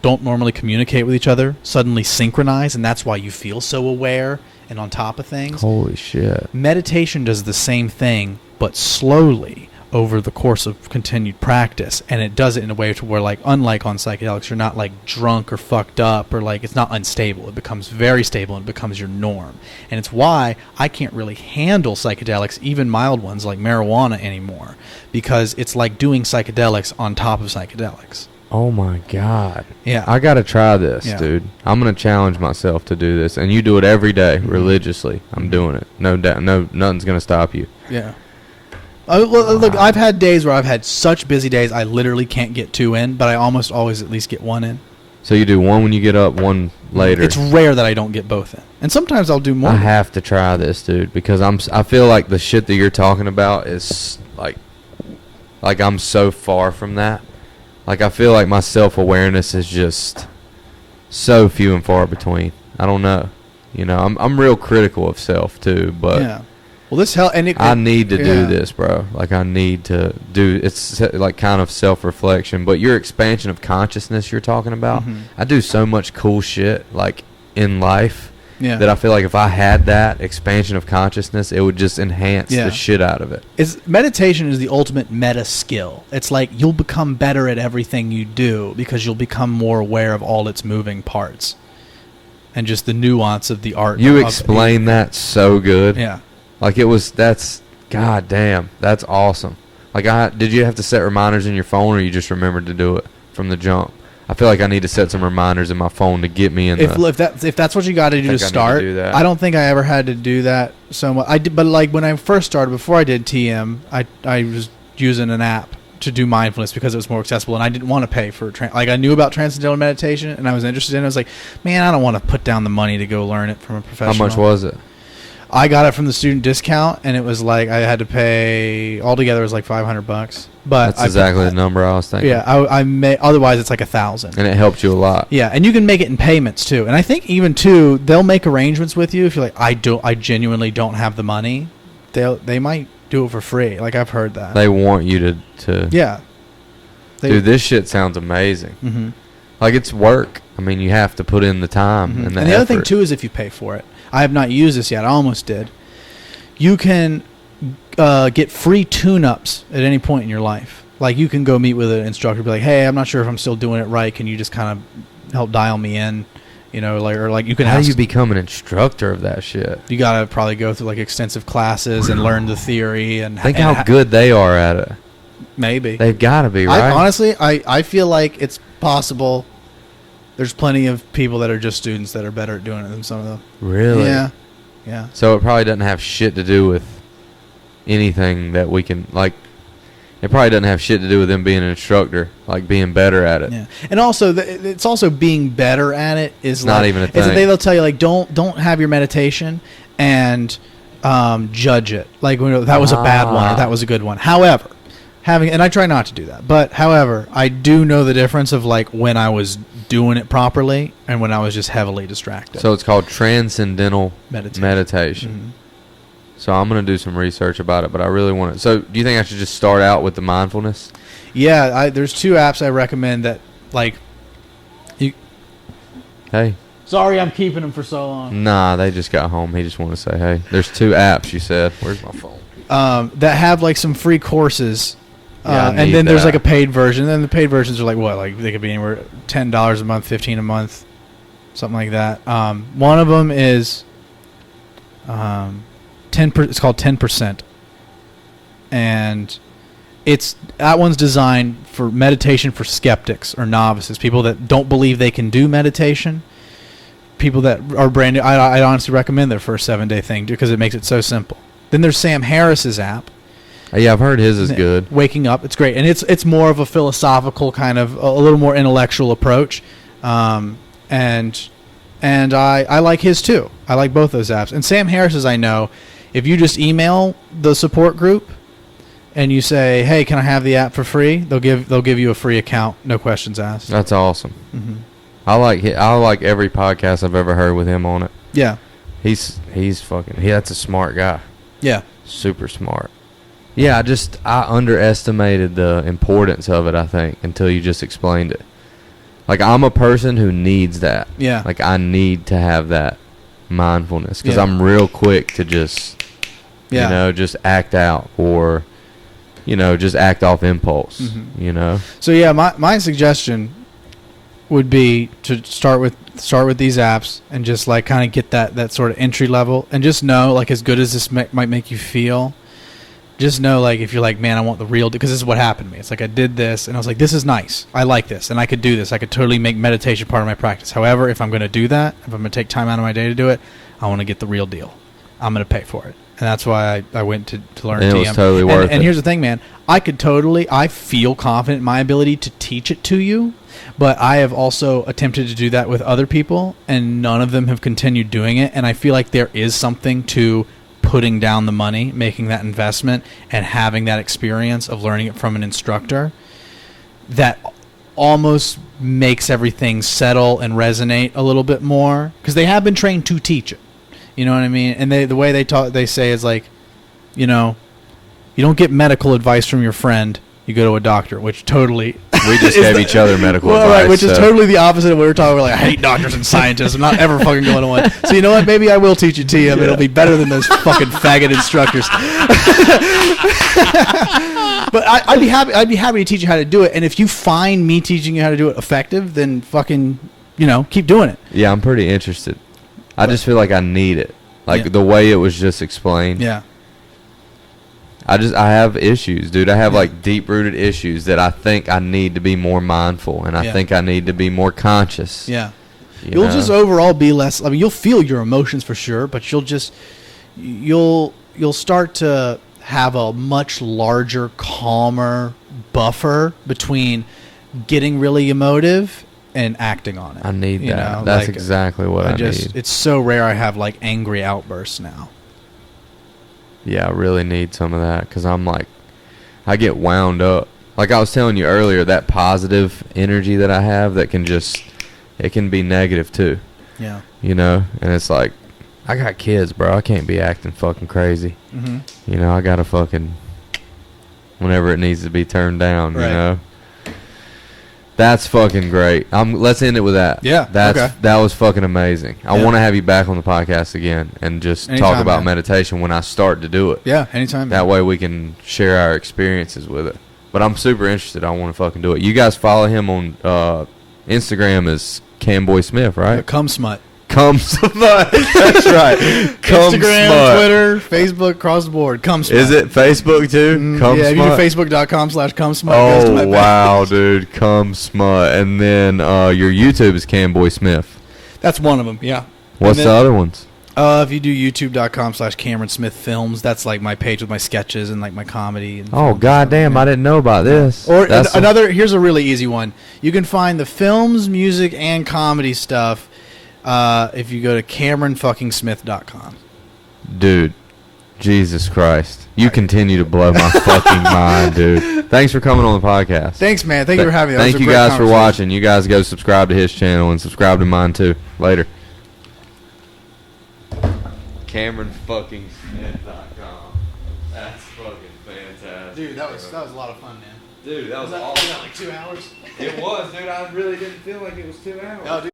don't normally communicate with each other suddenly synchronize, and that's why you feel so aware and on top of things. Holy shit. Meditation does the same thing, but slowly over the course of continued practice, and it does it in a way to where, like, unlike on psychedelics, you're not like drunk or fucked up, or like it's not unstable. It becomes very stable and it becomes your norm. And it's why I can't really handle psychedelics, even mild ones like marijuana, anymore, because it's like doing psychedelics on top of psychedelics. Oh my god. Yeah. I gotta try this, dude. I'm gonna challenge myself to do this, and you do it every day religiously. I'm doing it. No doubt. No, nothing's gonna stop you. Yeah. Look, I've had days where I've had such busy days I literally can't get 2 in, but I almost always at least get 1 in. So you do one when you get up, one later. It's rare that I don't get both in, and sometimes I'll do more. I have to try this, dude, because I feel like the shit that you're talking about is like I'm so far from that. Like I feel like my self-awareness is just so few and far between. I don't know. You know, I'm real critical of self too, but yeah. Well, this help, and I need to do this, bro. Like I need to do. It's like kind of self-reflection. But your expansion of consciousness you're talking about, I do so much cool shit like in life that I feel like if I had that expansion of consciousness, it would just enhance the shit out of it. Meditation is the ultimate meta skill. It's like you'll become better at everything you do because you'll become more aware of all its moving parts and just the nuance of the art. You explain that so good. Yeah. Like that's goddamn, that's awesome. Like did you have to set reminders in your phone, or you just remembered to do it from the jump? I feel like I need to set some reminders in my phone to get me in. If that's what you got to do to start, I don't think I ever had to do that so much. I did, but like when I first started, before I did TM, I was using an app to do mindfulness because it was more accessible, and I didn't want to pay for like I knew about transcendental meditation and I was interested in it. I was like, man, I don't want to put down the money to go learn it from a professional. How much was it? I got it from the student discount, and it was like I had to pay altogether. It was like $500. But that's exactly the number I was thinking. Yeah, I may. Otherwise, it's like $1,000, and it helped you a lot. Yeah, and you can make it in payments too. And I think even too, they'll make arrangements with you if you're like, I genuinely don't have the money. They might do it for free. Like I've heard that. They want you to. Yeah. Dude, this shit sounds amazing. Mm-hmm. Like it's work. I mean, you have to put in the time and the other thing too is if you pay for it. I have not used this yet. I almost did. You can get free tune-ups at any point in your life. Like you can go meet with an instructor, be like, "Hey, I'm not sure if I'm still doing it right. Can you just kind of help dial me in?" You know, like or like you can. How do you become an instructor of that shit? You gotta probably go through like extensive classes and learn the theory and think how good they are at it. Maybe they've got to be right. Honestly, I feel like it's possible. There's plenty of people that are just students that are better at doing it than some of them. Really? Yeah. Yeah. So it probably doesn't have shit to do with anything that we can, like, it probably doesn't have shit to do with them being an instructor, like being better at it. Yeah. And also, it's also being better at it is not like, even a thing. They'll tell you, like, don't have your meditation and judge it. Like, that was a bad one or that was a good one. However, and I try not to do that. But however, I do know the difference of like when I was doing it properly and when I was just heavily distracted. So it's called transcendental meditation. Mm-hmm. So I'm going to do some research about it, but I really want to. So do you think I should just start out with the mindfulness? Yeah, there's 2 apps I recommend that like you. Hey. Sorry, I'm keeping them for so long. Nah, they just got home. He just wanted to say, hey. There's 2 apps, you said. Where's my phone? That have like some free courses. Yeah, and then there's like a paid version. And then the paid versions are like what? Like they could be anywhere $10 a month, $15 a month, something like that. One of them is 10%. It's called 10%, and that one's designed for meditation for skeptics or novices, people that don't believe they can do meditation. People that are brand new. I honestly recommend their first 7-day thing because it makes it so simple. Then there's Sam Harris's app. Yeah, I've heard his is good. Waking Up, it's great, and it's more of a philosophical kind of a little more intellectual approach, and I like his too. I like both those apps. And Sam Harris's, I know, if you just email the support group and you say, "Hey, can I have the app for free?" They'll give you a free account, no questions asked. That's awesome. Mm-hmm. I like every podcast I've ever heard with him on it. Yeah, he's that's a smart guy. Yeah, super smart. Yeah, I underestimated the importance of it, I think, until you just explained it. Like, I'm a person who needs that. Yeah. Like, I need to have that mindfulness because I'm real quick to just, just act out or, just act off impulse, So, yeah, my suggestion would be to start with these apps and just, like, kind of get that sort of entry level and just know, like, as good as this might make you feel, just know, like, if you're like, man, I want the real, because this is what happened to me. It's like I did this, and I was like, this is nice. I like this, and I could do this. I could totally make meditation part of my practice. However, if I'm going to do that, if I'm going to take time out of my day to do it, I want to get the real deal. I'm going to pay for it. And that's why I went to learn TM. And it was totally worth it. And here's the thing, man. I feel confident in my ability to teach it to you, but I have also attempted to do that with other people, and none of them have continued doing it. And I feel like there is something to putting down the money, making that investment, and having that experience of learning it from an instructor that almost makes everything settle and resonate a little bit more, because they have been trained to teach it. You know what I mean? And the way they say is like, you don't get medical advice from your friend. You go to a doctor, which totally... We just gave each other medical advice. Right, which is totally the opposite of what we were talking about. Like, I hate doctors and scientists. I'm not ever fucking going to one. So you know what? Maybe I will teach you TM. It'll be better than those fucking faggot instructors. But I'd be happy to teach you how to do it. And if you find me teaching you how to do it effective, then fucking, keep doing it. Yeah, I'm pretty interested. I just feel like I need it. Like the way it was just explained. Yeah. I have issues, dude. I have like deep-rooted issues that I think I need to be more mindful, and I think I need to be more conscious. Yeah. You'll just overall be less, I mean, you'll feel your emotions for sure, but you'll start to have a much larger, calmer buffer between getting really emotive and acting on it. I need that. That's like, exactly what I need. It's so rare I have like angry outbursts now. Yeah, I really need some of that because I'm like, I get wound up. Like I was telling you earlier, that positive energy that I have that it can be negative too. Yeah. And it's like, I got kids, bro. I can't be acting fucking crazy. Mm-hmm. I got to fucking, whenever it needs to be turned down, right. That's fucking great. Let's end it with that. Yeah. That was fucking amazing. I want to have you back on the podcast again and just talk about meditation when I start to do it. Yeah, anytime. That way we can share our experiences with it. But I'm super interested. I want to fucking do it. You guys follow him on Instagram as Camboi Smif, right? Cum Smut. Cum Smut. That's right. Cum Instagram, Smut. Twitter, Facebook, across the board. Cum Smut. Is it Facebook too? Cum yeah, Smut? if you do facebook.com/Cum Smut. Oh, wow, dude. Cum Smut. And then your YouTube is Camboi Smif. That's one of them, yeah. What's the other ones? If you do youtube.com/Cameron Smith Films, that's like my page with my sketches and like my comedy. And goddamn, I didn't know about this. Or here's a really easy one. You can find the films, music, and comedy stuff if you go to CameronFuckingSmith.com. Dude, Jesus Christ. You continue to blow my fucking mind, dude. Thanks for coming on the podcast. Thanks, man. Thank you for having me. Thank you guys for watching. You guys go subscribe to his channel and subscribe to mine too. Later. CameronFuckingSmith.com. That's fucking fantastic. Dude, that was a lot of fun, man. Dude, that was awesome. awesome. Was that like 2 hours? It was, dude. I really didn't feel like it was 2 hours. No, dude.